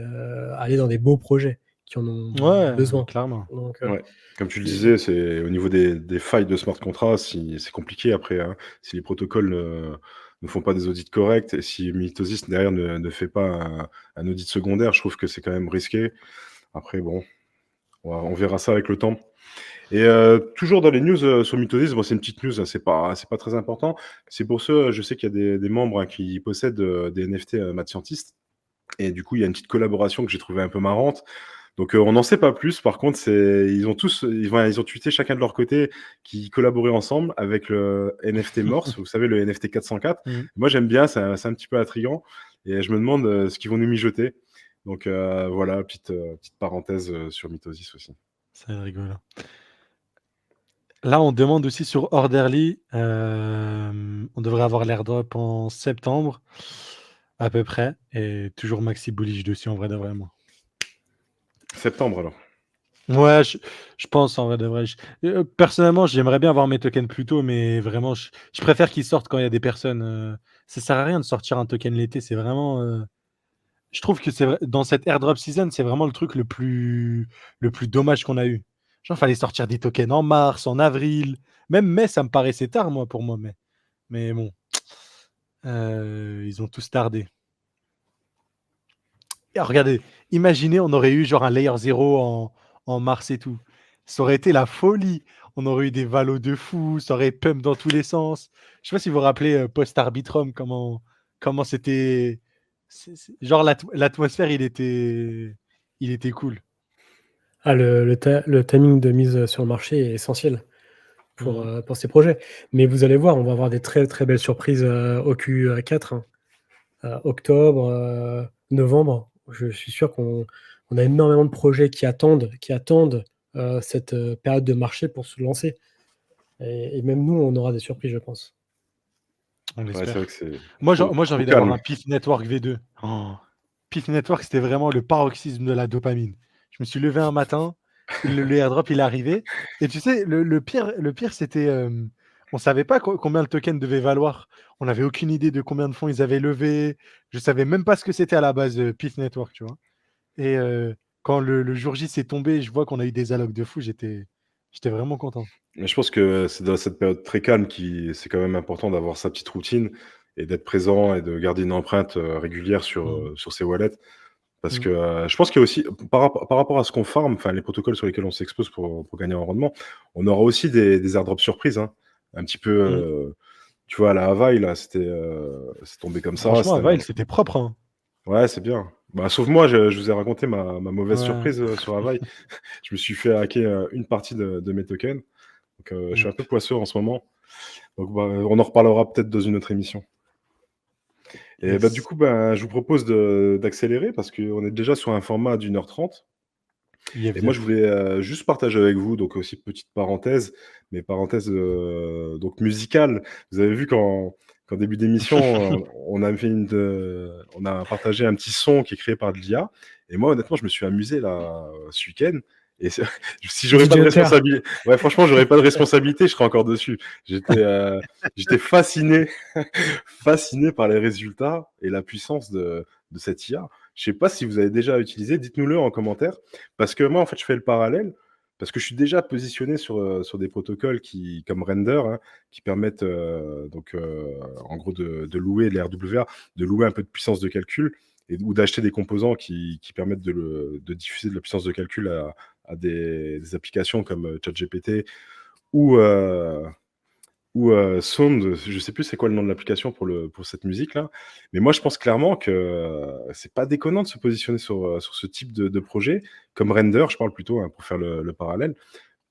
aller dans des beaux projets qui en ont Ouais, besoin. clairement. Donc, Ouais. Comme tu le et- disais, c'est au niveau des failles de smart contracts, c'est compliqué après, hein. Si les protocoles ne font pas des audits corrects et si Mythosis derrière ne fait pas un audit secondaire, je trouve que c'est quand même risqué. Après, bon, on verra ça avec le temps. Et toujours dans les news sur Mythosis, bon, c'est une petite news, hein, c'est pas très important. C'est pour ceux, je sais qu'il y a des membres hein, qui possèdent des NFT Mad Scientist. Et du coup, il y a une petite collaboration que j'ai trouvée un peu marrante. Donc, on n'en sait pas plus. Par contre, ils ont tweeté chacun de leur côté qui collaboraient ensemble avec le NFT Morse, vous savez, le NFT 404. Mm. Moi, j'aime bien, c'est un petit peu intriguant. Et je me demande ce qu'ils vont nous mijoter. Donc, voilà, petite parenthèse sur Mythosis aussi. Ça va être rigolo. Là, on demande aussi sur Orderly. On devrait avoir l'airdrop en septembre, à peu près. Et toujours maxi bullish dessus, en vrai de vrai, moi. Septembre, alors. Ouais, je pense en vrai de vrai. Personnellement, j'aimerais bien avoir mes tokens plus tôt, mais vraiment, je préfère qu'ils sortent quand il y a des personnes. Ça sert à rien de sortir un token l'été. C'est vraiment. Je trouve que dans cette airdrop season, c'est vraiment le truc le plus dommage qu'on a eu. Genre, fallait sortir des tokens en mars, en avril. Même mai, ça me paraissait tard, moi, pour moi, mai. Mais bon, ils ont tous tardé. Et regardez, imaginez, on aurait eu genre un layer 0 en mars et tout. Ça aurait été la folie. On aurait eu des valos de fou, ça aurait pump dans tous les sens. Je sais pas si vous vous rappelez post-Arbitrum, comment c'était. Genre l'atmosphère, il était cool. le timing de mise sur le marché est essentiel Mhm. pour ces projets. Mais vous allez voir, on va avoir des très très belles surprises au Q4, hein. Octobre, novembre. Je suis sûr qu'on a énormément de projets qui attendent cette période de marché pour se lancer. Et même nous, on aura des surprises, je pense. On Ouais, c'est vrai l'espère. que c'est Moi, j'ai trop envie d'avoir calme. un Pith Network V2. Oh. Pith Network, c'était vraiment le paroxysme de la dopamine. Je me suis levé un matin, le airdrop, il est arrivé. Et tu sais, le pire c'était. On savait pas combien le token devait valoir. On n'avait aucune idée de combien de fonds ils avaient levé. Je savais même pas ce que c'était à la base, Pith Network, tu vois. Et quand le jour J s'est tombé, je vois qu'on a eu des allocs de fou, j'étais vraiment content. Mais je pense que c'est dans cette période très calme c'est quand même important d'avoir sa petite routine et d'être présent et de garder une empreinte régulière Mm. sur ses wallets. Parce Mm. que je pense qu'il y a aussi, par rapport à ce qu'on farm, enfin les protocoles sur lesquels on s'expose pour gagner en rendement, on aura aussi des airdrops surprises, hein. Un petit peu, Mm. tu vois, à la Havaï, là, c'est tombé comme ça. Franchement, C'était Avail, c'était propre, hein. Ouais, c'est bien. Bah, sauf moi, je vous ai raconté ma mauvaise Ouais. surprise sur Havaï. Je me suis fait hacker une partie de mes tokens. Donc, je suis un peu poisseux en ce moment. Donc, on en reparlera peut-être dans une autre émission. Et du coup, je vous propose d'accélérer parce qu'on est déjà sur un format d'1h30. Et moi, je voulais juste partager avec vous, donc aussi petite parenthèse, mais parenthèse donc musicale. Vous avez vu qu'en début d'émission, on a partagé un petit son qui est créé par de l'IA. Et moi, honnêtement, je me suis amusé là ce week-end. Et si j'aurais pas de responsabilité, ouais, franchement, j'aurais pas de responsabilité, je serais encore dessus. J'étais fasciné par les résultats et la puissance de cette IA. Je sais pas si vous avez déjà utilisé, dites-nous-le en commentaire, parce que moi, en fait, je fais le parallèle, parce que je suis déjà positionné sur des protocoles comme Render, hein, qui permettent en gros de louer les RWA, de louer un peu de puissance de calcul, ou d'acheter des composants qui permettent de diffuser de la puissance de calcul à des applications comme ChatGPT ou Sound, je sais plus c'est quoi le nom de l'application pour cette musique-là. Mais moi, je pense clairement que c'est pas déconnant de se positionner sur ce type de projet, comme Render, je parle plutôt, hein, pour faire le parallèle,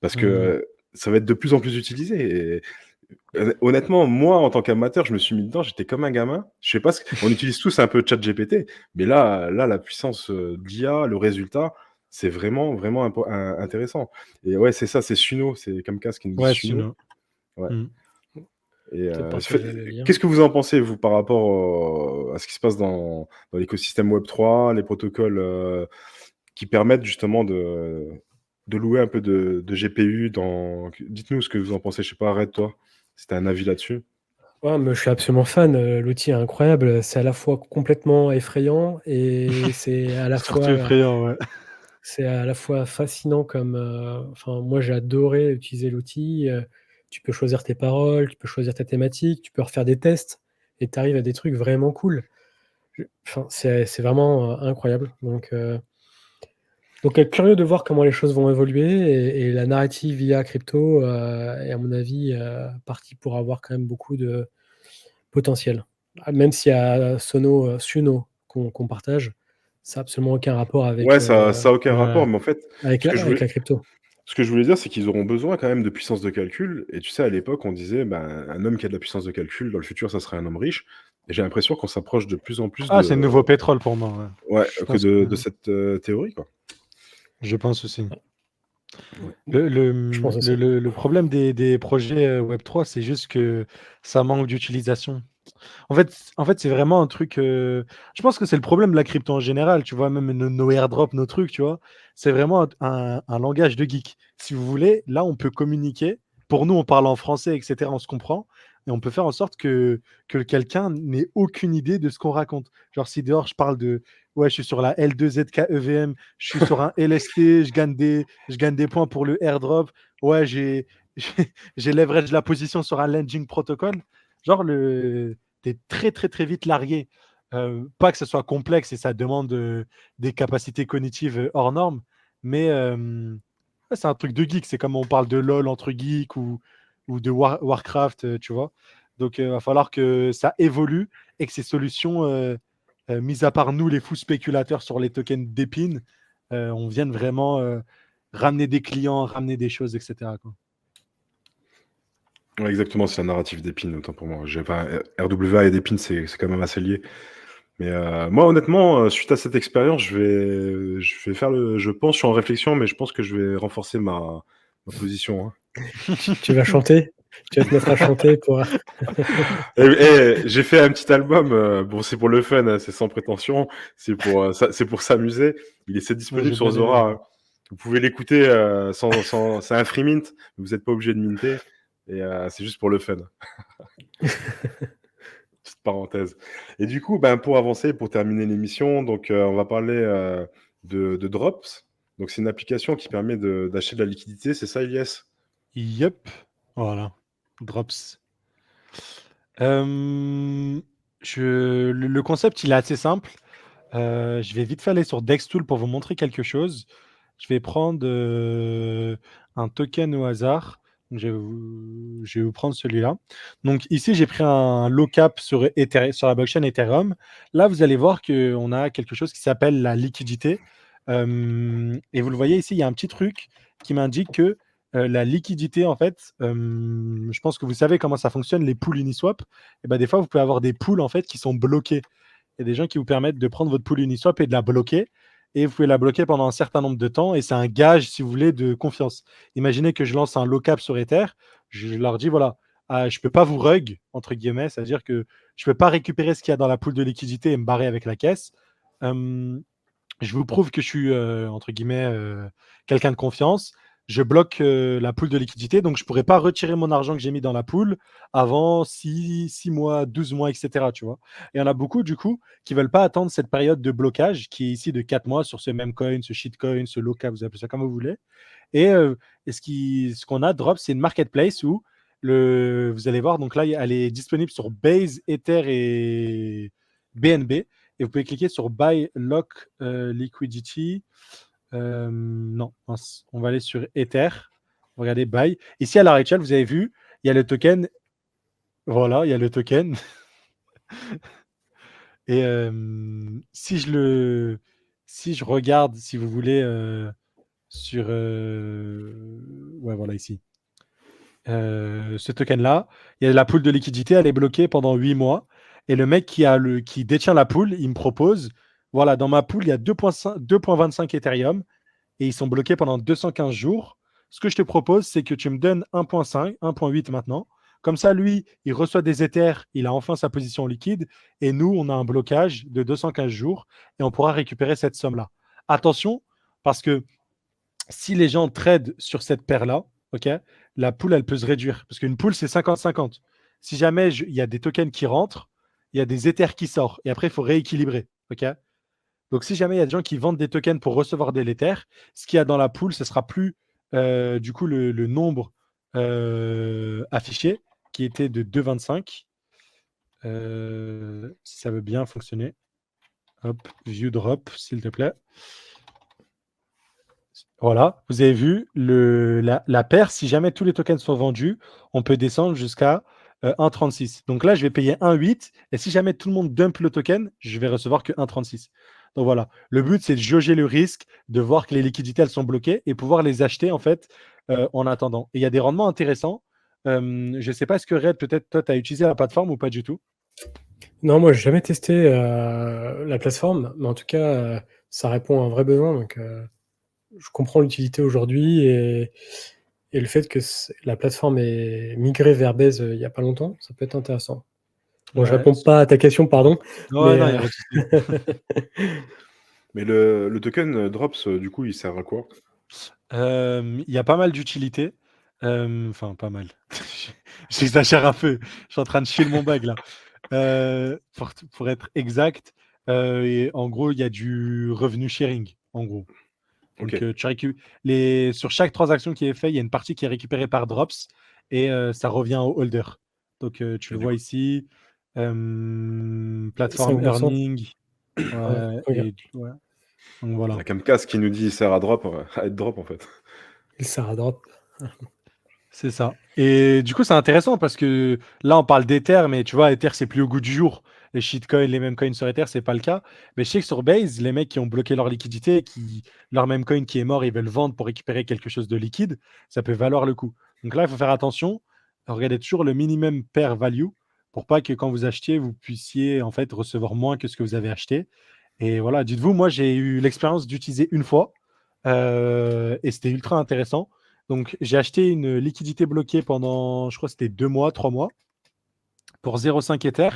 parce que ça va être de plus en plus utilisé. Et honnêtement, moi, en tant qu'amateur, je me suis mis dedans, j'étais comme un gamin. Je sais pas, on utilise tous un peu ChatGPT, mais là, la puissance d'IA, le résultat, c'est vraiment, vraiment intéressant. Et ouais, c'est ça, c'est Suno, c'est Kamkas qui nous dit Suno. Ouais. Et qu'est-ce que vous en pensez, vous, par rapport à ce qui se passe dans l'écosystème Web3, les protocoles qui permettent justement de louer un peu de GPU Dites-nous ce que vous en pensez. Je sais pas, arrête toi, si tu as un avis là-dessus. Ouais, mais je suis absolument fan. L'outil est incroyable. C'est à la fois complètement effrayant et c'est à la Surtout fois effrayant, ouais. c'est à la fois fascinant comme, enfin, moi, j'ai adoré utiliser l'outil. Tu peux choisir tes paroles, tu peux choisir ta thématique, tu peux refaire des tests et tu arrives à des trucs vraiment cool. Enfin, c'est vraiment incroyable. Donc, curieux de voir comment les choses vont évoluer et la narrative IA crypto est, à mon avis, partie pour avoir quand même beaucoup de potentiel. Même s'il y a Suno qu'on partage, ça n'a absolument aucun rapport avec, Ouais, ça a aucun rapport, mais en fait, avec la crypto. ce que je voulais dire, c'est qu'ils auront besoin quand même de puissance de calcul. Et tu sais, à l'époque, on disait, un homme qui a de la puissance de calcul, dans le futur, ça serait un homme riche. Et j'ai l'impression qu'on s'approche de plus en plus c'est le nouveau pétrole pour moi. Ouais, de cette théorie, quoi. Je pense aussi. Ouais. Je pense aussi. Le problème des projets Web3, c'est juste que ça manque d'utilisation. En fait, c'est vraiment un truc. Je pense que c'est le problème de la crypto en général. Tu vois, même nos airdrops, nos trucs, tu vois. C'est vraiment un langage de geek. Si vous voulez, là, on peut communiquer. Pour nous, on parle en français, etc. On se comprend. Et on peut faire en sorte que quelqu'un n'ait aucune idée de ce qu'on raconte. Genre, si dehors, je parle de. Ouais, je suis sur la L2ZK EVM, je suis sur un LST, je gagne des points pour le airdrop. Ouais, j'ai leverage la position sur un lending protocol. Genre, t'es très, très, très vite largué. Pas que ce soit complexe et ça demande des capacités cognitives hors normes, mais c'est un truc de geek. C'est comme on parle de LoL entre geeks ou de Warcraft, tu vois. Donc, il va falloir que ça évolue et que ces solutions, mis à part nous, les fous spéculateurs sur les tokens d'épines, on vienne vraiment ramener des clients, ramener des choses, etc. quoi. Ouais, exactement, c'est un narratif d'épines, autant pour moi. RWA et d'épines, c'est quand même assez lié. Mais moi, honnêtement, suite à cette expérience, je vais faire je pense, je suis en réflexion, mais je pense que je vais renforcer ma position. Hein. Tu vas chanter? Tu vas te mettre à chanter pour. J'ai fait un petit album. Bon, c'est pour le fun, hein, c'est sans prétention. C'est pour s'amuser. C'est disponible sur Zora. Hein. Vous pouvez l'écouter c'est un free mint. Vous n'êtes pas obligé de minter. Et c'est juste pour le fun. Petite parenthèse. Et du coup, pour avancer, pour terminer l'émission, donc on va parler de Drops. Donc c'est une application qui permet d'acheter de la liquidité, c'est ça, Elias? Yep, voilà, Drops. Le concept, il est assez simple. Je vais vite faire aller sur Dextool pour vous montrer quelque chose. Je vais prendre un token au hasard. Je vais vous prendre celui-là. Donc ici, j'ai pris un low cap sur la blockchain Ethereum. Là, vous allez voir qu'on a quelque chose qui s'appelle la liquidité. Et vous le voyez ici, il y a un petit truc qui m'indique que la liquidité, en fait, je pense que vous savez comment ça fonctionne, les pools Uniswap. Et ben, des fois, vous pouvez avoir des pools en fait, qui sont bloqués. Il y a des gens qui vous permettent de prendre votre pool Uniswap et de la bloquer. Et vous pouvez la bloquer pendant un certain nombre de temps. Et c'est un gage, si vous voulez, de confiance. Imaginez que je lance un lock-up sur Ether. Je leur dis, voilà, je ne peux pas vous rug, entre guillemets, c'est-à-dire que je ne peux pas récupérer ce qu'il y a dans la pool de liquidité et me barrer avec la caisse. Je vous prouve que je suis, entre guillemets, quelqu'un de confiance. Je bloque la pool de liquidité, donc je ne pourrais pas retirer mon argent que j'ai mis dans la pool avant 6 mois, 12 mois, etc. Tu vois. Et il y en a beaucoup, du coup, qui ne veulent pas attendre cette période de blocage qui est ici de 4 mois sur ce même coin, ce shitcoin, ce loca, vous appelez ça comme vous voulez. Et ce qu'on a, Drop, c'est une marketplace où vous allez voir, donc là, elle est disponible sur Base, Ether et BNB. Et vous pouvez cliquer sur Buy Lock Liquidity. Non, mince. On va aller sur Ether. Regardez, Buy. Ici, à la Rachel, vous avez vu, il y a le token. Voilà, il y a le token. Et si je regarde, si vous voulez, sur... ouais, voilà, ici. Ce token-là, il y a la pool de liquidité, elle est bloquée pendant 8 mois. Et le mec qui détient la pool, il me propose, voilà, dans ma pool, il y a 2,25 Ethereum et ils sont bloqués pendant 215 jours. Ce que je te propose, c'est que tu me donnes 1,5, 1,8 maintenant. Comme ça, lui, il reçoit des Ethers, il a enfin sa position liquide. Et nous, on a un blocage de 215 jours et on pourra récupérer cette somme-là. Attention, parce que si les gens tradent sur cette paire-là, ok, la pool, elle peut se réduire. Parce qu'une pool, c'est 50-50. Si jamais il y a des tokens qui rentrent, il y a des Ethers qui sortent. Et après, il faut rééquilibrer. Ok. Donc, si jamais il y a des gens qui vendent des tokens pour recevoir des Ethers, ce qu'il y a dans la pool, ce sera plus du coup le nombre affiché qui était de 2,25. Si ça veut bien fonctionner. Hop, view drop, s'il te plaît. Voilà, vous avez vu, la paire, si jamais tous les tokens sont vendus, on peut descendre jusqu'à 1,36. Donc là, je vais payer 1,8 et si jamais tout le monde dump le token, je vais recevoir que 1,36. Donc voilà, le but, c'est de jauger le risque, de voir que les liquidités, elles sont bloquées et pouvoir les acheter en fait en attendant. Et il y a des rendements intéressants. Je ne sais pas, est-ce que Red, peut-être toi, tu as utilisé la plateforme ou pas du tout? Non, moi, j'ai jamais testé la plateforme, mais en tout cas, ça répond à un vrai besoin. Donc, je comprends l'utilité aujourd'hui et le fait que la plateforme ait migré vers Base il n'y a pas longtemps, ça peut être intéressant. Bon, je Ouais. réponds pas à ta question, pardon. Ouais, mais, non, il y a pas de souci. Mais le token Drops, du coup, il sert à quoi? Il y a pas mal d'utilités. Enfin, pas mal. J'exagère un peu. Je suis en train de chier mon bag là. Pour être exact, et en gros, il y a du revenu sharing, en gros. Donc, Ok. sur chaque transaction qui est faite, il y a une partie qui est récupérée par Drops et ça revient au holder. Donc, tu Et le du vois coup, ici, plateforme 5%. earning. Ouais, Ouais, regarde. ouais. Donc, voilà. la Camcast qui nous dit il sert à drop, à être drop en fait. Il sert à drop. C'est ça. Et du coup, c'est intéressant parce que là, on parle d'Ether, mais tu vois, Ether, c'est plus au goût du jour. Les shitcoins, les mêmes coins sur Ether, c'est pas le cas. Mais je sais que sur Base, les mecs qui ont bloqué leur liquidité, leur même coin qui est mort, ils veulent vendre pour récupérer quelque chose de liquide, ça peut valoir le coup. Donc là, il faut faire attention. Regardez toujours le minimum pair value pour pas que quand vous achetiez, vous puissiez en fait recevoir moins que ce que vous avez acheté. Et voilà, dites-vous, moi, j'ai eu l'expérience d'utiliser une fois et c'était ultra intéressant. Donc, j'ai acheté une liquidité bloquée pendant, je crois que c'était 2 mois, 3 mois, pour 0,5 Ether.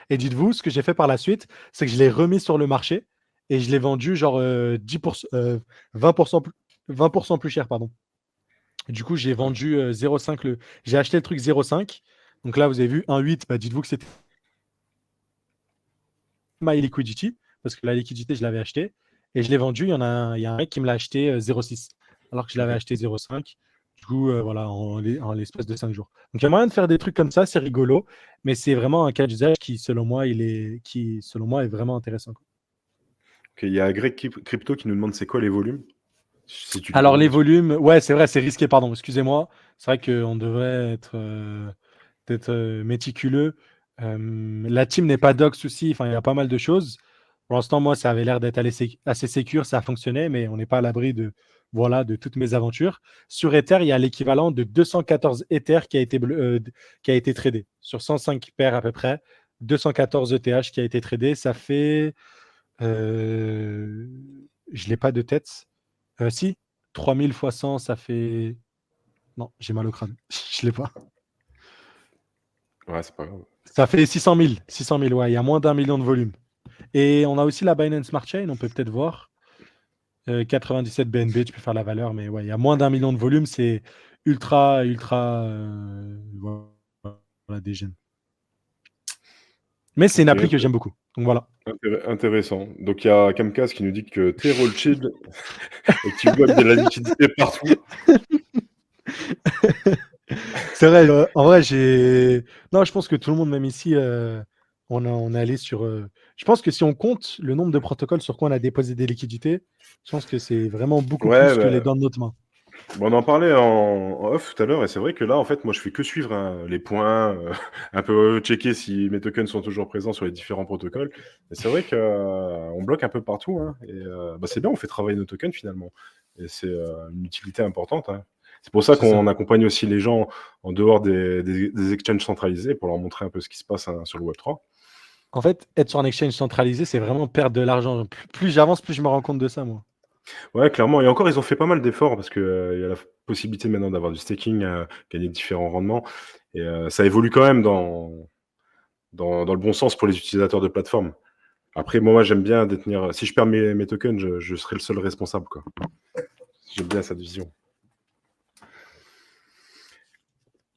Et dites-vous, ce que j'ai fait par la suite, c'est que je l'ai remis sur le marché et je l'ai vendu genre 10%, 20%, 20% plus cher, pardon. Du coup, j'ai vendu 0,5 J'ai acheté le truc 0,5. Donc là, vous avez vu 1,8. Bah, dites-vous que c'était my liquidity parce que la liquidité, je l'avais acheté et je l'ai vendu. Il y a un mec qui me l'a acheté 0,6 alors que je l'avais Ok. acheté 0,5. Du coup, voilà, en l'espace de 5 jours. Donc, il y a moyen de faire des trucs comme ça, c'est rigolo, mais c'est vraiment un cas d'usage qui, selon moi, est vraiment intéressant, quoi. Ok, il y a Greg Crypto qui nous demande c'est quoi les volumes? Si tu les Alors, connais, les bien sûr. volumes, ouais, c'est vrai, c'est risqué, pardon, excusez-moi. C'est vrai qu'on devrait être méticuleux. La team n'est pas doc souci, enfin, il y a pas mal de choses. Pour l'instant, moi, ça avait l'air d'être assez sécure, ça fonctionnait, mais on n'est pas à l'abri de toutes mes aventures. Sur Ether, il y a l'équivalent de 214 Ether qui a été tradé. Sur 105 paires à peu près, 214 ETH qui a été tradé. Ça fait. Je ne l'ai pas de tête. Si, 3000 fois 100, ça fait. Non, j'ai mal au crâne. Je ne l'ai pas. Ouais, c'est pas grave. Ça fait 600 000. 600 000, ouais. Il y a moins d'1 million de volume. Et on a aussi la Binance Smart Chain, on peut peut-être voir. 97 BNB, tu peux faire la valeur, mais ouais, il y a moins d'1 million de volume, c'est ultra, voilà, des gemmes. Mais c'est une Ok, appli que j'aime beaucoup. Donc voilà. intéressant. Donc il y a Kamkaz qui nous dit que t'es Rothschild et que tu bloques de la liquidité partout. C'est vrai, en vrai, Non, je pense que tout le monde, même ici, on est allé sur. Je pense que si on compte le nombre de protocoles sur quoi on a déposé des liquidités, je pense que c'est vraiment beaucoup Ouais, plus que les dents de notre main. bon, on en parlait en off tout à l'heure, et c'est vrai que là, en fait, moi, je fais que suivre les points, un peu checker si mes tokens sont toujours présents sur les différents protocoles. Et c'est vrai qu'on bloque un peu partout, hein, et bah, c'est bien, on fait travailler nos tokens finalement. Et c'est une utilité importante, hein. C'est pour ça C'est ça. qu'on accompagne aussi les gens en dehors des exchanges centralisés pour leur montrer un peu ce qui se passe sur le Web3. En fait, être sur un exchange centralisé, c'est vraiment perdre de l'argent. Plus j'avance, plus je me rends compte de ça, moi. Ouais, clairement. Et encore, ils ont fait pas mal d'efforts parce que, il y a la possibilité maintenant d'avoir du staking, gagner différents rendements. Et ça évolue quand même dans le bon sens pour les utilisateurs de plateforme. Après, moi, j'aime bien détenir. Si je perds mes tokens, je serai le seul responsable, quoi. J'aime bien cette vision.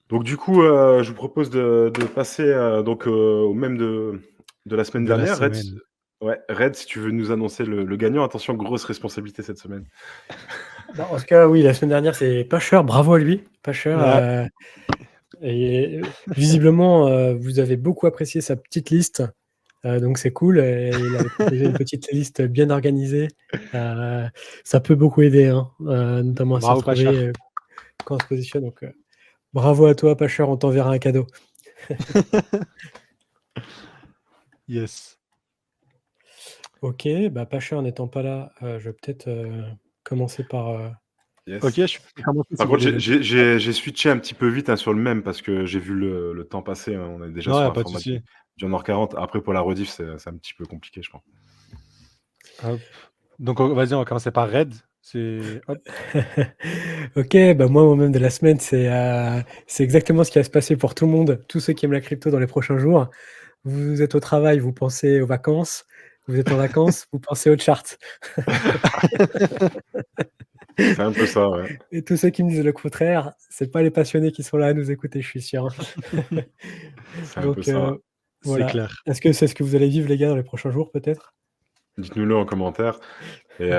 Donc, du coup, je vous propose de passer au même de la semaine De la dernière. semaine. Red, si tu veux nous annoncer le gagnant, attention, grosse responsabilité cette semaine. Bah, en tout cas, oui, la semaine dernière, c'est Pasher. Bravo à lui, Pasher. Ouais. Et visiblement, vous avez beaucoup apprécié sa petite liste. Donc c'est cool. Il avait proposé une petite liste bien organisée. Ça peut beaucoup aider, hein, notamment à s'y Bravo, Pacha. retrouver quand on se positionne. Donc bravo à toi, Pasher. On t'enverra un cadeau. Yes. Ok, bah Pasher n'étant pas là, je vais peut-être commencer par. Yes. Ok, je peux commencer si Par vous contre, voulez. j'ai switché un petit peu vite sur le même parce que j'ai vu le temps passer, hein. On est déjà Non, sur y a un pas de format souci. du 1h40. Après, pour la rediff, c'est un petit peu compliqué, je pense. Hop. Donc, vas-y, on va commencer par Red. C'est. Hop. Ok, bah moi, moi-même de la semaine, c'est exactement ce qui va se passer pour tout le monde, tous ceux qui aiment la crypto dans les prochains jours. Vous êtes au travail, vous pensez aux vacances. Vous êtes en vacances, vous pensez aux charts. C'est un peu ça, ouais. Et tous ceux qui me disent le contraire, c'est pas les passionnés qui sont là à nous écouter, je suis sûr. C'est un peu Donc ça. C'est voilà. clair. Est-ce que c'est ce que vous allez vivre, les gars, dans les prochains jours, peut-être? Dites-nous-le en commentaire. Et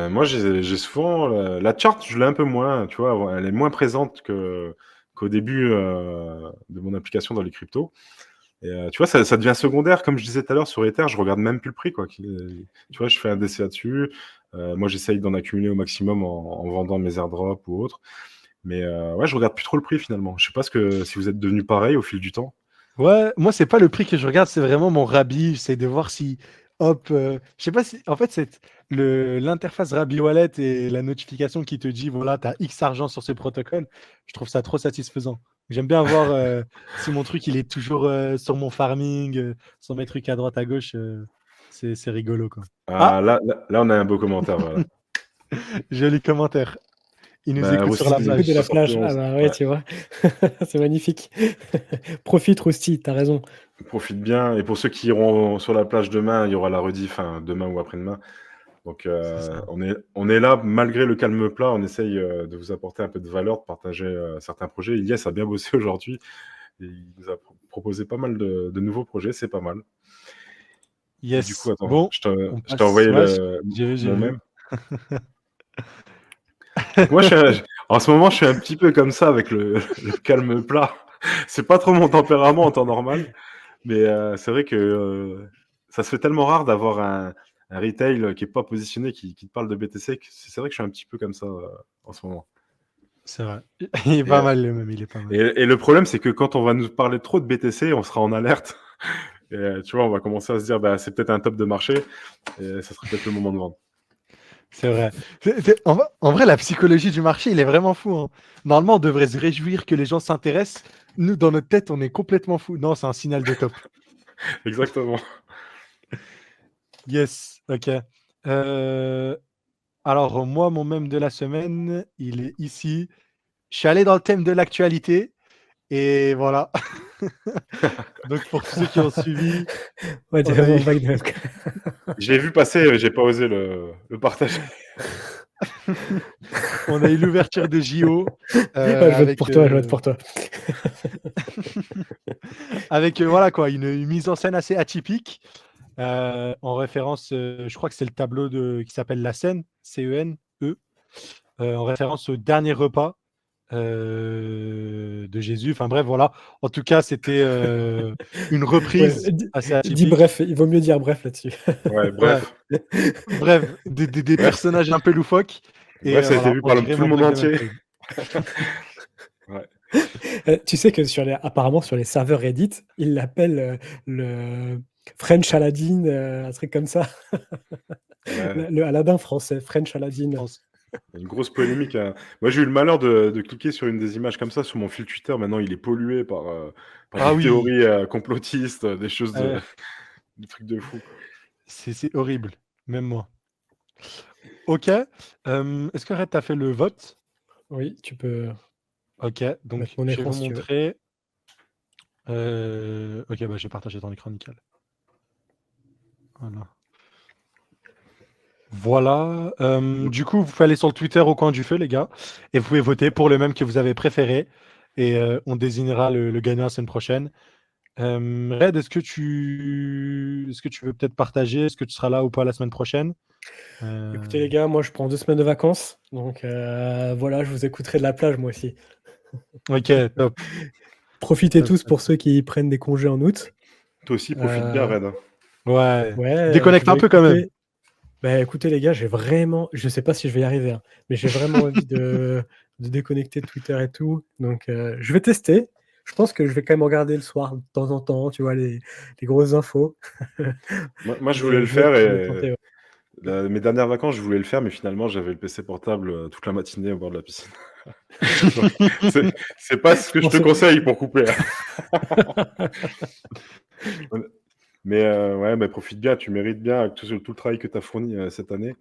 moi, j'ai souvent la chart, je l'ai un peu moins, tu vois, elle est moins présente qu'au début de mon application dans les cryptos. Et tu vois, ça devient secondaire, comme je disais tout à l'heure sur Ether, je regarde même plus le prix, quoi. Tu vois, je fais un DCA dessus. Moi, j'essaye d'en accumuler au maximum en vendant mes airdrops ou autres. Mais ouais, je regarde plus trop le prix finalement. Je sais pas si vous êtes devenu pareil au fil du temps. Ouais, moi, c'est pas le prix que je regarde, c'est vraiment mon Rabi. J'essaie de voir si, hop, je sais pas si, en fait, c'est l'interface Rabi Wallet et la notification qui te dit, voilà, tu as X argent sur ce protocole. Je trouve ça trop satisfaisant. J'aime bien voir si mon truc, il est toujours sur mon farming, sur mes trucs à droite, à gauche. C'est rigolo, quoi. Ah, Ah, là, on a un beau commentaire, voilà. joli commentaire. Il nous Bah, écoute sur la Rosti Écoute de la plage. plage. Ah 71. bah ouais, Ouais. tu vois. C'est magnifique. Profite, Rosti, t'as raison. Profite bien. Et pour ceux qui iront sur la plage demain, il y aura la rediff demain ou après-demain. Donc, C'est ça. on est là, malgré le calme plat, on essaye de vous apporter un peu de valeur, de partager certains projets. Ilyes a bien bossé aujourd'hui. Et il nous a proposé pas mal de nouveaux projets, c'est pas mal. Et du coup, Yes. attends, Bon, je on t'ai passe. envoyé Ouais, j'ai mon vu. même. Donc moi, en ce moment, je suis un petit peu comme ça avec le calme plat. C'est pas trop mon tempérament en temps normal, mais c'est vrai que ça se fait tellement rare d'avoir un retail qui est pas positionné, qui te parle de BTC, que c'est vrai que je suis un petit peu comme ça en ce moment. C'est vrai. Il est Et, pas mal le même, il est pas mal. et le problème, c'est que quand on va nous parler trop de BTC, on sera en alerte. Et tu vois, on va commencer à se dire, bah, c'est peut-être un top de marché et ça serait peut-être le moment de vendre. C'est vrai. En vrai, la psychologie du marché, il est vraiment fou, hein. Normalement, on devrait se réjouir que les gens s'intéressent. Nous, dans notre tête, on est complètement fou. Non, c'est un signal de top. Exactement. Yes, ok. Alors, moi, mon mème de la semaine, il est ici. Je suis allé dans le thème de l'actualité et voilà. Donc, pour tous ceux qui ont suivi, Ouais, t'es on a vraiment eu, vague de Je l'ai vu passer, j'ai pas osé le partager. on a eu l'ouverture de JO Ouais, je vote avec, pour toi, je vote pour toi. avec voilà quoi, une mise en scène assez atypique. En référence, je crois que c'est le tableau qui s'appelle La Seine, C-E-N-E, en référence au dernier repas de Jésus. Enfin bref, voilà. En tout cas, c'était une Ouais, reprise assez dis atypique. bref, il vaut mieux dire bref là-dessus. Ouais, Ouais, bref. bref, des Bref, personnages un peu loufoques. Et bref, ça a été voilà, vu on par dirait tout le mon monde blague de entier. mercredi. Ouais. Tu sais que apparemment sur les serveurs Reddit, ils l'appellent le French Aladdin, un truc comme ça. Ouais. Le Aladdin français, French Je Aladdin. pense. Une grosse polémique, hein. Moi, j'ai eu le malheur de cliquer sur une des images comme ça sur mon fil Twitter. Maintenant, il est pollué par Ah des oui, théories complotistes, des choses des trucs de fou, quoi. c'est horrible, même moi. Ok, est-ce que Red, t'as fait le vote? Oui, tu peux Ok, mettre donc mon je vais écran vous si tu veux. montrer. Ok, bah, j'ai partagé ton écran, nickel. Voilà. Voilà. Du coup, vous pouvez aller sur le Twitter au coin du feu, les gars, et vous pouvez voter pour le même que vous avez préféré. Et on désignera le gagnant la semaine prochaine. Red, est-ce que tu veux peut-être partager? Est-ce que tu seras là ou pas la semaine prochaine? Écoutez Euh, les gars, moi je prends 2 semaines de vacances, donc voilà, je vous écouterai de la plage moi aussi. Ok, top. Profitez Top, tous top, pour top. ceux qui prennent des congés en août. Toi aussi, profite bien, Euh, Red, hein. Ouais. ouais, je Déconnecte un vais peu quand même. écouter. Bah, écoutez les gars, j'ai vraiment je sais pas si je vais y arriver, hein, mais j'ai vraiment envie de déconnecter de Twitter et tout, donc je vais tester. Je pense que je vais quand même regarder le soir de temps en temps, tu vois, les grosses infos. Moi, je voulais Mais le faire je vais et tenter, ouais. mes dernières vacances, je voulais le faire, mais finalement, j'avais le PC portable toute la matinée au bord de la piscine. Donc, c'est c'est pas ce Je que je te pensais conseille pour couper, hein. Mais ouais, mais profite bien, tu mérites bien avec tout le travail que tu as fourni cette année.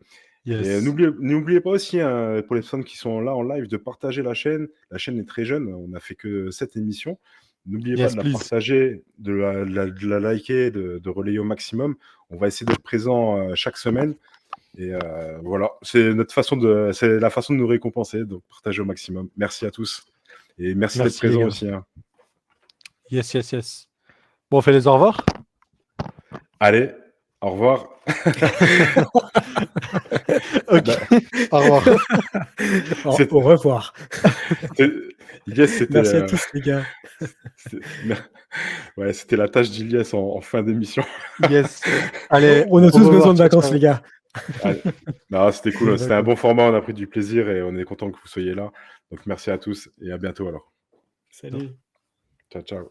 Et Yes. n'oubliez pas aussi, hein, pour les personnes qui sont là en live, de partager la chaîne. La chaîne est très jeune, on n'a fait que 7 émissions. N'oubliez pas Yes, de la please. partager, de la liker, de relayer au maximum. On va essayer d'être présent chaque semaine. Et voilà, c'est la façon de nous récompenser, donc partagez au maximum. Merci à tous. Et merci d'être Merci les présent gars. aussi, hein. Yes, yes, yes. Bon, on fait les au revoir. Allez, au revoir. Ok. Bah, Au revoir. c'est- Au revoir. c'est- yes, Merci à tous les gars. c'est- ouais, c'était la tâche d'Iliès en fin d'émission. Yes. Allez, On a au tous besoin revoir. de Ciao, vacances les ciao. gars. Allez. Non, c'était Des cool, c'était un bon vacances. format, on a pris du plaisir et on est content que vous soyez là. Donc merci à tous et à bientôt alors. Salut. Ciao, ciao.